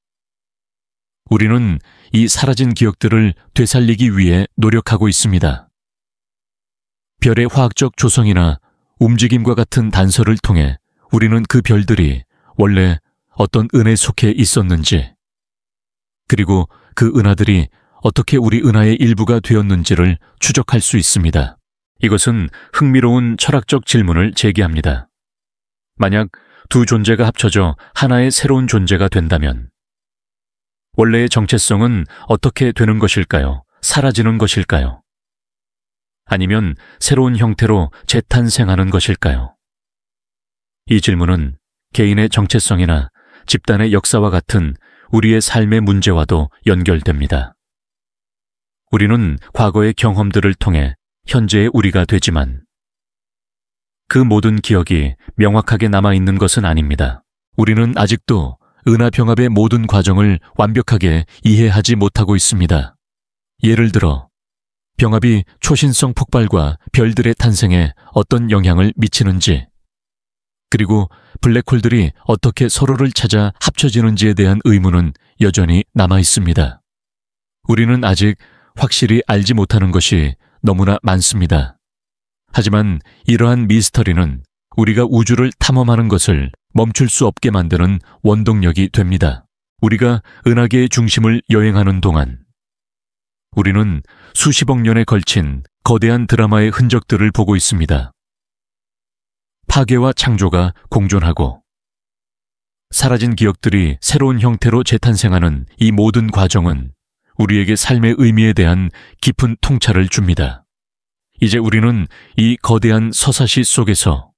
우리는 이 사라진 기억들을 되살리기 위해 노력하고 있습니다. 별의 화학적 조성이나 움직임과 같은 단서를 통해 우리는 그 별들이 원래 어떤 은에 속해 있었는지, 그리고 그 은하들이 어떻게 우리 은하의 일부가 되었는지를 추적할 수 있습니다. 이것은 흥미로운 철학적 질문을 제기합니다. 만약 두 존재가 합쳐져 하나의 새로운 존재가 된다면 원래의 정체성은 어떻게 되는 것일까요? 사라지는 것일까요? 아니면 새로운 형태로 재탄생하는 것일까요? 이 질문은 개인의 정체성이나 집단의 역사와 같은 우리의 삶의 문제와도 연결됩니다. 우리는 과거의 경험들을 통해 현재의 우리가 되지만 그 모든 기억이 명확하게 남아있는 것은 아닙니다. 우리는 아직도 은하병합의 모든 과정을 완벽하게 이해하지 못하고 있습니다. 예를 들어 병합이 초신성 폭발과 별들의 탄생에 어떤 영향을 미치는지, 그리고 블랙홀들이 어떻게 서로를 찾아 합쳐지는지에 대한 의문은 여전히 남아 있습니다. 우리는 아직 확실히 알지 못하는 것이 너무나 많습니다. 하지만 이러한 미스터리는 우리가 우주를 탐험하는 것을 멈출 수 없게 만드는 원동력이 됩니다. 우리가 은하계의 중심을 여행하는 동안 우리는 수십억 년에 걸친 거대한 드라마의 흔적들을 보고 있습니다. 파괴와 창조가 공존하고 사라진 기억들이 새로운 형태로 재탄생하는 이 모든 과정은 우리에게 삶의 의미에 대한 깊은 통찰을 줍니다. 이제 우리는 이 거대한 서사시 속에서,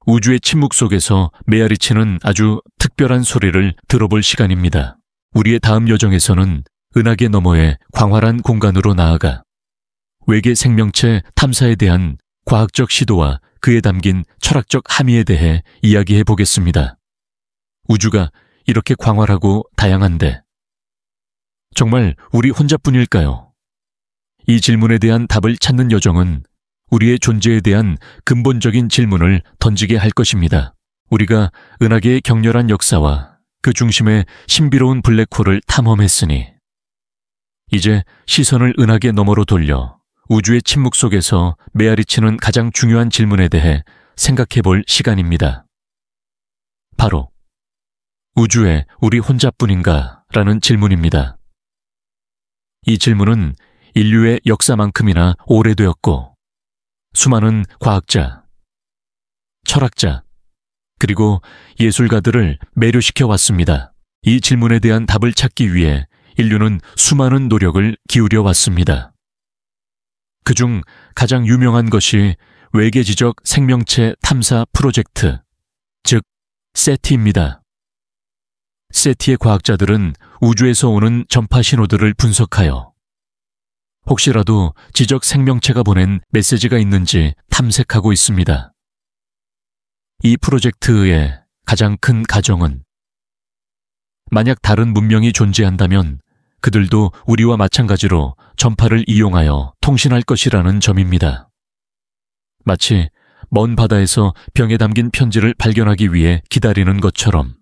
우주의 침묵 속에서 메아리치는 아주 특별한 소리를 들어볼 시간입니다. 우리의 다음 여정에서는 은하계 너머의 광활한 공간으로 나아가 외계 생명체 탐사에 대한 과학적 시도와 그에 담긴 철학적 함의에 대해 이야기해 보겠습니다. 우주가 이렇게 광활하고 다양한데 정말 우리 혼자뿐일까요? 이 질문에 대한 답을 찾는 여정은 우리의 존재에 대한 근본적인 질문을 던지게 할 것입니다. 우리가 은하계의 격렬한 역사와 그 중심의 신비로운 블랙홀을 탐험했으니 이제 시선을 은하계 너머로 돌려 우주의 침묵 속에서 메아리치는 가장 중요한 질문에 대해 생각해 볼 시간입니다. 바로 우주에 우리 혼자뿐인가? 라는 질문입니다. 이 질문은 인류의 역사만큼이나 오래되었고 수많은 과학자, 철학자, 그리고 예술가들을 매료시켜 왔습니다. 이 질문에 대한 답을 찾기 위해 인류는 수많은 노력을 기울여 왔습니다. 그중 가장 유명한 것이 외계지적 생명체 탐사 프로젝트, 즉 세티입니다. 세티의 과학자들은 우주에서 오는 전파 신호들을 분석하여 혹시라도 지적 생명체가 보낸 메시지가 있는지 탐색하고 있습니다. 이 프로젝트의 가장 큰 가정은 만약 다른 문명이 존재한다면 그들도 우리와 마찬가지로 전파를 이용하여 통신할 것이라는 점입니다. 마치 먼 바다에서 병에 담긴 편지를 발견하기 위해 기다리는 것처럼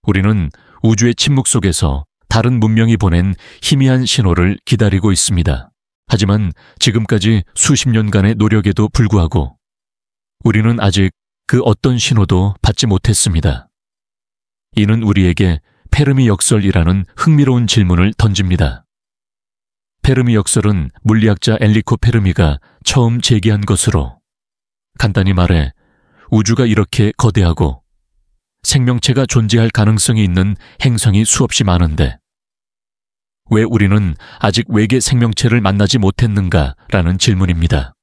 우리는 우주의 침묵 속에서 다른 문명이 보낸 희미한 신호를 기다리고 있습니다. 하지만 지금까지 수십 년간의 노력에도 불구하고 우리는 아직 그 어떤 신호도 받지 못했습니다. 이는 우리에게 페르미 역설이라는 흥미로운 질문을 던집니다. 페르미 역설은 물리학자 엔리코 페르미가 처음 제기한 것으로 간단히 말해 우주가 이렇게 거대하고 생명체가 존재할 가능성이 있는 행성이 수없이 많은데 왜 우리는 아직 외계 생명체를 만나지 못했는가라는 질문입니다.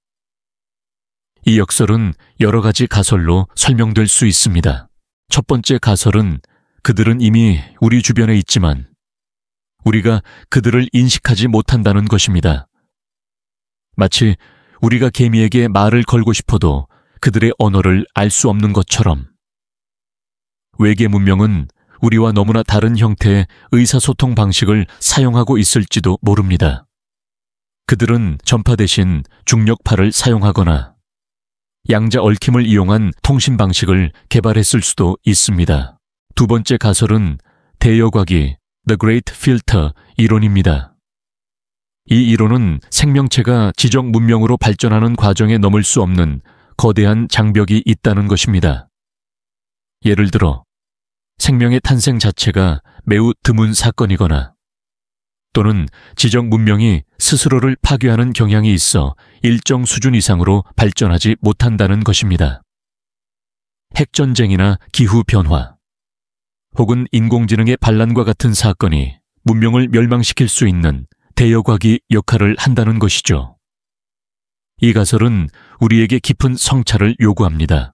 이 역설은 여러 가지 가설로 설명될 수 있습니다. 첫 번째 가설은 그들은 이미 우리 주변에 있지만 우리가 그들을 인식하지 못한다는 것입니다. 마치 우리가 개미에게 말을 걸고 싶어도 그들의 언어를 알 수 없는 것처럼 외계 문명은 우리와 너무나 다른 형태의 의사소통 방식을 사용하고 있을지도 모릅니다. 그들은 전파 대신 중력파를 사용하거나 양자 얽힘을 이용한 통신 방식을 개발했을 수도 있습니다. 두 번째 가설은 대여과기, The Great Filter 이론입니다. 이 이론은 생명체가 지적 문명으로 발전하는 과정에 넘을 수 없는 거대한 장벽이 있다는 것입니다. 예를 들어 생명의 탄생 자체가 매우 드문 사건이거나 또는 지적 문명이 스스로를 파괴하는 경향이 있어 일정 수준 이상으로 발전하지 못한다는 것입니다. 핵전쟁이나 기후변화 혹은 인공지능의 반란과 같은 사건이 문명을 멸망시킬 수 있는 대여과기 역할을 한다는 것이죠. 이 가설은 우리에게 깊은 성찰을 요구합니다.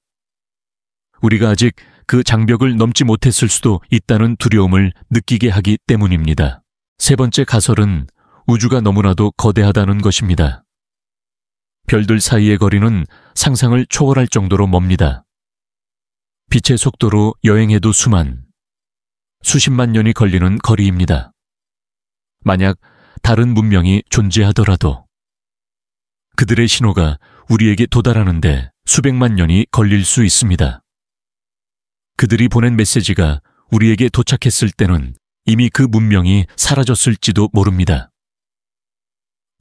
우리가 아직 그 장벽을 넘지 못했을 수도 있다는 두려움을 느끼게 하기 때문입니다. 세 번째 가설은 우주가 너무나도 거대하다는 것입니다. 별들 사이의 거리는 상상을 초월할 정도로 멉니다. 빛의 속도로 여행해도 수십만 년이 걸리는 거리입니다. 만약 다른 문명이 존재하더라도 그들의 신호가 우리에게 도달하는데 수백만 년이 걸릴 수 있습니다. 그들이 보낸 메시지가 우리에게 도착했을 때는 이미 그 문명이 사라졌을지도 모릅니다.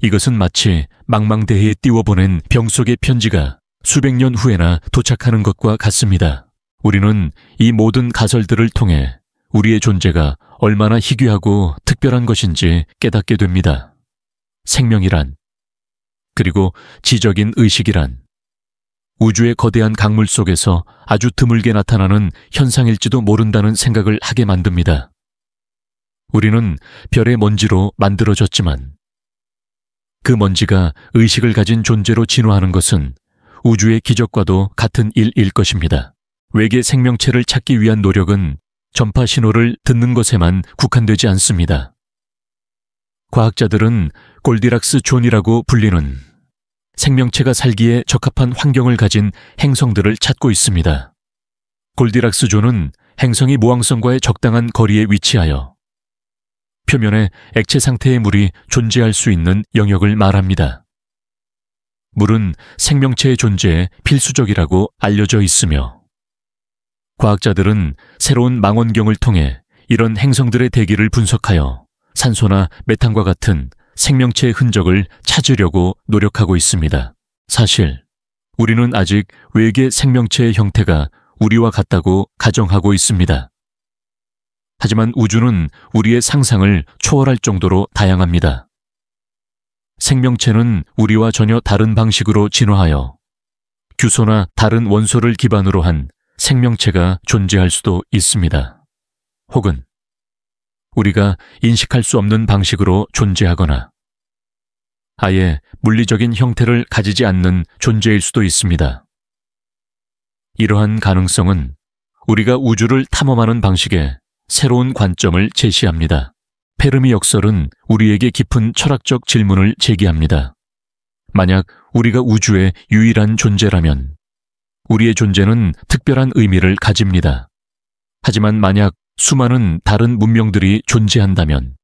이것은 마치 망망대해에 띄워보낸 병 속의 편지가 수백 년 후에나 도착하는 것과 같습니다. 우리는 이 모든 가설들을 통해 우리의 존재가 얼마나 희귀하고 특별한 것인지 깨닫게 됩니다. 생명이란, 그리고 지적인 의식이란, 우주의 거대한 강물 속에서 아주 드물게 나타나는 현상일지도 모른다는 생각을 하게 만듭니다. 우리는 별의 먼지로 만들어졌지만 그 먼지가 의식을 가진 존재로 진화하는 것은 우주의 기적과도 같은 일일 것입니다. 외계 생명체를 찾기 위한 노력은 전파 신호를 듣는 것에만 국한되지 않습니다. 과학자들은 골디락스 존이라고 불리는 생명체가 살기에 적합한 환경을 가진 행성들을 찾고 있습니다. 골디락스 존은 행성이 모항성과의 적당한 거리에 위치하여 표면에 액체 상태의 물이 존재할 수 있는 영역을 말합니다. 물은 생명체의 존재에 필수적이라고 알려져 있으며 과학자들은 새로운 망원경을 통해 이런 행성들의 대기를 분석하여 산소나 메탄과 같은 생명체의 흔적을 찾으려고 노력하고 있습니다. 사실 우리는 아직 외계 생명체의 형태가 우리와 같다고 가정하고 있습니다. 하지만 우주는 우리의 상상을 초월할 정도로 다양합니다. 생명체는 우리와 전혀 다른 방식으로 진화하여 규소나 다른 원소를 기반으로 한 생명체가 존재할 수도 있습니다. 혹은 우리가 인식할 수 없는 방식으로 존재하거나 아예 물리적인 형태를 가지지 않는 존재일 수도 있습니다. 이러한 가능성은 우리가 우주를 탐험하는 방식에 새로운 관점을 제시합니다. 페르미 역설은 우리에게 깊은 철학적 질문을 제기합니다. 만약 우리가 우주의 유일한 존재라면 우리의 존재는 특별한 의미를 가집니다. 하지만 만약 수많은 다른 문명들이 존재한다면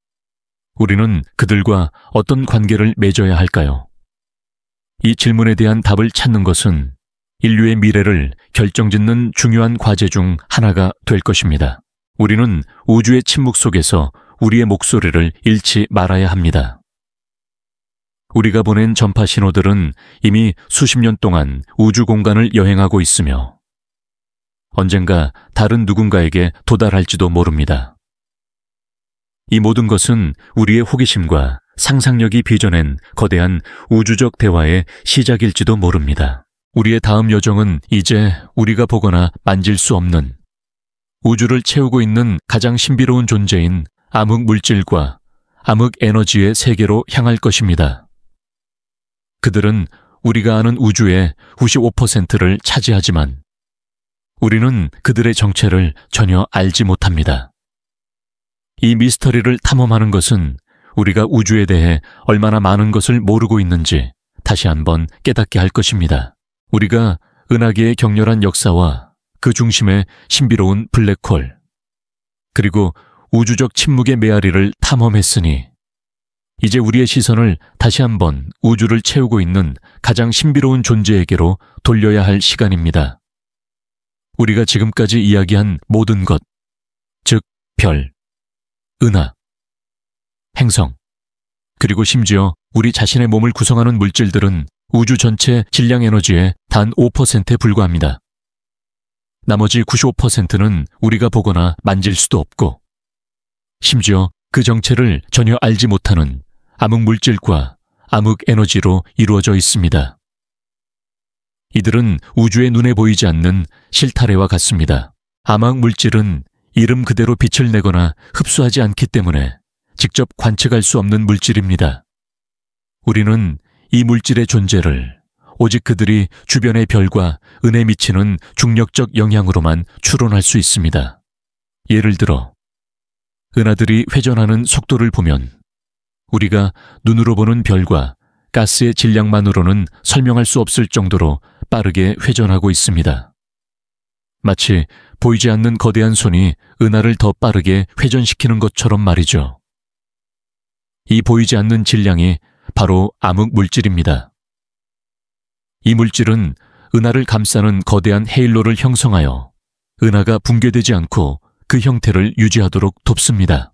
우리는 그들과 어떤 관계를 맺어야 할까요? 이 질문에 대한 답을 찾는 것은 인류의 미래를 결정짓는 중요한 과제 중 하나가 될 것입니다. 우리는 우주의 침묵 속에서 우리의 목소리를 잃지 말아야 합니다. 우리가 보낸 전파 신호들은 이미 수십 년 동안 우주 공간을 여행하고 있으며 언젠가 다른 누군가에게 도달할지도 모릅니다. 이 모든 것은 우리의 호기심과 상상력이 빚어낸 거대한 우주적 대화의 시작일지도 모릅니다. 우리의 다음 여정은 이제 우리가 보거나 만질 수 없는 우주를 채우고 있는 가장 신비로운 존재인 암흑 물질과 암흑 에너지의 세계로 향할 것입니다. 그들은 우리가 아는 우주의 95%를 차지하지만 우리는 그들의 정체를 전혀 알지 못합니다. 이 미스터리를 탐험하는 것은 우리가 우주에 대해 얼마나 많은 것을 모르고 있는지 다시 한번 깨닫게 할 것입니다. 우리가 은하계의 격렬한 역사와 그 중심의 신비로운 블랙홀, 그리고 우주적 침묵의 메아리를 탐험했으니 이제 우리의 시선을 다시 한번 우주를 채우고 있는 가장 신비로운 존재에게로 돌려야 할 시간입니다. 우리가 지금까지 이야기한 모든 것, 즉 별, 은하, 행성, 그리고 심지어 우리 자신의 몸을 구성하는 물질들은 우주 전체 질량 에너지의 단 5%에 불과합니다. 나머지 95%는 우리가 보거나 만질 수도 없고, 심지어 그 정체를 전혀 알지 못하는 암흑 물질과 암흑 에너지로 이루어져 있습니다. 이들은 우주의 눈에 보이지 않는 실타래와 같습니다. 암흑 물질은 이름 그대로 빛을 내거나 흡수하지 않기 때문에 직접 관측할 수 없는 물질입니다. 우리는 이 물질의 존재를 오직 그들이 주변의 별과 은에 미치는 중력적 영향으로만 추론할 수 있습니다. 예를 들어 은하들이 회전하는 속도를 보면 우리가 눈으로 보는 별과 가스의 질량만으로는 설명할 수 없을 정도로 빠르게 회전하고 있습니다. 마치 보이지 않는 거대한 손이 은하를 더 빠르게 회전시키는 것처럼 말이죠. 이 보이지 않는 질량이 바로 암흑 물질입니다. 이 물질은 은하를 감싸는 거대한 헤일로를 형성하여 은하가 붕괴되지 않고 그 형태를 유지하도록 돕습니다.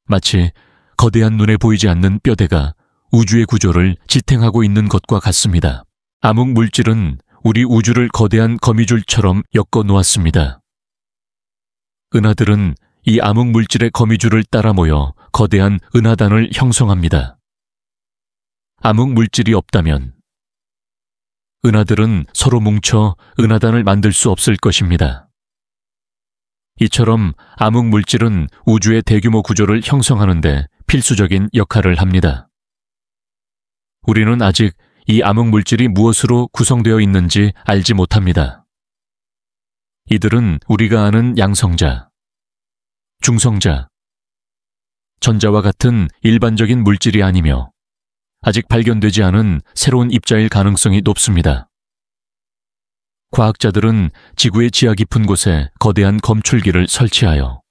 마치 거대한 눈에 보이지 않는 뼈대가 우주의 구조를 지탱하고 있는 것과 같습니다. 암흑 물질은 우리 우주를 거대한 거미줄처럼 엮어 놓았습니다. 은하들은 이 암흑 물질의 거미줄을 따라 모여 거대한 은하단을 형성합니다. 암흑 물질이 없다면 은하들은 서로 뭉쳐 은하단을 만들 수 없을 것입니다. 이처럼 암흑 물질은 우주의 대규모 구조를 형성하는 데 필수적인 역할을 합니다. 우리는 아직 이 암흑 물질이 무엇으로 구성되어 있는지 알지 못합니다. 이들은 우리가 아는 양성자, 중성자, 전자와 같은 일반적인 물질이 아니며 아직 발견되지 않은 새로운 입자일 가능성이 높습니다. 과학자들은 지구의 지하 깊은 곳에 거대한 검출기를 설치하여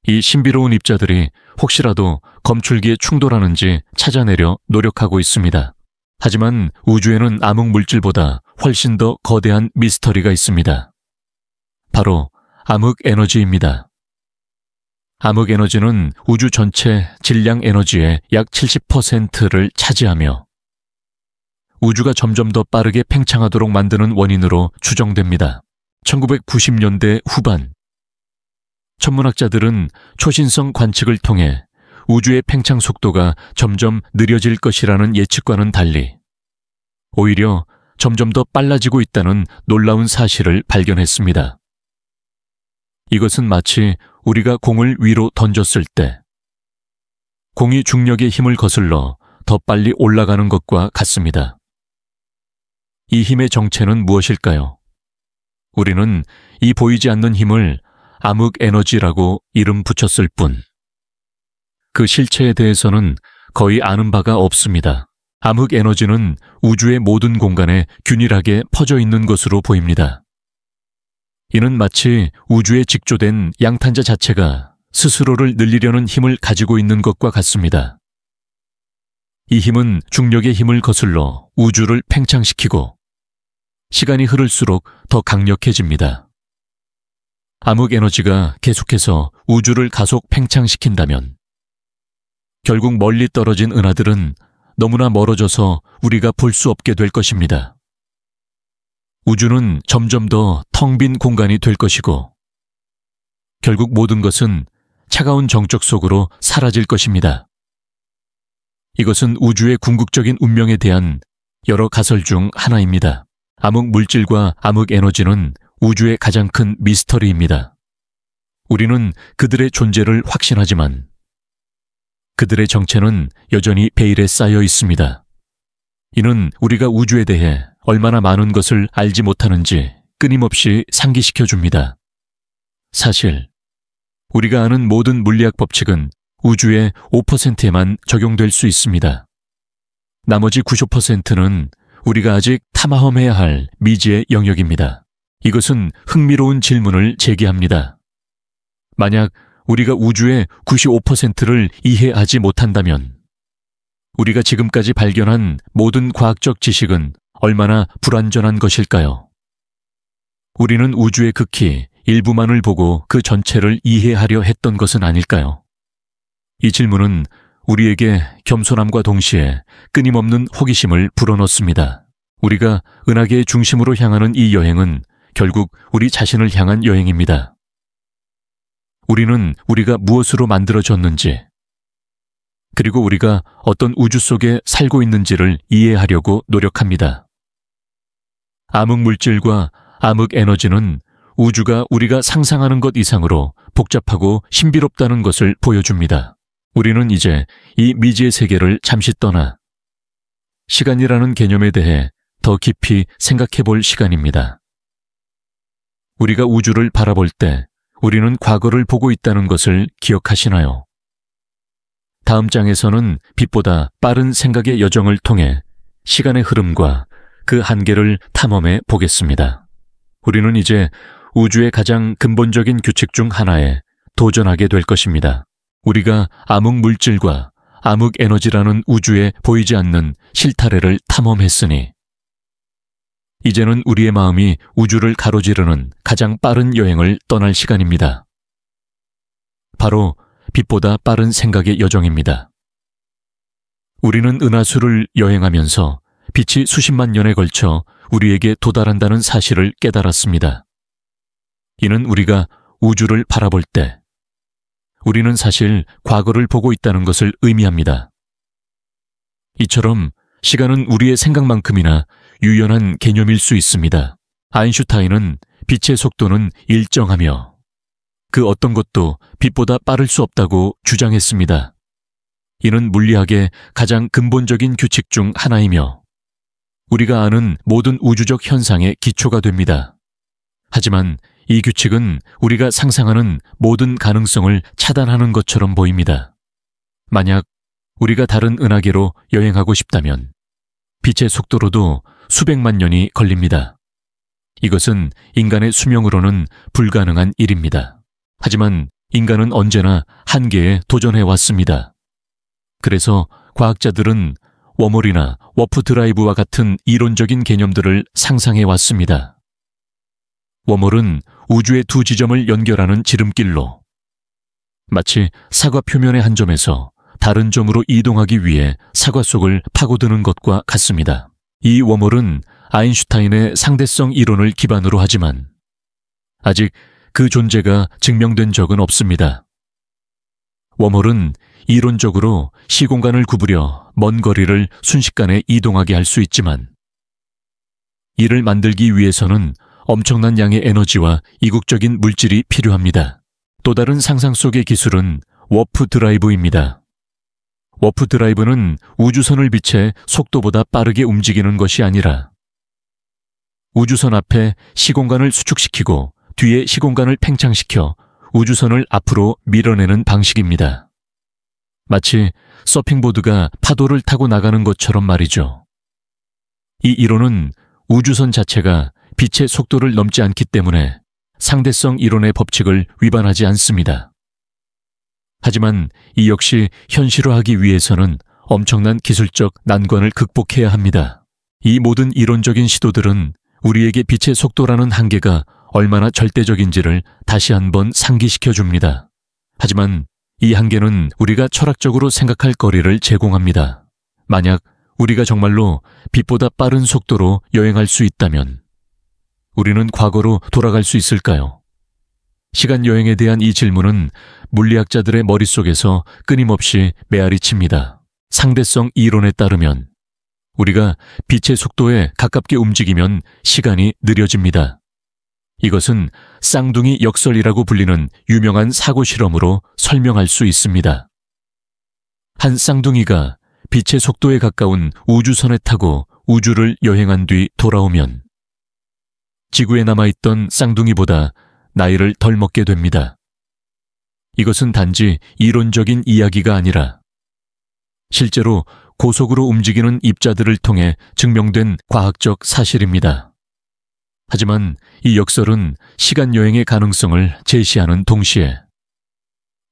이 신비로운 입자들이 혹시라도 검출기에 충돌하는지 찾아내려 노력하고 있습니다. 하지만 우주에는 암흑 물질보다 훨씬 더 거대한 미스터리가 있습니다. 바로 암흑 에너지입니다. 암흑 에너지는 우주 전체 질량 에너지의 약 70%를 차지하며 우주가 점점 더 빠르게 팽창하도록 만드는 원인으로 추정됩니다. 1990년대 후반, 천문학자들은 초신성 관측을 통해 우주의 팽창 속도가 점점 느려질 것이라는 예측과는 달리 오히려 점점 더 빨라지고 있다는 놀라운 사실을 발견했습니다. 이것은 마치 우리가 공을 위로 던졌을 때 공이 중력의 힘을 거슬러 더 빨리 올라가는 것과 같습니다. 이 힘의 정체는 무엇일까요? 우리는 이 보이지 않는 힘을 암흑 에너지라고 이름 붙였을 뿐, 그 실체에 대해서는 거의 아는 바가 없습니다. 암흑 에너지는 우주의 모든 공간에 균일하게 퍼져 있는 것으로 보입니다. 이는 마치 우주에 직조된 양탄자 자체가 스스로를 늘리려는 힘을 가지고 있는 것과 같습니다. 이 힘은 중력의 힘을 거슬러 우주를 팽창시키고 시간이 흐를수록 더 강력해집니다. 암흑 에너지가 계속해서 우주를 가속 팽창시킨다면 결국 멀리 떨어진 은하들은 너무나 멀어져서 우리가 볼 수 없게 될 것입니다. 우주는 점점 더 텅 빈 공간이 될 것이고 결국 모든 것은 차가운 정적 속으로 사라질 것입니다. 이것은 우주의 궁극적인 운명에 대한 여러 가설 중 하나입니다. 암흑 물질과 암흑 에너지는 우주의 가장 큰 미스터리입니다. 우리는 그들의 존재를 확신하지만 그들의 정체는 여전히 베일에 쌓여 있습니다. 이는 우리가 우주에 대해 얼마나 많은 것을 알지 못하는지 끊임없이 상기시켜 줍니다. 사실 우리가 아는 모든 물리학 법칙은 우주의 5%에만 적용될 수 있습니다. 나머지 90%는 우리가 아직 탐험해야 할 미지의 영역입니다. 이것은 흥미로운 질문을 제기합니다. 만약 우리가 우주의 95%를 이해하지 못한다면 우리가 지금까지 발견한 모든 과학적 지식은 얼마나 불완전한 것일까요? 우리는 우주의 극히 일부만을 보고 그 전체를 이해하려 했던 것은 아닐까요? 이 질문은 우리에게 겸손함과 동시에 끊임없는 호기심을 불어넣습니다. 우리가 은하계의 중심으로 향하는 이 여행은 결국 우리 자신을 향한 여행입니다. 우리는 우리가 무엇으로 만들어졌는지, 그리고 우리가 어떤 우주 속에 살고 있는지를 이해하려고 노력합니다. 암흑 물질과 암흑 에너지는 우주가 우리가 상상하는 것 이상으로 복잡하고 신비롭다는 것을 보여줍니다. 우리는 이제 이 미지의 세계를 잠시 떠나 시간이라는 개념에 대해 더 깊이 생각해 볼 시간입니다. 우리가 우주를 바라볼 때 우리는 과거를 보고 있다는 것을 기억하시나요? 다음 장에서는 빛보다 빠른 생각의 여정을 통해 시간의 흐름과 그 한계를 탐험해 보겠습니다. 우리는 이제 우주의 가장 근본적인 규칙 중 하나에 도전하게 될 것입니다. 우리가 암흑 물질과 암흑 에너지라는 우주에 보이지 않는 실타래를 탐험했으니 이제는 우리의 마음이 우주를 가로지르는 가장 빠른 여행을 떠날 시간입니다. 바로 빛보다 빠른 생각의 여정입니다. 우리는 은하수를 여행하면서 빛이 수십만 년에 걸쳐 우리에게 도달한다는 사실을 깨달았습니다. 이는 우리가 우주를 바라볼 때 우리는 사실 과거를 보고 있다는 것을 의미합니다. 이처럼 시간은 우리의 생각만큼이나 유연한 개념일 수 있습니다. 아인슈타인은 빛의 속도는 일정하며 그 어떤 것도 빛보다 빠를 수 없다고 주장했습니다. 이는 물리학의 가장 근본적인 규칙 중 하나이며 우리가 아는 모든 우주적 현상의 기초가 됩니다. 하지만 이 규칙은 우리가 상상하는 모든 가능성을 차단하는 것처럼 보입니다. 만약 우리가 다른 은하계로 여행하고 싶다면 빛의 속도로도 수백만 년이 걸립니다. 이것은 인간의 수명으로는 불가능한 일입니다. 하지만 인간은 언제나 한계에 도전해 왔습니다. 그래서 과학자들은 워몰이나 워프 드라이브와 같은 이론적인 개념들을 상상해 왔습니다. 워몰은 우주의 두 지점을 연결하는 지름길로 마치 사과 표면의 한 점에서 다른 점으로 이동하기 위해 사과 속을 파고드는 것과 같습니다. 이 워몰은 아인슈타인의 상대성 이론을 기반으로 하지만 아직 그 존재가 증명된 적은 없습니다. 워몰은 이론적으로 시공간을 구부려 먼 거리를 순식간에 이동하게 할 수 있지만 이를 만들기 위해서는 엄청난 양의 에너지와 이국적인 물질이 필요합니다. 또 다른 상상 속의 기술은 워프 드라이브입니다. 워프 드라이브는 우주선을 비춰 속도보다 빠르게 움직이는 것이 아니라 우주선 앞에 시공간을 수축시키고 뒤에 시공간을 팽창시켜 우주선을 앞으로 밀어내는 방식입니다. 마치 서핑보드가 파도를 타고 나가는 것처럼 말이죠. 이 이론은 우주선 자체가 빛의 속도를 넘지 않기 때문에 상대성 이론의 법칙을 위반하지 않습니다. 하지만 이 역시 현실화하기 위해서는 엄청난 기술적 난관을 극복해야 합니다. 이 모든 이론적인 시도들은 우리에게 빛의 속도라는 한계가 얼마나 절대적인지를 다시 한번 상기시켜 줍니다. 하지만 이 한계는 우리가 철학적으로 생각할 거리를 제공합니다. 만약 우리가 정말로 빛보다 빠른 속도로 여행할 수 있다면 우리는 과거로 돌아갈 수 있을까요? 시간 여행에 대한 이 질문은 물리학자들의 머릿속에서 끊임없이 메아리칩니다. 상대성 이론에 따르면 우리가 빛의 속도에 가깝게 움직이면 시간이 느려집니다. 이것은 쌍둥이 역설이라고 불리는 유명한 사고 실험으로 설명할 수 있습니다. 한 쌍둥이가 빛의 속도에 가까운 우주선에 타고 우주를 여행한 뒤 돌아오면 지구에 남아있던 쌍둥이보다 나이를 덜 먹게 됩니다. 이것은 단지 이론적인 이야기가 아니라 실제로 고속으로 움직이는 입자들을 통해 증명된 과학적 사실입니다. 하지만 이 역설은 시간 여행의 가능성을 제시하는 동시에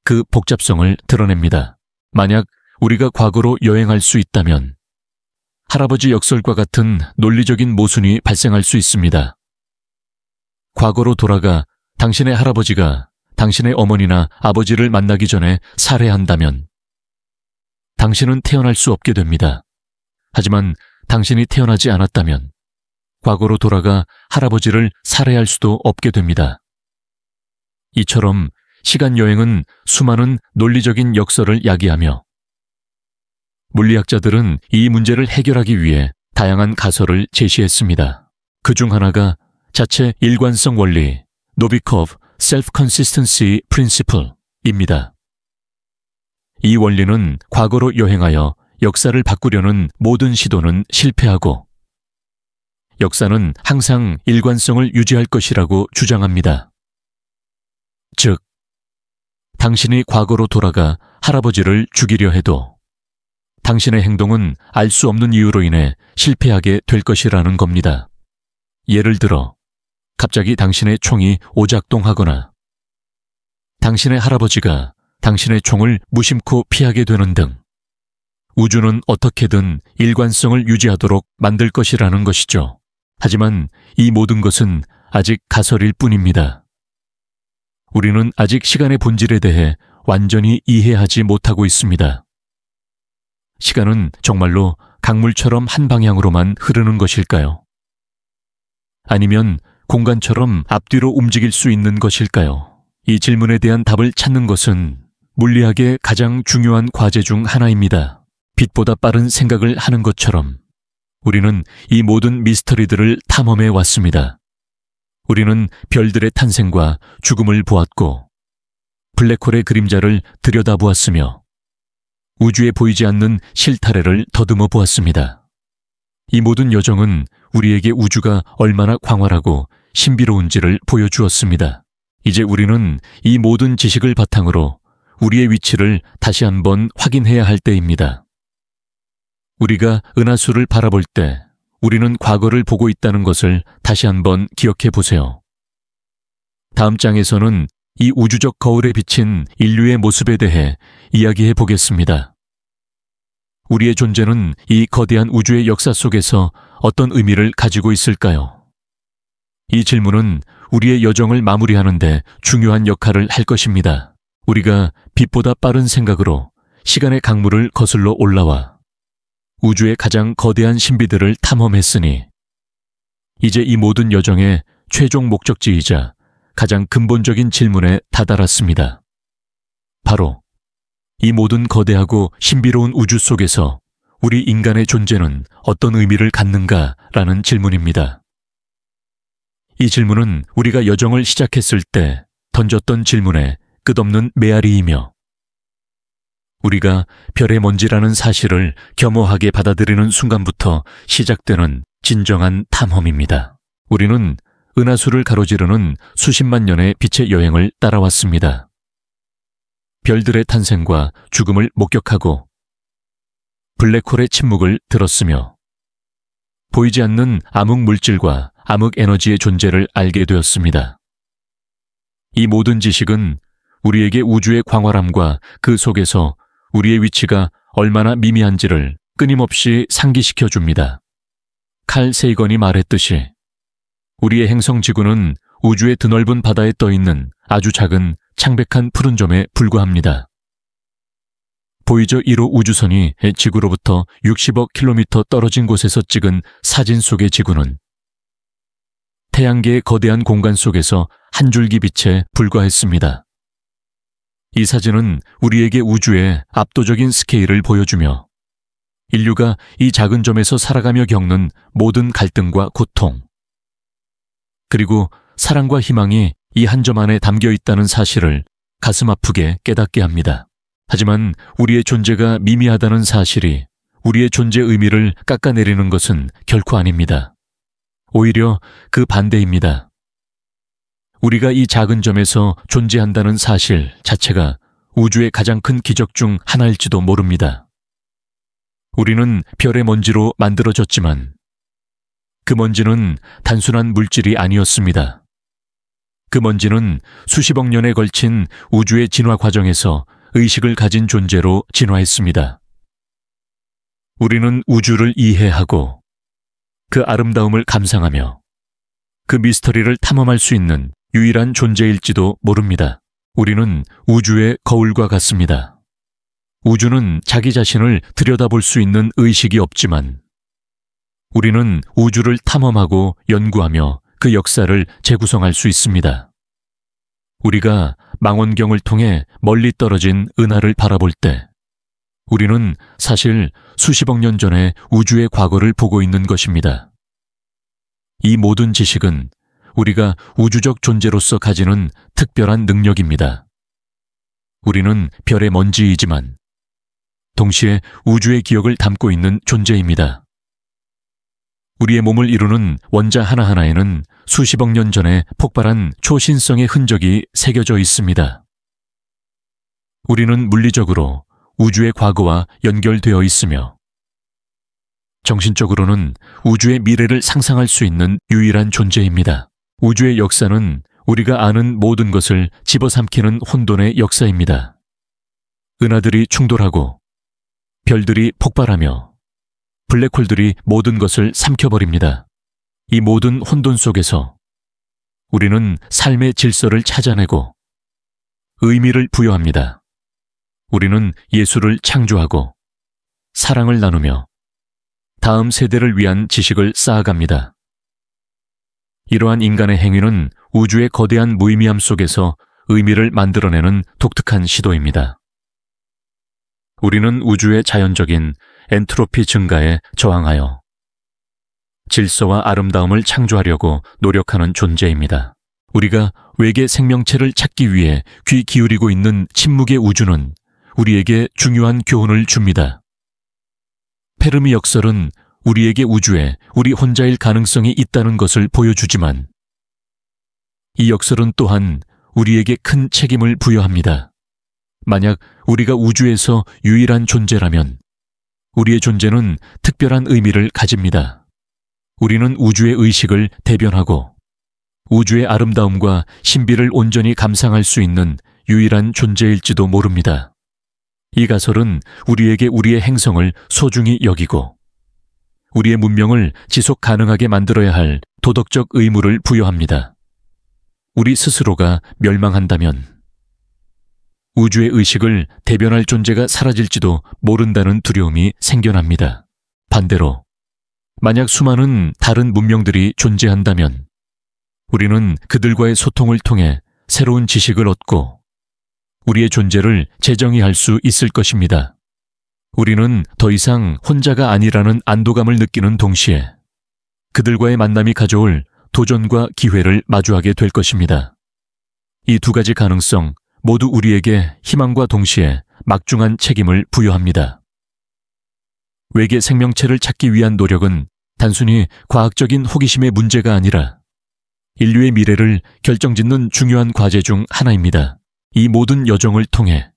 그 복잡성을 드러냅니다. 만약 우리가 과거로 여행할 수 있다면 할아버지 역설과 같은 논리적인 모순이 발생할 수 있습니다. 과거로 돌아가 당신의 할아버지가 당신의 어머니나 아버지를 만나기 전에 살해한다면 당신은 태어날 수 없게 됩니다. 하지만 당신이 태어나지 않았다면 과거로 돌아가 할아버지를 살해할 수도 없게 됩니다. 이처럼 시간 여행은 수많은 논리적인 역설을 야기하며 물리학자들은 이 문제를 해결하기 위해 다양한 가설을 제시했습니다. 그중 하나가 자체 일관성 원리, 노비코프 Self-Consistency Principle입니다. 이 원리는 과거로 여행하여 역사를 바꾸려는 모든 시도는 실패하고 역사는 항상 일관성을 유지할 것이라고 주장합니다. 즉, 당신이 과거로 돌아가 할아버지를 죽이려 해도 당신의 행동은 알 수 없는 이유로 인해 실패하게 될 것이라는 겁니다. 예를 들어, 갑자기 당신의 총이 오작동하거나 당신의 할아버지가 당신의 총을 무심코 피하게 되는 등 우주는 어떻게든 일관성을 유지하도록 만들 것이라는 것이죠. 하지만 이 모든 것은 아직 가설일 뿐입니다. 우리는 아직 시간의 본질에 대해 완전히 이해하지 못하고 있습니다. 시간은 정말로 강물처럼 한 방향으로만 흐르는 것일까요? 아니면 공간처럼 앞뒤로 움직일 수 있는 것일까요? 이 질문에 대한 답을 찾는 것은 물리학의 가장 중요한 과제 중 하나입니다. 빛보다 빠른 생각을 하는 것처럼 우리는 이 모든 미스터리들을 탐험해 왔습니다. 우리는 별들의 탄생과 죽음을 보았고 블랙홀의 그림자를 들여다보았으며 우주에 보이지 않는 실타래를 더듬어 보았습니다. 이 모든 여정은 우리에게 우주가 얼마나 광활하고 신비로운지를 보여주었습니다. 이제 우리는 이 모든 지식을 바탕으로 우리의 위치를 다시 한번 확인해야 할 때입니다. 우리가 은하수를 바라볼 때 우리는 과거를 보고 있다는 것을 다시 한번 기억해 보세요. 다음 장에서는 이 우주적 거울에 비친 인류의 모습에 대해 이야기해 보겠습니다. 우리의 존재는 이 거대한 우주의 역사 속에서 어떤 의미를 가지고 있을까요? 이 질문은 우리의 여정을 마무리하는 데 중요한 역할을 할 것입니다. 우리가 빛보다 빠른 생각으로 시간의 강물을 거슬러 올라와 우주의 가장 거대한 신비들을 탐험했으니 이제 이 모든 여정의 최종 목적지이자 가장 근본적인 질문에 다다랐습니다. 바로 이 모든 거대하고 신비로운 우주 속에서 우리 인간의 존재는 어떤 의미를 갖는가라는 질문입니다. 이 질문은 우리가 여정을 시작했을 때 던졌던 질문의 끝없는 메아리이며 우리가 별의 먼지라는 사실을 겸허하게 받아들이는 순간부터 시작되는 진정한 탐험입니다. 우리는 은하수를 가로지르는 수십만 년의 빛의 여행을 따라왔습니다. 별들의 탄생과 죽음을 목격하고 블랙홀의 침묵을 들었으며 보이지 않는 암흑 물질과 암흑 에너지의 존재를 알게 되었습니다. 이 모든 지식은 우리에게 우주의 광활함과 그 속에서 우리의 위치가 얼마나 미미한지를 끊임없이 상기시켜 줍니다. 칼 세이건이 말했듯이 우리의 행성 지구는 우주의 드넓은 바다에 떠있는 아주 작은 창백한 푸른 점에 불과합니다. 보이저 1호 우주선이 지구로부터 60억 킬로미터 떨어진 곳에서 찍은 사진 속의 지구는 태양계의 거대한 공간 속에서 한 줄기 빛에 불과했습니다. 이 사진은 우리에게 우주의 압도적인 스케일을 보여주며 인류가 이 작은 점에서 살아가며 겪는 모든 갈등과 고통, 그리고 사랑과 희망이 이 한 점 안에 담겨 있다는 사실을 가슴 아프게 깨닫게 합니다. 하지만 우리의 존재가 미미하다는 사실이 우리의 존재 의미를 깎아내리는 것은 결코 아닙니다. 오히려 그 반대입니다. 우리가 이 작은 점에서 존재한다는 사실 자체가 우주의 가장 큰 기적 중 하나일지도 모릅니다. 우리는 별의 먼지로 만들어졌지만 그 먼지는 단순한 물질이 아니었습니다. 그 먼지는 수십억 년에 걸친 우주의 진화 과정에서 의식을 가진 존재로 진화했습니다. 우리는 우주를 이해하고 그 아름다움을 감상하며 그 미스터리를 탐험할 수 있는 유일한 존재일지도 모릅니다. 우리는 우주의 거울과 같습니다. 우주는 자기 자신을 들여다볼 수 있는 의식이 없지만 우리는 우주를 탐험하고 연구하며 그 역사를 재구성할 수 있습니다. 우리가 망원경을 통해 멀리 떨어진 은하를 바라볼 때 우리는 사실 수십억 년 전에 우주의 과거를 보고 있는 것입니다. 이 모든 지식은 우리가 우주적 존재로서 가지는 특별한 능력입니다. 우리는 별의 먼지이지만 동시에 우주의 기억을 담고 있는 존재입니다. 우리의 몸을 이루는 원자 하나하나에는 수십억 년 전에 폭발한 초신성의 흔적이 새겨져 있습니다. 우리는 물리적으로 우주의 과거와 연결되어 있으며 정신적으로는 우주의 미래를 상상할 수 있는 유일한 존재입니다. 우주의 역사는 우리가 아는 모든 것을 집어삼키는 혼돈의 역사입니다. 은하들이 충돌하고 별들이 폭발하며 블랙홀들이 모든 것을 삼켜버립니다. 이 모든 혼돈 속에서 우리는 삶의 질서를 찾아내고 의미를 부여합니다. 우리는 예술을 창조하고 사랑을 나누며 다음 세대를 위한 지식을 쌓아갑니다. 이러한 인간의 행위는 우주의 거대한 무의미함 속에서 의미를 만들어내는 독특한 시도입니다. 우리는 우주의 자연적인 엔트로피 증가에 저항하여 질서와 아름다움을 창조하려고 노력하는 존재입니다. 우리가 외계 생명체를 찾기 위해 귀 기울이고 있는 침묵의 우주는 우리에게 중요한 교훈을 줍니다. 페르미 역설은 우리에게 우주에 우리 혼자일 가능성이 있다는 것을 보여주지만 이 역설은 또한 우리에게 큰 책임을 부여합니다. 만약 우리가 우주에서 유일한 존재라면 우리의 존재는 특별한 의미를 가집니다. 우리는 우주의 의식을 대변하고 우주의 아름다움과 신비를 온전히 감상할 수 있는 유일한 존재일지도 모릅니다. 이 가설은 우리에게 우리의 행성을 소중히 여기고 우리의 문명을 지속 가능하게 만들어야 할 도덕적 의무를 부여합니다. 우리 스스로가 멸망한다면 우주의 의식을 대변할 존재가 사라질지도 모른다는 두려움이 생겨납니다. 반대로 만약 수많은 다른 문명들이 존재한다면 우리는 그들과의 소통을 통해 새로운 지식을 얻고 우리의 존재를 재정의할 수 있을 것입니다. 우리는 더 이상 혼자가 아니라는 안도감을 느끼는 동시에 그들과의 만남이 가져올 도전과 기회를 마주하게 될 것입니다. 이 두 가지 가능성 모두 우리에게 희망과 동시에 막중한 책임을 부여합니다. 외계 생명체를 찾기 위한 노력은 단순히 과학적인 호기심의 문제가 아니라 인류의 미래를 결정짓는 중요한 과제 중 하나입니다. 이 모든 여정을 통해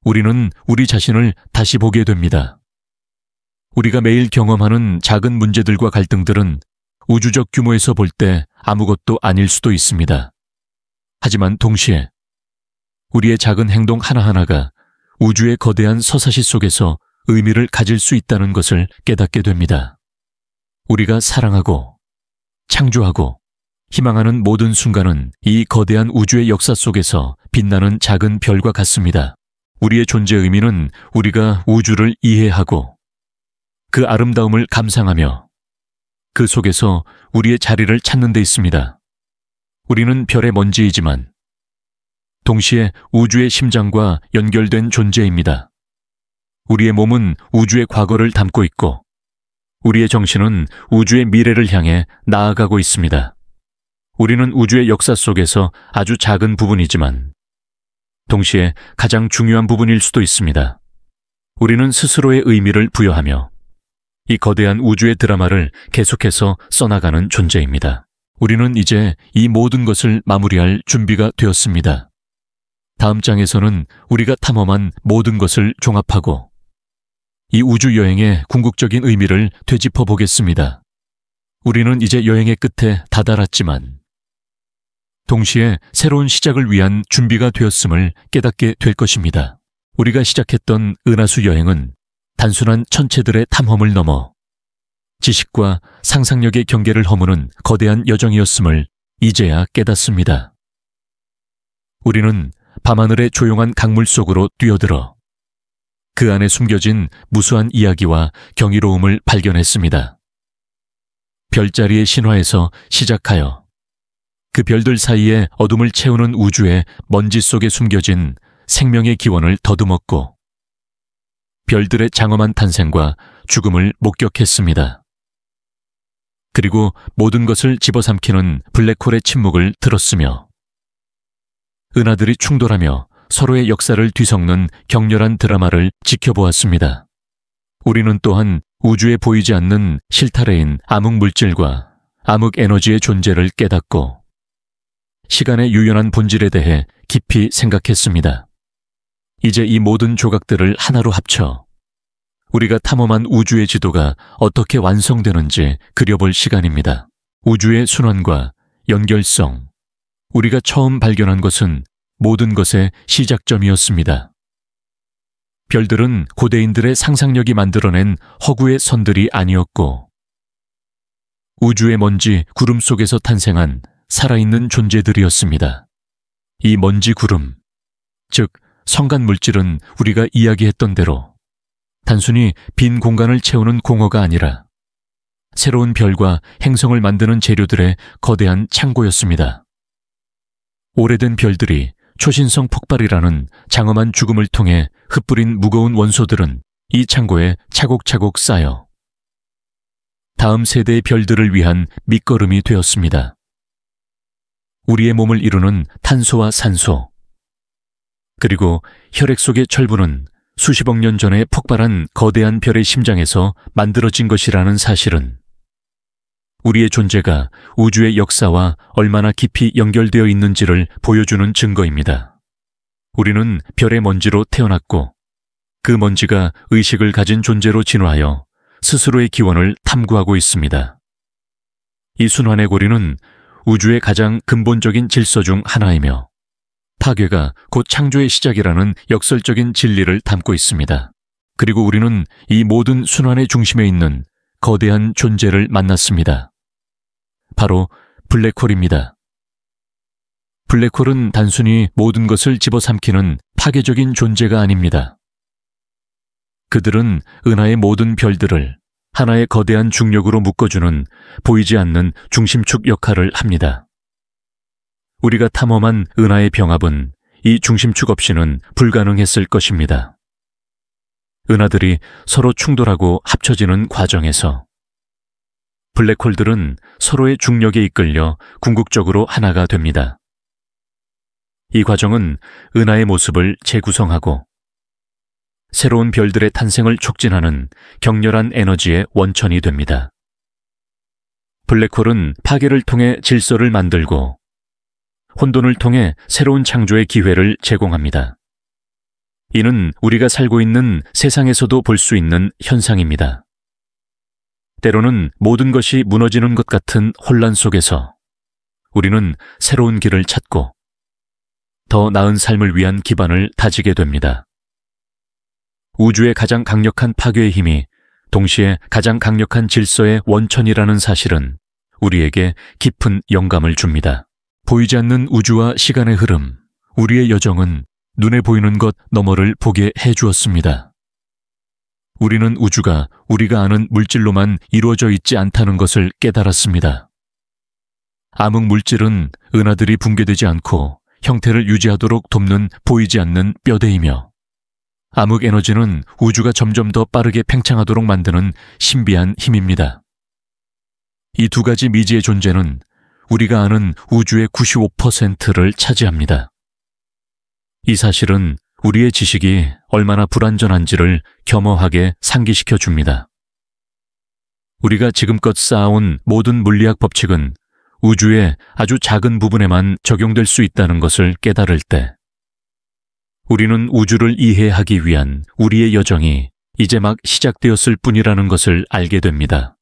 우리는 우리 자신을 다시 보게 됩니다. 우리가 매일 경험하는 작은 문제들과 갈등들은 우주적 규모에서 볼 때 아무것도 아닐 수도 있습니다. 하지만 동시에 우리의 작은 행동 하나하나가 우주의 거대한 서사시 속에서 의미를 가질 수 있다는 것을 깨닫게 됩니다. 우리가 사랑하고 창조하고 희망하는 모든 순간은 이 거대한 우주의 역사 속에서 빛나는 작은 별과 같습니다. 우리의 존재 의미는 우리가 우주를 이해하고 그 아름다움을 감상하며 그 속에서 우리의 자리를 찾는 데 있습니다. 우리는 별의 먼지이지만 동시에 우주의 심장과 연결된 존재입니다. 우리의 몸은 우주의 과거를 담고 있고 우리의 정신은 우주의 미래를 향해 나아가고 있습니다. 우리는 우주의 역사 속에서 아주 작은 부분이지만 동시에 가장 중요한 부분일 수도 있습니다. 우리는 스스로의 의미를 부여하며 이 거대한 우주의 드라마를 계속해서 써나가는 존재입니다. 우리는 이제 이 모든 것을 마무리할 준비가 되었습니다. 다음 장에서는 우리가 탐험한 모든 것을 종합하고 이 우주 여행의 궁극적인 의미를 되짚어 보겠습니다. 우리는 이제 여행의 끝에 다다랐지만 동시에 새로운 시작을 위한 준비가 되었음을 깨닫게 될 것입니다. 우리가 시작했던 은하수 여행은 단순한 천체들의 탐험을 넘어 지식과 상상력의 경계를 허무는 거대한 여정이었음을 이제야 깨닫습니다. 우리는 밤하늘의 조용한 강물 속으로 뛰어들어 그 안에 숨겨진 무수한 이야기와 경이로움을 발견했습니다. 별자리의 신화에서 시작하여 그 별들 사이에 어둠을 채우는 우주의 먼지 속에 숨겨진 생명의 기원을 더듬었고 별들의 장엄한 탄생과 죽음을 목격했습니다. 그리고 모든 것을 집어삼키는 블랙홀의 침묵을 들었으며 은하들이 충돌하며 서로의 역사를 뒤섞는 격렬한 드라마를 지켜보았습니다. 우리는 또한 우주에 보이지 않는 실타래인 암흑물질과 암흑에너지의 존재를 깨닫고 시간의 유연한 본질에 대해 깊이 생각했습니다. 이제 이 모든 조각들을 하나로 합쳐 우리가 탐험한 우주의 지도가 어떻게 완성되는지 그려볼 시간입니다. 우주의 순환과 연결성, 우리가 처음 발견한 것은 모든 것의 시작점이었습니다. 별들은 고대인들의 상상력이 만들어낸 허구의 선들이 아니었고 우주의 먼지 구름 속에서 탄생한 살아있는 존재들이었습니다. 이 먼지 구름, 즉 성간 물질은 우리가 이야기했던 대로 단순히 빈 공간을 채우는 공허가 아니라 새로운 별과 행성을 만드는 재료들의 거대한 창고였습니다. 오래된 별들이 초신성 폭발이라는 장엄한 죽음을 통해 흩뿌린 무거운 원소들은 이 창고에 차곡차곡 쌓여 다음 세대의 별들을 위한 밑거름이 되었습니다. 우리의 몸을 이루는 탄소와 산소, 그리고 혈액 속의 철분은 수십억 년 전에 폭발한 거대한 별의 심장에서 만들어진 것이라는 사실은 우리의 존재가 우주의 역사와 얼마나 깊이 연결되어 있는지를 보여주는 증거입니다. 우리는 별의 먼지로 태어났고 그 먼지가 의식을 가진 존재로 진화하여 스스로의 기원을 탐구하고 있습니다. 이 순환의 고리는 우주의 가장 근본적인 질서 중 하나이며 파괴가 곧 창조의 시작이라는 역설적인 진리를 담고 있습니다. 그리고 우리는 이 모든 순환의 중심에 있는 거대한 존재를 만났습니다. 바로 블랙홀입니다. 블랙홀은 단순히 모든 것을 집어삼키는 파괴적인 존재가 아닙니다. 그들은 은하의 모든 별들을 하나의 거대한 중력으로 묶어주는 보이지 않는 중심축 역할을 합니다. 우리가 탐험한 은하의 병합은 이 중심축 없이는 불가능했을 것입니다. 은하들이 서로 충돌하고 합쳐지는 과정에서 블랙홀들은 서로의 중력에 이끌려 궁극적으로 하나가 됩니다. 이 과정은 은하의 모습을 재구성하고 새로운 별들의 탄생을 촉진하는 격렬한 에너지의 원천이 됩니다. 블랙홀은 파괴를 통해 질서를 만들고 혼돈을 통해 새로운 창조의 기회를 제공합니다. 이는 우리가 살고 있는 세상에서도 볼 수 있는 현상입니다. 때로는 모든 것이 무너지는 것 같은 혼란 속에서 우리는 새로운 길을 찾고 더 나은 삶을 위한 기반을 다지게 됩니다. 우주의 가장 강력한 파괴의 힘이 동시에 가장 강력한 질서의 원천이라는 사실은 우리에게 깊은 영감을 줍니다. 보이지 않는 우주와 시간의 흐름, 우리의 여정은 눈에 보이는 것 너머를 보게 해주었습니다. 우리는 우주가 우리가 아는 물질로만 이루어져 있지 않다는 것을 깨달았습니다. 암흑 물질은 은하들이 붕괴되지 않고 형태를 유지하도록 돕는 보이지 않는 뼈대이며 암흑 에너지는 우주가 점점 더 빠르게 팽창하도록 만드는 신비한 힘입니다. 이 두 가지 미지의 존재는 우리가 아는 우주의 95%를 차지합니다. 이 사실은 우리의 지식이 얼마나 불완전한지를 겸허하게 상기시켜 줍니다. 우리가 지금껏 쌓아온 모든 물리학 법칙은 우주의 아주 작은 부분에만 적용될 수 있다는 것을 깨달을 때, 우리는 우주를 이해하기 위한 우리의 여정이 이제 막 시작되었을 뿐이라는 것을 알게 됩니다.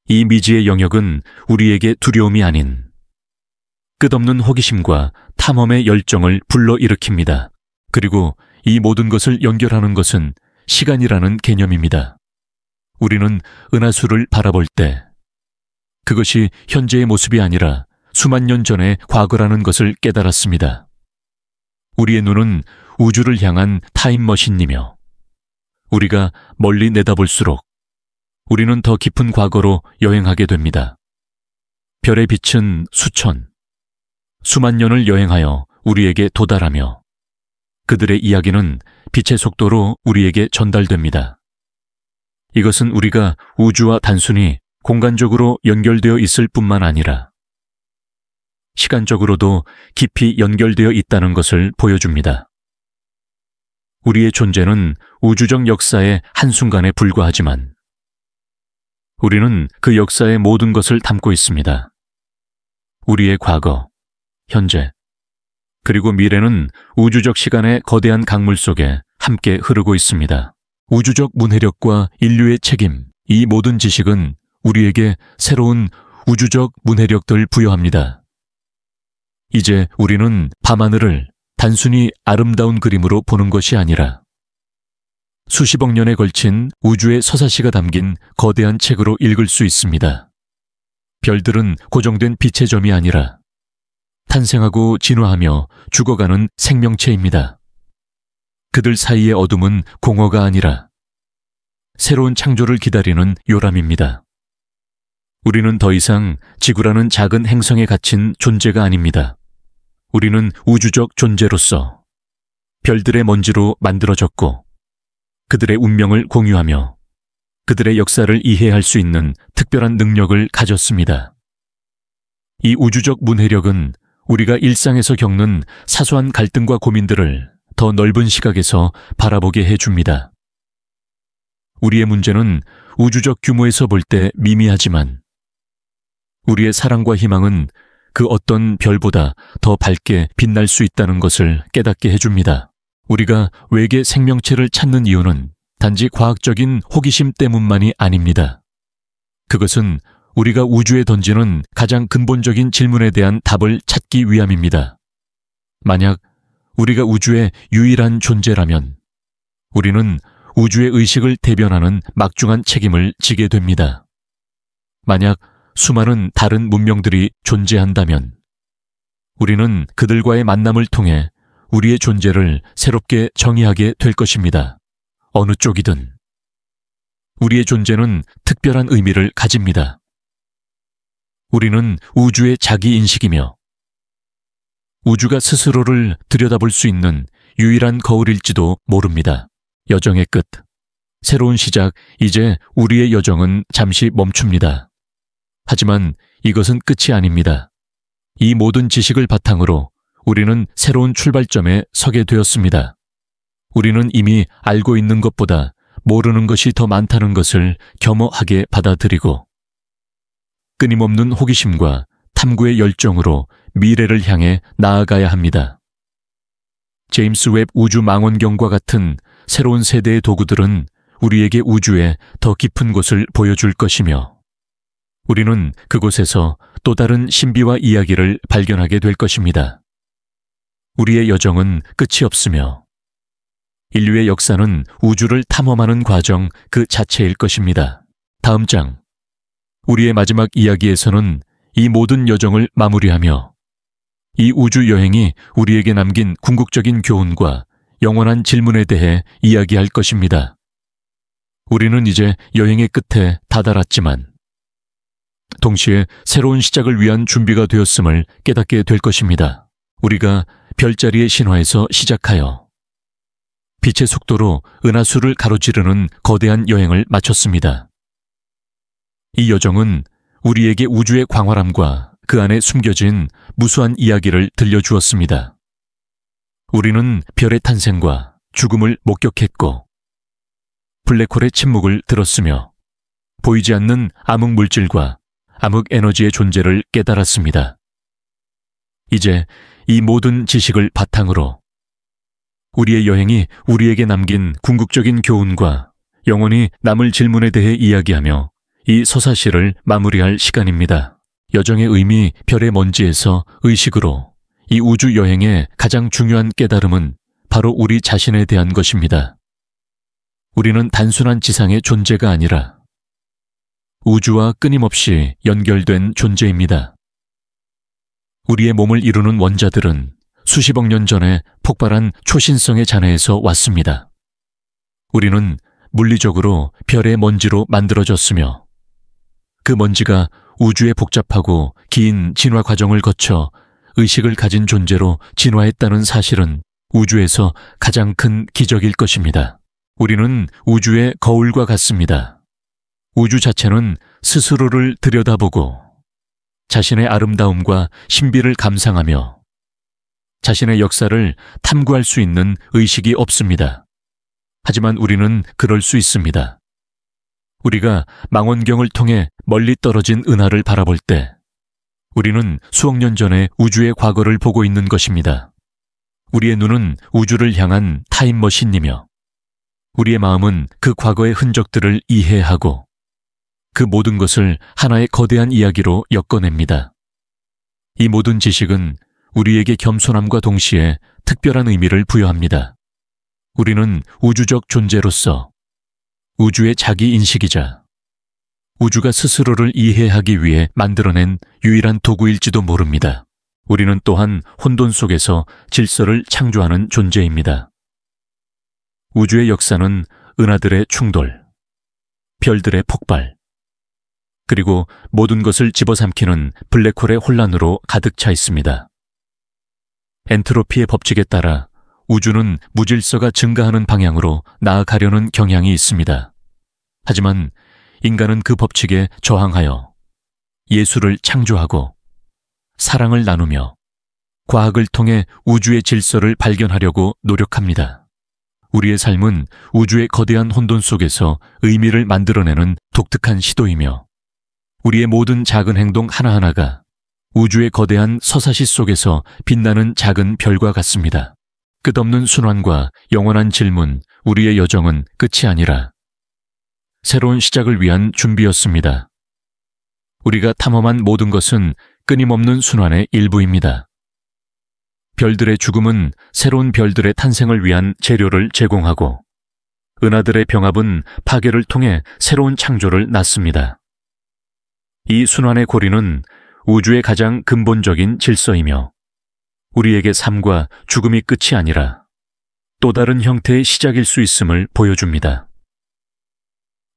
이 미지의 영역은 우리에게 두려움이 아닌 끝없는 호기심과 탐험의 열정을 불러일으킵니다. 그리고 이 모든 것을 연결하는 것은 시간이라는 개념입니다. 우리는 은하수를 바라볼 때 그것이 현재의 모습이 아니라 수만 년 전의 과거라는 것을 깨달았습니다. 우리의 눈은 우주를 향한 타임머신이며 우리가 멀리 내다볼수록 우리는 더 깊은 과거로 여행하게 됩니다. 별의 빛은 수만 년을 여행하여 우리에게 도달하며 그들의 이야기는 빛의 속도로 우리에게 전달됩니다. 이것은 우리가 우주와 단순히 공간적으로 연결되어 있을 뿐만 아니라 시간적으로도 깊이 연결되어 있다는 것을 보여줍니다. 우리의 존재는 우주적 역사의 한순간에 불과하지만 우리는 그 역사의 모든 것을 담고 있습니다. 우리의 과거, 현재, 그리고 미래는 우주적 시간의 거대한 강물 속에 함께 흐르고 있습니다. 우주적 문해력과 인류의 책임, 이 모든 지식은 우리에게 새로운 우주적 문해력들을 부여합니다. 이제 우리는 밤하늘을 단순히 아름다운 그림으로 보는 것이 아니라 수십억 년에 걸친 우주의 서사시가 담긴 거대한 책으로 읽을 수 있습니다. 별들은 고정된 빛의 점이 아니라 탄생하고 진화하며 죽어가는 생명체입니다. 그들 사이의 어둠은 공허가 아니라 새로운 창조를 기다리는 요람입니다. 우리는 더 이상 지구라는 작은 행성에 갇힌 존재가 아닙니다. 우리는 우주적 존재로서 별들의 먼지로 만들어졌고 그들의 운명을 공유하며 그들의 역사를 이해할 수 있는 특별한 능력을 가졌습니다. 이 우주적 문해력은 우리가 일상에서 겪는 사소한 갈등과 고민들을 더 넓은 시각에서 바라보게 해줍니다. 우리의 문제는 우주적 규모에서 볼 때 미미하지만 우리의 사랑과 희망은 그 어떤 별보다 더 밝게 빛날 수 있다는 것을 깨닫게 해줍니다. 우리가 외계 생명체를 찾는 이유는 단지 과학적인 호기심 때문만이 아닙니다. 그것은 우리가 우주에 던지는 가장 근본적인 질문에 대한 답을 찾기 위함입니다. 만약 우리가 우주의 유일한 존재라면 우리는 우주의 의식을 대변하는 막중한 책임을 지게 됩니다. 만약 수많은 다른 문명들이 존재한다면 우리는 그들과의 만남을 통해 우리의 존재를 새롭게 정의하게 될 것입니다. 어느 쪽이든 우리의 존재는 특별한 의미를 가집니다. 우리는 우주의 자기인식이며 우주가 스스로를 들여다볼 수 있는 유일한 거울일지도 모릅니다. 여정의 끝, 새로운 시작, 이제 우리의 여정은 잠시 멈춥니다. 하지만 이것은 끝이 아닙니다. 이 모든 지식을 바탕으로 우리는 새로운 출발점에 서게 되었습니다. 우리는 이미 알고 있는 것보다 모르는 것이 더 많다는 것을 겸허하게 받아들이고 끊임없는 호기심과 탐구의 열정으로 미래를 향해 나아가야 합니다. 제임스 웹 우주 망원경과 같은 새로운 세대의 도구들은 우리에게 우주의 더 깊은 곳을 보여줄 것이며 우리는 그곳에서 또 다른 신비와 이야기를 발견하게 될 것입니다. 우리의 여정은 끝이 없으며 인류의 역사는 우주를 탐험하는 과정 그 자체일 것입니다. 다음 장, 우리의 마지막 이야기에서는 이 모든 여정을 마무리하며 이 우주 여행이 우리에게 남긴 궁극적인 교훈과 영원한 질문에 대해 이야기할 것입니다. 우리는 이제 여행의 끝에 다다랐지만 동시에 새로운 시작을 위한 준비가 되었음을 깨닫게 될 것입니다. 우리가 별자리의 신화에서 시작하여 빛의 속도로 은하수를 가로지르는 거대한 여행을 마쳤습니다. 이 여정은 우리에게 우주의 광활함과 그 안에 숨겨진 무수한 이야기를 들려주었습니다. 우리는 별의 탄생과 죽음을 목격했고, 블랙홀의 침묵을 들었으며, 보이지 않는 암흑 물질과 암흑 에너지의 존재를 깨달았습니다. 이제 이 모든 지식을 바탕으로 우리의 여행이 우리에게 남긴 궁극적인 교훈과 영원히 남을 질문에 대해 이야기하며 이 서사시를 마무리할 시간입니다. 여정의 의미 별의 먼지에서 의식으로 이 우주 여행의 가장 중요한 깨달음은 바로 우리 자신에 대한 것입니다. 우리는 단순한 지상의 존재가 아니라 우주와 끊임없이 연결된 존재입니다. 우리의 몸을 이루는 원자들은 수십억 년 전에 폭발한 초신성의 잔해에서 왔습니다. 우리는 물리적으로 별의 먼지로 만들어졌으며 그 먼지가 우주의 복잡하고 긴 진화 과정을 거쳐 의식을 가진 존재로 진화했다는 사실은 우주에서 가장 큰 기적일 것입니다. 우리는 우주의 거울과 같습니다. 우주 자체는 스스로를 들여다보고 자신의 아름다움과 신비를 감상하며 자신의 역사를 탐구할 수 있는 의식이 없습니다. 하지만 우리는 그럴 수 있습니다. 우리가 망원경을 통해 멀리 떨어진 은하를 바라볼 때 우리는 수억 년 전의 우주의 과거를 보고 있는 것입니다. 우리의 눈은 우주를 향한 타임머신이며 우리의 마음은 그 과거의 흔적들을 이해하고 그 모든 것을 하나의 거대한 이야기로 엮어냅니다. 이 모든 지식은 우리에게 겸손함과 동시에 특별한 의미를 부여합니다. 우리는 우주적 존재로서 우주의 자기 인식이자 우주가 스스로를 이해하기 위해 만들어낸 유일한 도구일지도 모릅니다. 우리는 또한 혼돈 속에서 질서를 창조하는 존재입니다. 우주의 역사는 은하들의 충돌, 별들의 폭발, 그리고 모든 것을 집어삼키는 블랙홀의 혼란으로 가득 차 있습니다. 엔트로피의 법칙에 따라 우주는 무질서가 증가하는 방향으로 나아가려는 경향이 있습니다. 하지만 인간은 그 법칙에 저항하여 예술을 창조하고 사랑을 나누며 과학을 통해 우주의 질서를 발견하려고 노력합니다. 우리의 삶은 우주의 거대한 혼돈 속에서 의미를 만들어내는 독특한 시도이며 우리의 모든 작은 행동 하나하나가 우주의 거대한 서사시 속에서 빛나는 작은 별과 같습니다. 끝없는 순환과 영원한 질문, 우리의 여정은 끝이 아니라 새로운 시작을 위한 준비였습니다. 우리가 탐험한 모든 것은 끊임없는 순환의 일부입니다. 별들의 죽음은 새로운 별들의 탄생을 위한 재료를 제공하고 은하들의 병합은 파괴를 통해 새로운 창조를 낳습니다. 이 순환의 고리는 우주의 가장 근본적인 질서이며 우리에게 삶과 죽음이 끝이 아니라 또 다른 형태의 시작일 수 있음을 보여줍니다.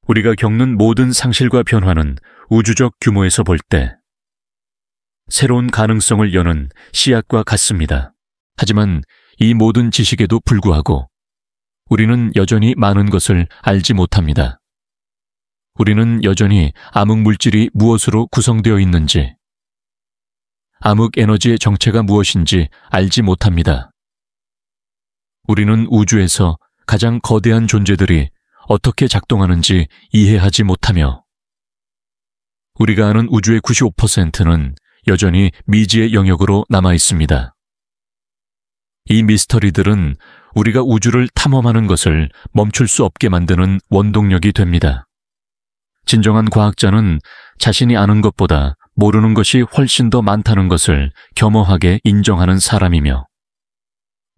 우리가 겪는 모든 상실과 변화는 우주적 규모에서 볼 때 새로운 가능성을 여는 씨앗과 같습니다. 하지만 이 모든 지식에도 불구하고 우리는 여전히 많은 것을 알지 못합니다. 우리는 여전히 암흑 물질이 무엇으로 구성되어 있는지, 암흑 에너지의 정체가 무엇인지 알지 못합니다. 우리는 우주에서 가장 거대한 존재들이 어떻게 작동하는지 이해하지 못하며 우리가 아는 우주의 95%는 여전히 미지의 영역으로 남아 있습니다. 이 미스터리들은 우리가 우주를 탐험하는 것을 멈출 수 없게 만드는 원동력이 됩니다. 진정한 과학자는 자신이 아는 것보다 모르는 것이 훨씬 더 많다는 것을 겸허하게 인정하는 사람이며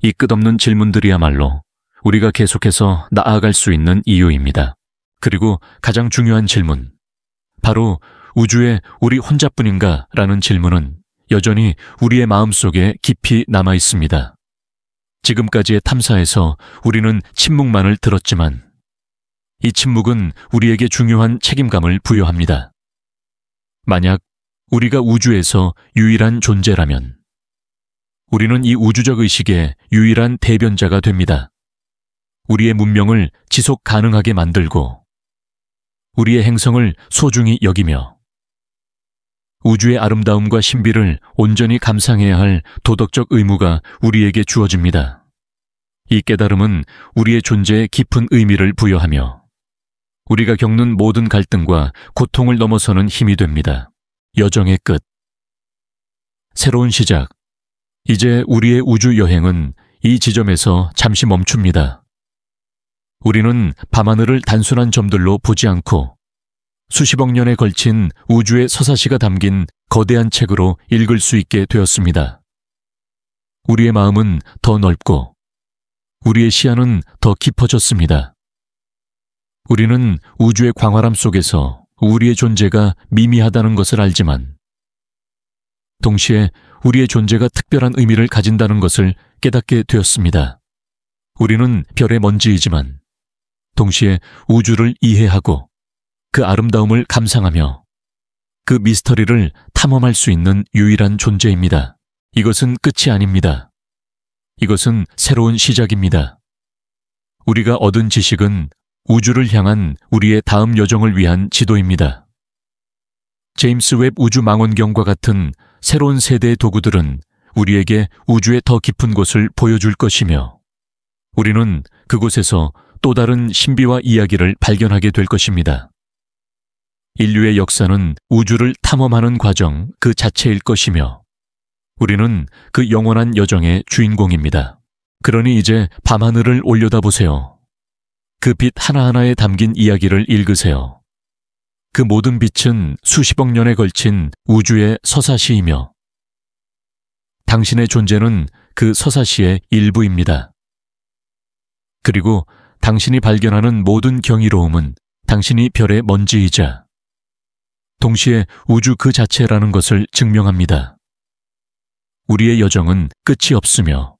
이 끝없는 질문들이야말로 우리가 계속해서 나아갈 수 있는 이유입니다. 그리고 가장 중요한 질문, 바로 우주에 우리 혼자뿐인가? 라는 질문은 여전히 우리의 마음속에 깊이 남아 있습니다. 지금까지의 탐사에서 우리는 침묵만을 들었지만 이 침묵은 우리에게 중요한 책임감을 부여합니다. 만약 우리가 우주에서 유일한 존재라면 우리는 이 우주적 의식의 유일한 대변자가 됩니다. 우리의 문명을 지속 가능하게 만들고 우리의 행성을 소중히 여기며 우주의 아름다움과 신비를 온전히 감상해야 할 도덕적 의무가 우리에게 주어집니다. 이 깨달음은 우리의 존재에 깊은 의미를 부여하며 우리가 겪는 모든 갈등과 고통을 넘어서는 힘이 됩니다. 여정의 끝. 새로운 시작. 이제 우리의 우주 여행은 이 지점에서 잠시 멈춥니다. 우리는 밤하늘을 단순한 점들로 보지 않고 수십억 년에 걸친 우주의 서사시가 담긴 거대한 책으로 읽을 수 있게 되었습니다. 우리의 마음은 더 넓고 우리의 시야는 더 깊어졌습니다. 우리는 우주의 광활함 속에서 우리의 존재가 미미하다는 것을 알지만 동시에 우리의 존재가 특별한 의미를 가진다는 것을 깨닫게 되었습니다. 우리는 별의 먼지이지만 동시에 우주를 이해하고 그 아름다움을 감상하며 그 미스터리를 탐험할 수 있는 유일한 존재입니다. 이것은 끝이 아닙니다. 이것은 새로운 시작입니다. 우리가 얻은 지식은 우주를 향한 우리의 다음 여정을 위한 지도입니다. 제임스 웹 우주망원경과 같은 새로운 세대의 도구들은 우리에게 우주의 더 깊은 곳을 보여줄 것이며 우리는 그곳에서 또 다른 신비와 이야기를 발견하게 될 것입니다. 인류의 역사는 우주를 탐험하는 과정 그 자체일 것이며 우리는 그 영원한 여정의 주인공입니다. 그러니 이제 밤하늘을 올려다보세요. 그 빛 하나하나에 담긴 이야기를 읽으세요. 그 모든 빛은 수십억 년에 걸친 우주의 서사시이며 당신의 존재는 그 서사시의 일부입니다. 그리고 당신이 발견하는 모든 경이로움은 당신이 별의 먼지이자 동시에 우주 그 자체라는 것을 증명합니다. 우리의 여정은 끝이 없으며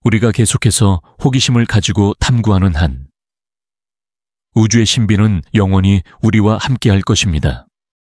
우리가 계속해서 호기심을 가지고 탐구하는 한 우주의 신비는 영원히 우리와 함께할 것입니다.